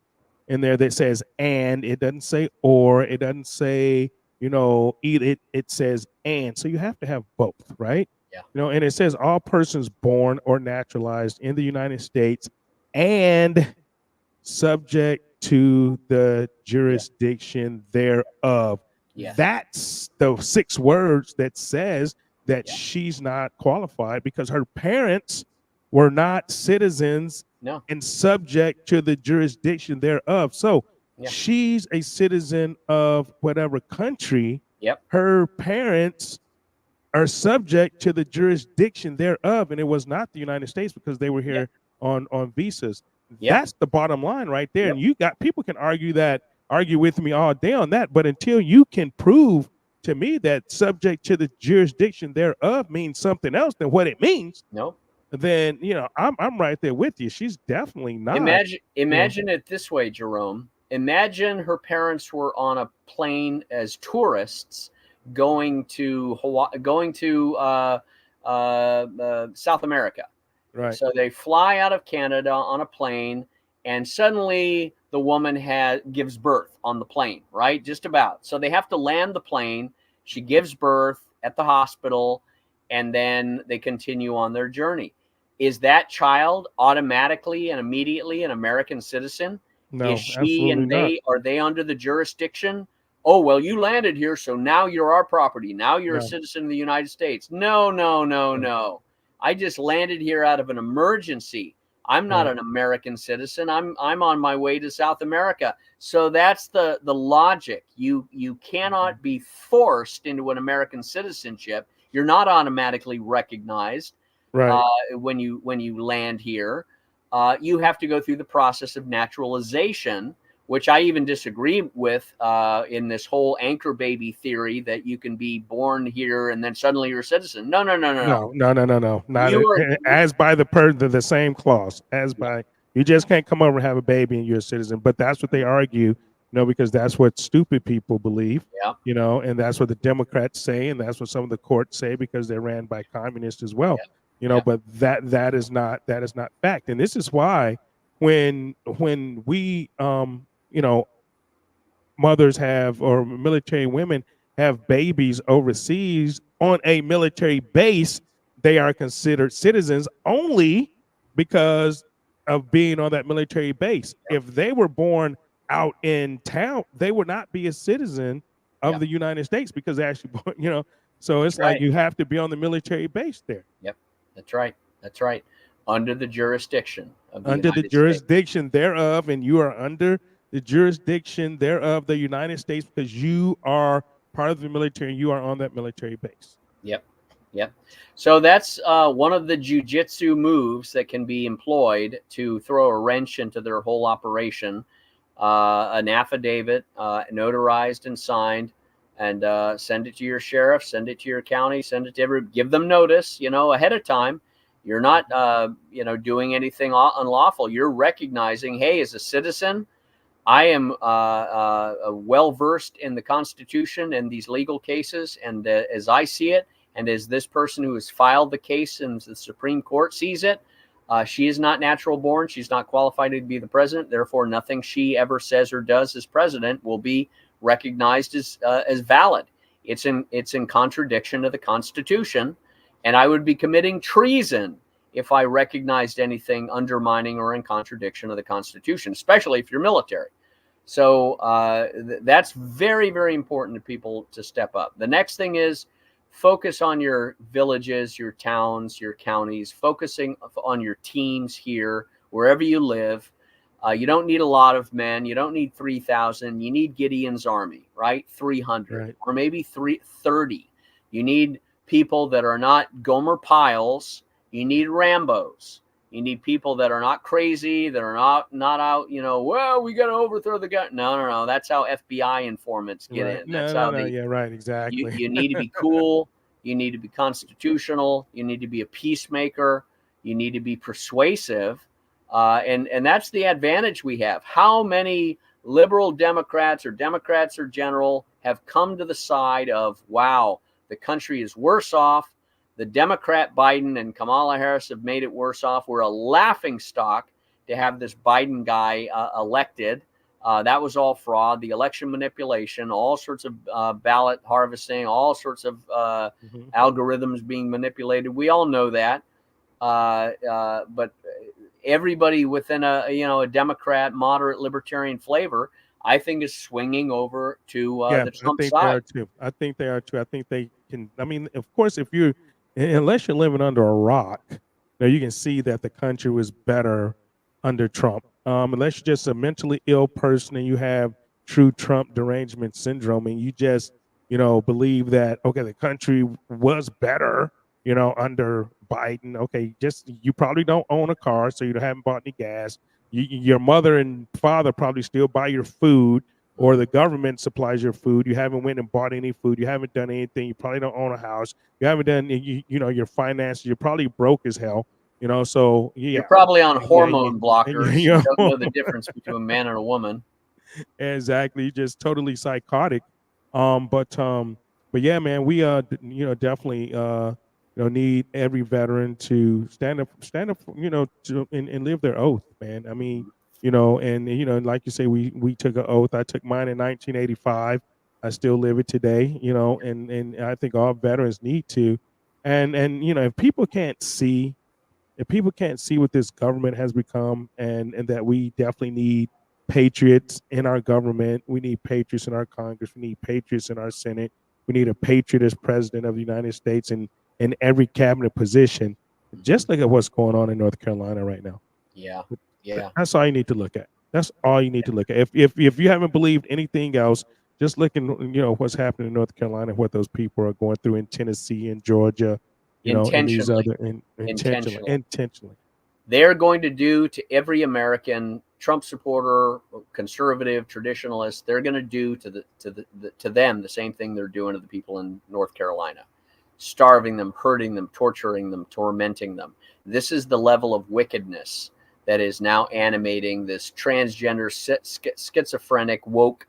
in there that says and. It doesn't say or, it doesn't say, it says and. So you have to have both, right? Yeah. And it says all persons born or naturalized in the United States and subject to the jurisdiction thereof. Yes. That's the 6 words that says that Yeah. she's not qualified because her parents were not citizens No. and subject to the jurisdiction thereof. So Yeah. she's a citizen of whatever country. Yep. Her parents are subject to the jurisdiction thereof, and it was not the United States because they were here on visas. Yep. That's the bottom line right there. Yep. And you got people can argue with me all day on that, but until you can prove to me that subject to the jurisdiction thereof means something else than what it means, No. then I'm right there with you. She's definitely not. Imagine it this way, Jerome. Imagine her parents were on a plane as tourists going to Hawaii, going to South America. Right. So they fly out of Canada on a plane, and suddenly the woman gives birth on the plane, right? Just about. So they have to land the plane. She gives birth at the hospital, and then they continue on their journey. Is that child automatically and immediately an American citizen? Is No, she absolutely and not. are they under the jurisdiction? Oh, well, you landed here, so now you're our property. Now you're a No, citizen of the United States. No, no, no, no, no. I just landed here out of an emergency. I'm not right. an American citizen. I'm on my way to South America. So that's the logic. You Mhm. cannot be forced into an American citizenship. You're not automatically recognized Right. when you land here. You have to go through the process of naturalization, which I even disagree with in this whole anchor baby theory that you can be born here and then suddenly you're a citizen. No, no, no, no, no. No, no, no, no, no. Not You are. as by the same clause. As by you just can't come over and have a baby and you're a citizen. But that's what they argue, because that's what stupid people believe, Yeah, and that's what the Democrats say, and that's what some of the courts say because they're ran by communists as well. yeah, yeah, But that is not fact. And this is why when we mothers have or military women have babies overseas on a military base, they are considered citizens only because of being on that military base. yeah, If they were born out in town, they would not be a citizen yeah. of the United States because they actually born. So That's it's like right. you have to be on the military base there. Yep, that's right. That's right. Under the jurisdiction of the Under the United States. jurisdiction thereof, and you are under the jurisdiction thereof the United States because you are part of the military and you are on that military base. Yep. Yep. So that's one of the jujitsu moves that can be employed to throw a wrench into their whole operation. An affidavit, notarized and signed, and send it to your sheriff, send it to your county, send it to give them notice, ahead of time. You're not, doing anything unlawful. You're recognizing, hey, as a citizen, I am well versed in the Constitution and these legal cases, and as I see it, and as this person who has filed the case in the Supreme Court sees it, she is not natural born. She's not qualified to be the president. Therefore, nothing she ever says or does as president will be recognized as valid. It's in contradiction to the Constitution, and I would be committing treason if I recognized anything undermining or in contradiction of the Constitution, especially if you're military. So that's very, very important to people to step up. The next thing is focus on your villages, your towns, your counties, focusing on your teams here, wherever you live. You don't need a lot of men. You don't need 3,000. You need Gideon's army, right? 300 Right. or maybe 330. You need people that are not Gomer Piles. You need Rambos. You need people that are not crazy, that are not out, well, we got to overthrow the guy. No, no, no. That's how FBI informants get Right. in. That's No, no, how no. Yeah, right. Exactly. you need to be cool. You need to be constitutional. You need to be a peacemaker. You need to be persuasive. And that's the advantage we have. How many liberal Democrats or Democrats or general have come to the side of, wow, the country is worse off. The Democrat Biden and Kamala Harris have made it worse off. We're a laughing stock to have this Biden guy elected. That was all fraud, the election manipulation, all sorts of ballot harvesting, all sorts of Mhm. algorithms being manipulated. We all know that. But everybody within a Democrat, moderate libertarian flavor, I think, is swinging over to Yeah, the I Trump think they side. are too. I think they are too. I think they can. I mean, of course, if you unless you're living under a rock, you can see that the country was better under Trump. Unless you're just a mentally ill person and you have true Trump derangement syndrome, and you just believe that okay, the country was better, under Biden. Okay, just you probably don't own a car, so you haven't bought any gas. Your mother and father probably still buy your food or the government supplies your food. You haven't went and bought any food. You haven't done anything. You probably don't own a house. You haven't done your finances. You're probably broke as hell. So You're yeah, probably on yeah, yeah, hormone and blockers. You don't know the difference between a man and a woman. exactly, just totally psychotic. But yeah, man, we definitely need every veteran to stand up, to and live their oath, man. I mean, And like you say, we took an oath. I took mine in 1985. I still live it today, and I think all veterans need to. And if people can't see, what this government has become, and that we definitely need patriots in our government, we need patriots in our Congress, we need patriots in our Senate, we need a patriot as president of the United States and in every cabinet position, just like what's going on in North Carolina right now. Yeah. Yeah. That's all you need to look at. That's all you need to look at. If you haven't believed anything else, just look in, what's happening in North Carolina, what those people are going through in Tennessee and Georgia, and these Intentionally. other intentionally. They're going to do to every American Trump supporter, conservative, traditionalist. They're going to do to them the same thing they're doing to the people in North Carolina, starving them, hurting them, torturing them, tormenting them. This is the level of wickedness that is now animating this transgender, schizophrenic, woke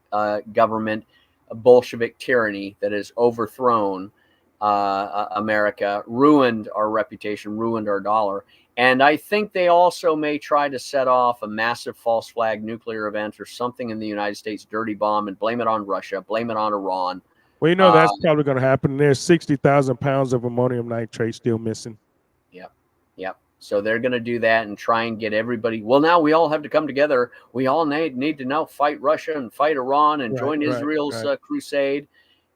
government, Bolshevik tyranny that has overthrown America, ruined our reputation, ruined our dollar. And I think they also may try to set off a massive false flag nuclear event or something in the United States, dirty bomb, and blame it on Russia, blame it on Iran. Well, that's probably going to happen. There's 60,000 pounds of ammonium nitrate still missing. Yep. Yep. So they're going to do that and try and get everybody. Well, now we all have to come together. We all need to now fight Russia and fight Iran and join Israel's crusade.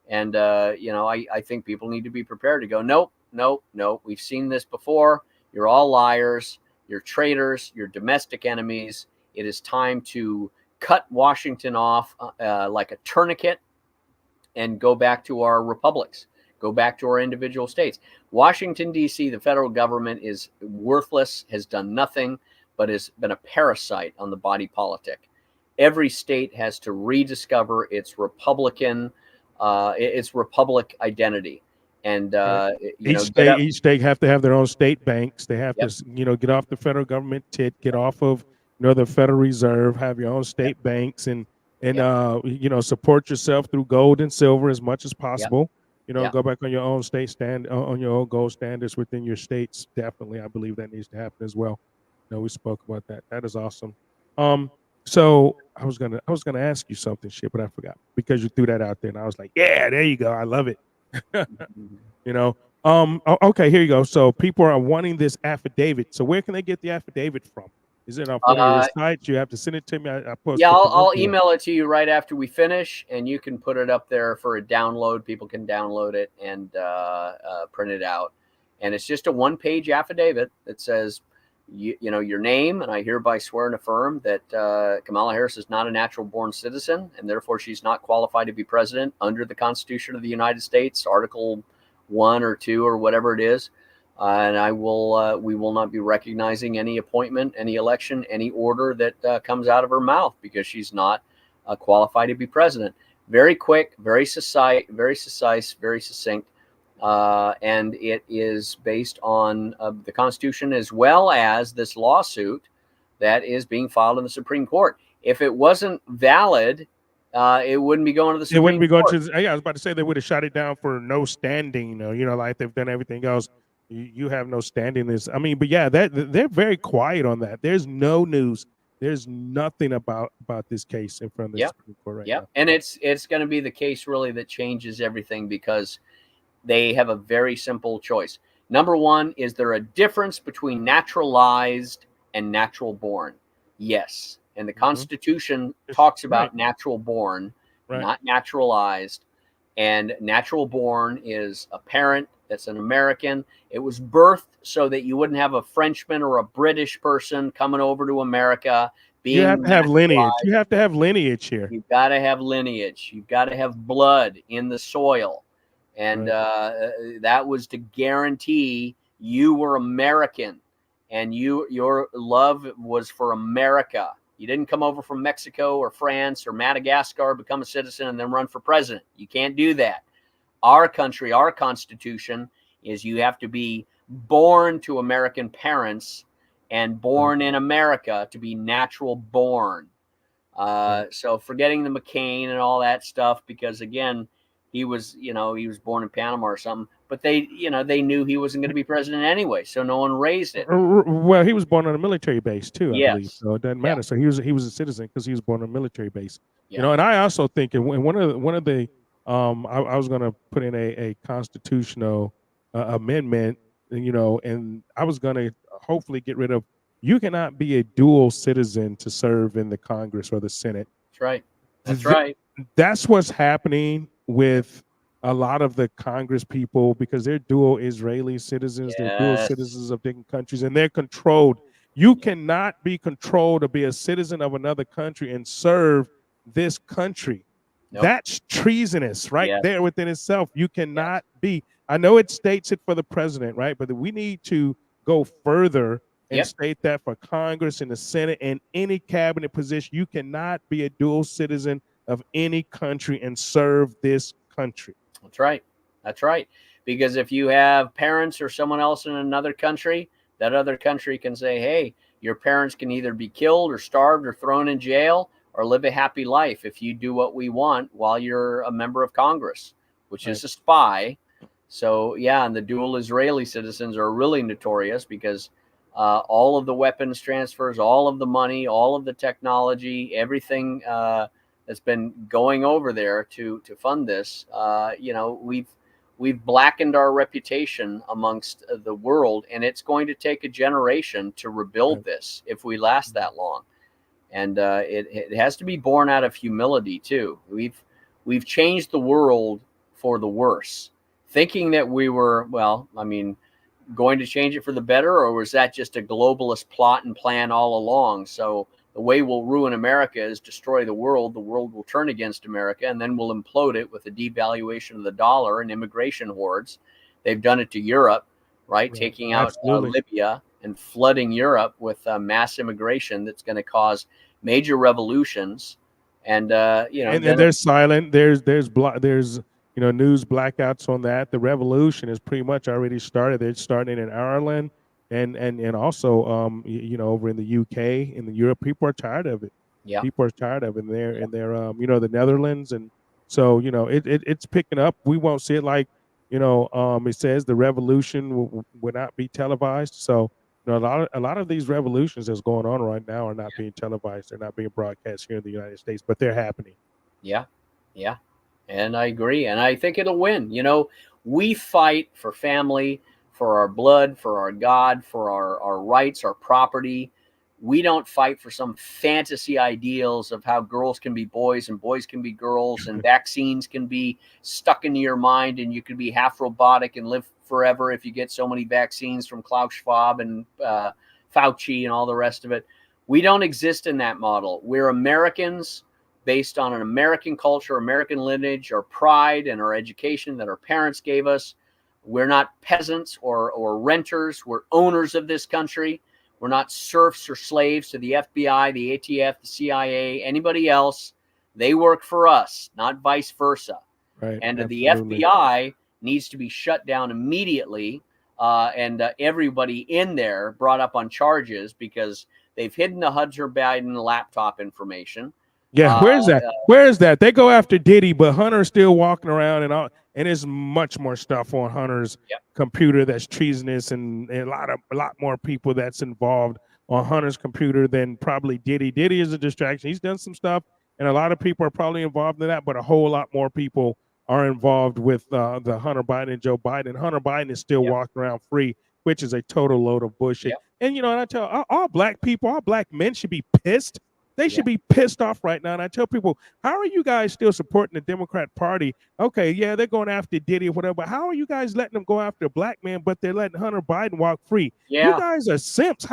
And, I think people need to be prepared to go, nope. We've seen this before. You're all liars. You're traitors. You're domestic enemies. It is time to cut Washington off like a tourniquet and go back to our republics, go back to our individual states. Washington, D.C., the federal government is worthless, has done nothing, but has been a parasite on the body politic. Every state has to rediscover its republic identity. And each state have to have their own state banks. They have to, get off the federal government tit, get off of the Federal Reserve, have your own state banks, and support yourself through gold and silver as much as possible. Go back on your own state on your own gold standards within your states. Definitely, I believe that needs to happen as well. We spoke about that. That is awesome. So I was gonna ask you something, but I forgot because you threw that out there, and I was like, yeah, there you go. I love it. Okay, here you go. So people are wanting this affidavit. So where can they get the affidavit from? Is it on one of your sites? You have to send it to me. I'll email it to you right after we finish, and you can put it up there for a download. People can download it and print it out. And it's just a one-page affidavit that says, your name, and I hereby swear and affirm that Kamala Harris is not a natural-born citizen, and therefore she's not qualified to be president under the Constitution of the United States, Article 1 or 2 or whatever it is. And we will not be recognizing any appointment, any election, any order that comes out of her mouth because she's not qualified to be president. Very quick, very succinct, very succinct. And it is based on the Constitution as well as this lawsuit that is being filed in the Supreme Court. If it wasn't valid, it wouldn't be going to the Supreme Court. It wouldn't be going to. I was about to say they would have shot it down for no standing. Like they've done everything else. You have no standing. But yeah, they're very quiet on that. There's no news. There's nothing about this case in front of the Supreme Court right now. And it's going to be the case really that changes everything because they have a very simple choice. Number one, is there a difference between naturalized and natural born? Yes. And the Constitution talks about natural born, not naturalized. And natural born is a parent that's an American. It was birthed so that you wouldn't have a Frenchman or a British person coming over to America. You have to have lineage. You have to have lineage here. You've got to have lineage. You've got to have blood in the soil. And that was to guarantee you were American and your love was for America. You didn't come over from Mexico or France or Madagascar, become a citizen, and then run for president. You can't do that. Our country, our Constitution is you have to be born to American parents and born in America to be natural born. So forgetting the McCain and all that stuff, because again, he was born in Panama or something. but they knew he wasn't going to be president anyway, so no one raised it. Well, he was born on a military base too, I believe. Yes. So it doesn't Yeah. matter. So he was a citizen because he was born on a military base. Yeah. And I also think one of the I was going to put in a constitutional amendment, and I was going to hopefully get rid of, you cannot be a dual citizen to serve in the Congress or the Senate. That's right. That's Th- right. That's what's happening with a lot of the Congress people, because they're dual Israeli citizens, they're dual Yes. citizens of different countries, and they're controlled. You cannot be controlled to be a citizen of another country and serve this country. Nope. That's treasonous right Yes. there within itself. You cannot be. I know it states it for the president, right? But we need to go further and Yep. state that for Congress and the Senate and any cabinet position. You cannot be a dual citizen of any country and serve this country. That's right. That's right. Because if you have parents or someone else in another country, that other country can say, hey, your parents can either be killed or starved or thrown in jail or live a happy life if you do what we want while you're a member of Congress, which is a spy. So, yeah, and the dual Israeli citizens are really notorious because all of the weapons transfers, all of the money, all of the technology, everything that's been going over there to fund this, we've blackened our reputation amongst the world, and it's going to take a generation to rebuild this if we last that long. And it has to be born out of humility too. We've changed the world for the worse, thinking that we were, going to change it for the better, or was that just a globalist plot and plan all along? So the way we'll ruin America is destroy the world. The world will turn against America, and then we'll implode it with a devaluation of the dollar and immigration hordes. They've done it to Europe, right? Taking out Libya and flooding Europe with mass immigration that's going to cause major revolutions. And and they're silent. There's news blackouts on that. The revolution is pretty much already started. They're starting in Ireland and also over in the UK, in the Europe. People are tired of it. Yeah, people are tired of it. And they're the Netherlands, and so it's picking up. We won't see it like it says the revolution will not be televised. So a lot of these revolutions that's going on right now are not being televised. They're not being broadcast here in the United States, but they're happening. Yeah. And I agree. And I think it'll win. We fight for family, for our blood, for our God, for our rights, our property. We don't fight for some fantasy ideals of how girls can be boys and boys can be girls and vaccines can be stuck into your mind and you can be half robotic and live forever if you get so many vaccines from Klaus Schwab and Fauci and all the rest of it. We don't exist in that model. We're Americans based on an American culture, American lineage, our pride and our education that our parents gave us. We're not peasants or renters. We're owners of this country. We're not serfs or slaves to the FBI, the ATF, the CIA, anybody else. They work for us, not vice versa. Right. And Absolutely. the FBI needs to be shut down immediately, and everybody in there brought up on charges because they've hidden the Hunter Biden laptop information. Yeah, where's that? Where's that? They go after Diddy, but Hunter's still walking around and there's much more stuff on Hunter's computer that's treasonous, and a lot more people that's involved on Hunter's computer than probably Diddy. Diddy is a distraction. He's done some stuff, and a lot of people are probably involved in that, but a whole lot more people are involved with the Hunter Biden and Joe Biden. Hunter Biden is still walking around free, which is a total load of bullshit. And and I tell all black people, all black men should be pissed. They should be pissed off right now. And I tell people, how are you guys still supporting the Democrat Party? Okay, yeah, they're going after Diddy or whatever, but how are you guys letting them go after a black man, but they're letting Hunter Biden walk free? Yeah. You guys are simps.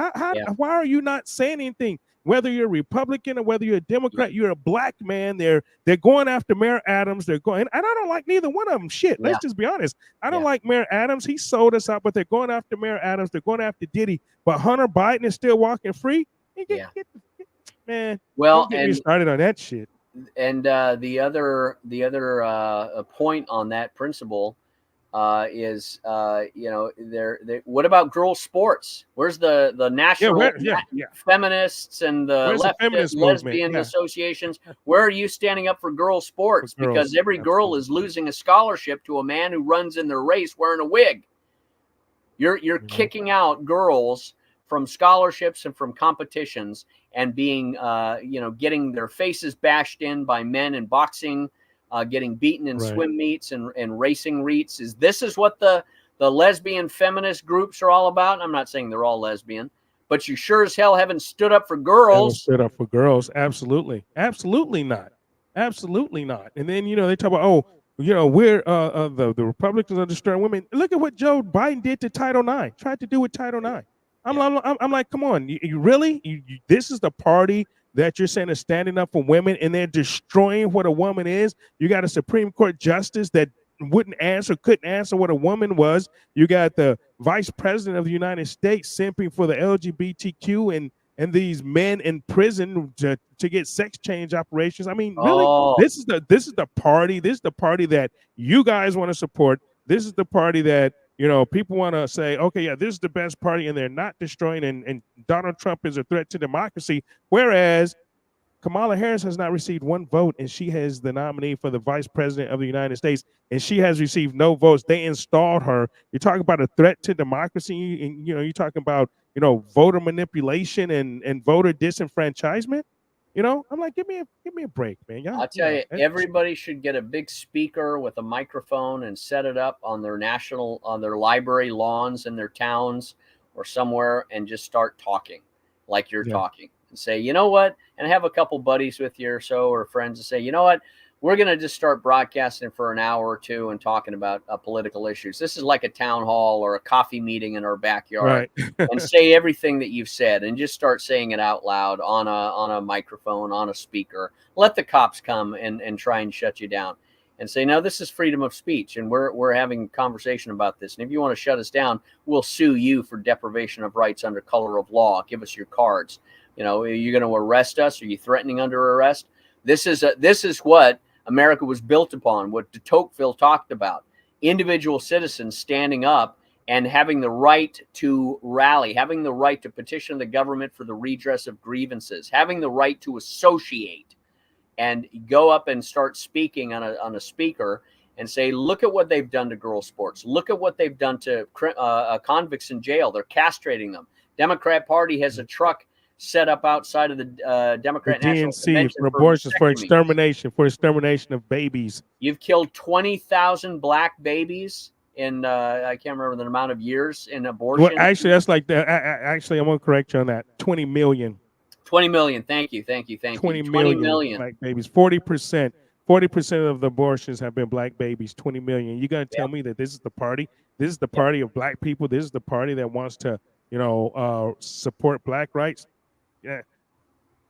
Why are you not saying anything? Whether you're a Republican or whether you're a Democrat, you're a black man. They're going after Mayor Adams. They're going, and I don't like neither one of them. Shit, let's just be honest. I don't like Mayor Adams. He sold us out, but they're going after Mayor Adams. They're going after Diddy, but Hunter Biden is still walking free. Man, well, don't get me started on that shit. And the other point on that principle What about girls' sports? Where's the national yeah. feminists and the Where's the feminist movement? lesbian Yeah, associations? Where are you standing up for girls' for sports? Because girls. every girl Absolutely. is losing a scholarship to a man who runs in their race wearing a wig. You're kicking out girls from scholarships and from competitions, and being getting their faces bashed in by men in boxing, getting beaten in Right. swim meets and racing meets. This is what the lesbian feminist groups are all about? I'm not saying they're all lesbian, but you sure as hell haven't stood up for Haven't girls. stood up for girls. Absolutely. Absolutely not. Absolutely not. And then, they talk about, oh, we're the Republicans are destroying women. Look at what Joe Biden did to Title IX, tried to do with Title IX. I'm like, come on, you really? This is the party that you're saying is standing up for women, and they're destroying what a woman is. You got a Supreme Court justice that couldn't answer what a woman was. You got the vice president of the United States simping for the LGBTQ and these men in prison to get sex change operations. I mean, really, Oh, this is the party. This is the party that you guys want to support. This is the party that people want to say, okay, yeah, this is the best party, and they're not destroying. And Donald Trump is a threat to democracy, whereas Kamala Harris has not received one vote, and she has the nominee for the vice president of the United States, and she has received no votes. They installed her. You're talking about a threat to democracy, and you're talking about voter manipulation and voter disenfranchisement. I'm like, give me a break, man. I'll tell you, everybody should get a big speaker with a microphone and set it up on their library lawns in their towns or somewhere, and just start talking like you're talking, and say, you know what, and have a couple buddies with you or so, or friends, and say, you know what, we're going to just start broadcasting for an hour or two and talking about political issues. This is like a town hall or a coffee meeting in our backyard. Right. And say everything that you've said, and just start saying it out loud on a microphone, on a speaker. Let the cops come and try and shut you down, and say, no, this is freedom of speech, and we're having a conversation about this. And if you want to shut us down, we'll sue you for deprivation of rights under color of law. Give us your cards. Are you going to arrest us? Are you threatening under arrest? This is what America was built upon, what de Tocqueville talked about. Individual citizens standing up and having the right to rally, having the right to petition the government for the redress of grievances, having the right to associate and go up and start speaking on a speaker and say, look at what they've done to girls' sports. Look at what they've done to convicts in jail. They're castrating them. Democrat Party has a truck set up outside of the Democrat National DNC Convention for abortions, for vasectomies. extermination of babies. You've killed 20,000 black babies in I can't remember the amount of years in abortion. Well, actually, that's like actually, I'm gonna correct you on that. 20 million. 20 million. Thank you. 20 million black babies. 40%. 40% of the abortions have been black babies. 20 million. You gonna tell me that this is the party? This is the party of black people. This is the party that wants to, support black rights. Yeah.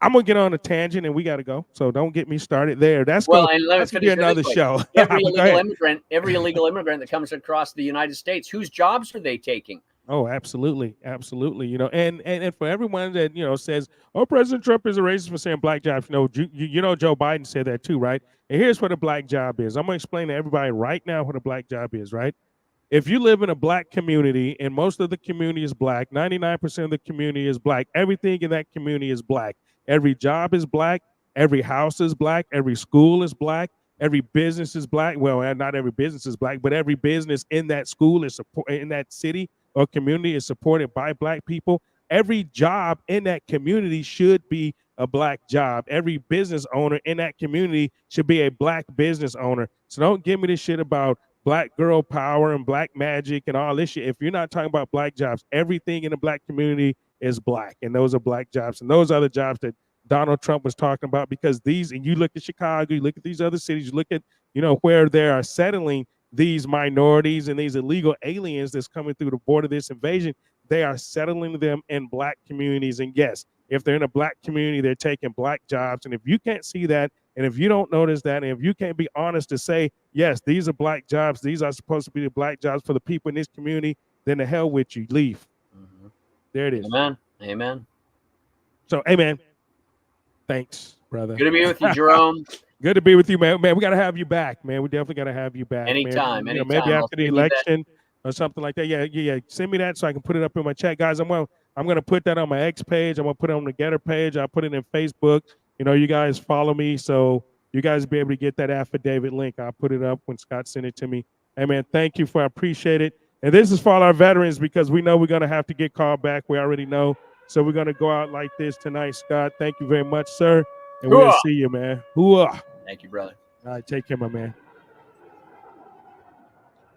I'm gonna get on a tangent, and we got to go. So don't get me started there. That's going to be another show. Every illegal immigrant that comes across the United States, whose jobs are they taking? Oh, absolutely, absolutely. And for everyone that says, "Oh, President Trump is a racist for saying black jobs," Joe Biden said that too, right? And here's what a black job is. I'm gonna explain to everybody right now what a black job is, right? If you live in a black community and most of the community is black, 99% of the community is black, everything in that community is black. Every job is black, every house is black, every school is black, every business is black. Well, not every business is black, but every business in that school in that city or community is supported by black people. Every job in that community should be a black job. Every business owner in that community should be a black business owner. So don't give me this shit about black girl power and black magic and all this shit. If you're not talking about black jobs, everything in the black community is black, and those are black jobs, and those are the jobs that Donald Trump was talking about. Because and you look at Chicago, you look at these other cities, you look at where they are settling these minorities and these illegal aliens that's coming through the border, this invasion, they are settling them in black communities. And yes, if they're in a black community, they're taking black jobs. And if you can't see that, and if you don't notice that, and if you can't be honest to say, yes, these are black jobs, these are supposed to be the black jobs for the people in this community, then the hell with you, leave. Mm-hmm. There it is. Amen. So, amen. Thanks, brother. Good to be with you, Jerome. Good to be with you, man. Man, we got to have you back, man. We definitely got to have you back, Anytime, man. You know, anytime. maybe I'll after the send you that. election or something like that. Yeah. Send me that so I can put it up in my chat, guys. I'm gonna put that on my X page. I'm gonna put it on the Getter page. I'll put it in Facebook. You know, you guys follow me, so you guys be able to get that affidavit link. I'll put it up when Scott sent it to me. Hey, man, thank you I appreciate it. And this is for all our veterans because we know we're gonna have to get called back. We already know. So we're gonna go out like this tonight, Scott. Thank you very much, sir. And we'll see you, man. Hooah. Thank you, brother. All right, take care, my man.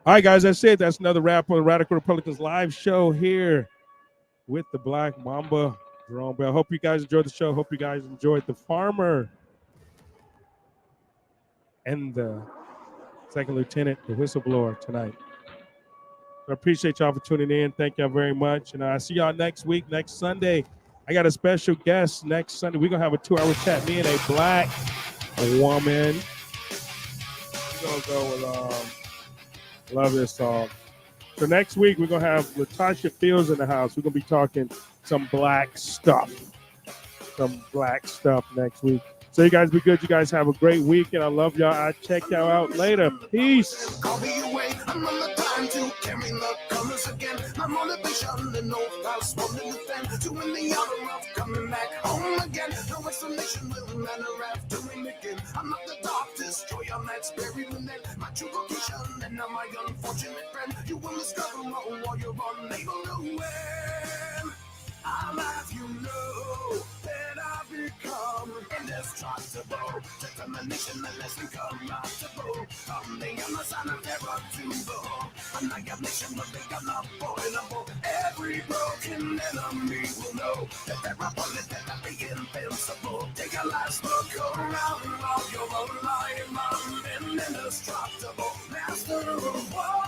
All right, guys, that's it. That's another wrap on the Radical Republicans live show here with the Black Mamba, Jerome Bell. Hope you guys enjoyed the show. Hope you guys enjoyed the farmer and the second lieutenant, the whistleblower tonight. So I appreciate y'all for tuning in. Thank y'all very much. And I see y'all next week, next Sunday. I got a special guest next Sunday. We're going to have a 2-hour chat. Me and a black woman. We're going to go with love this song. So next week, we're going to have Latasha Fields in the house. We're going to be talking some black stuff. Some black stuff next week. So you guys be good. You guys have a great weekend. I love y'all. I'll check y'all out later. Peace. My motivation and no house for the defend to win the honor of coming back home again. No explanation will matter after we begin. I'm not the dark destroyer that's buried within my true vocation, and now my unfortunate friend. You will discover all while you're unable to win. I'll have you know that I've become indestructible. Determination and less incorruptible. From the other side of terror to behold. Annihilation will be unavoidable. Every broken enemy will know that there are bullets that are be invincible. Take a last look around while you're alive. I'm an indestructible master of war.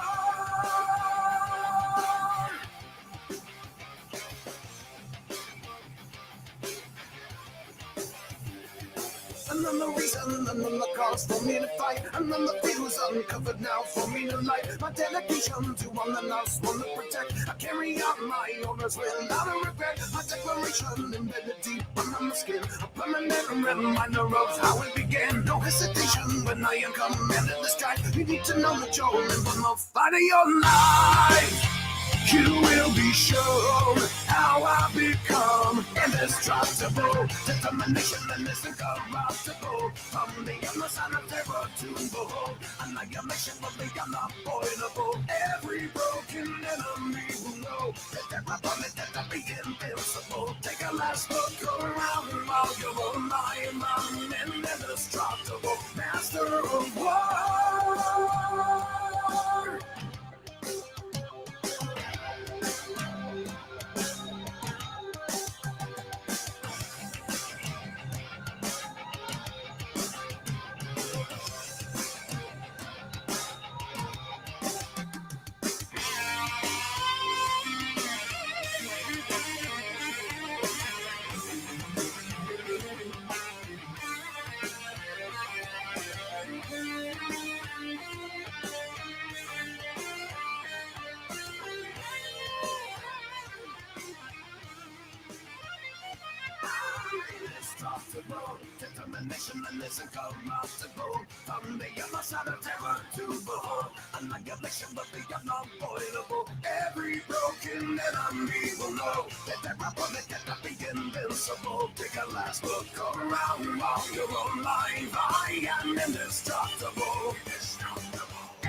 Another reason, another cause for me to fight. Another fuse uncovered now for me to light. My dedication to one that loves, one to protect. I carry out my orders without a regret. My declaration embedded deep under my skin. A permanent reminder of how it began. No hesitation when I am commanded to strike. You need to know that you're in the fight of your life. You will be shown how I become indestructible. Determination and is incorruptible. From the other side of terror to behold. Annihilation will be unavoidable. Every broken enemy will know that there are bullets that are be invincible. Take a last look around while you're alive. I'm an indestructible master of war. Determination and is incorruptible. From the other side of terror to behold. Annihilation will be unavoidable. Every broken enemy will know that there are bullets that are be invincible. Take a last look around while you're alive. I am indestructible.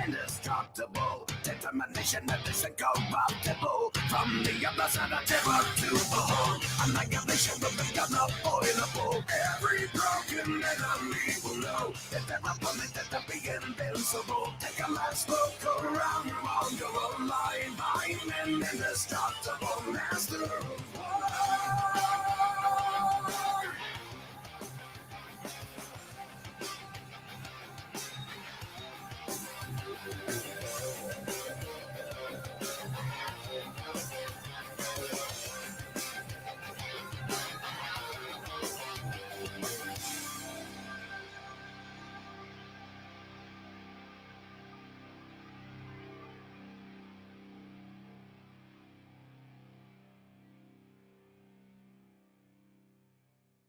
Indestructible. Determination that is incorruptible. From the other side of terror to behold. Annihilation will be unavoidable. Every broken enemy will know that there are bullets that are be invincible. Take a last look around while you're alive. I'm an indestructible master of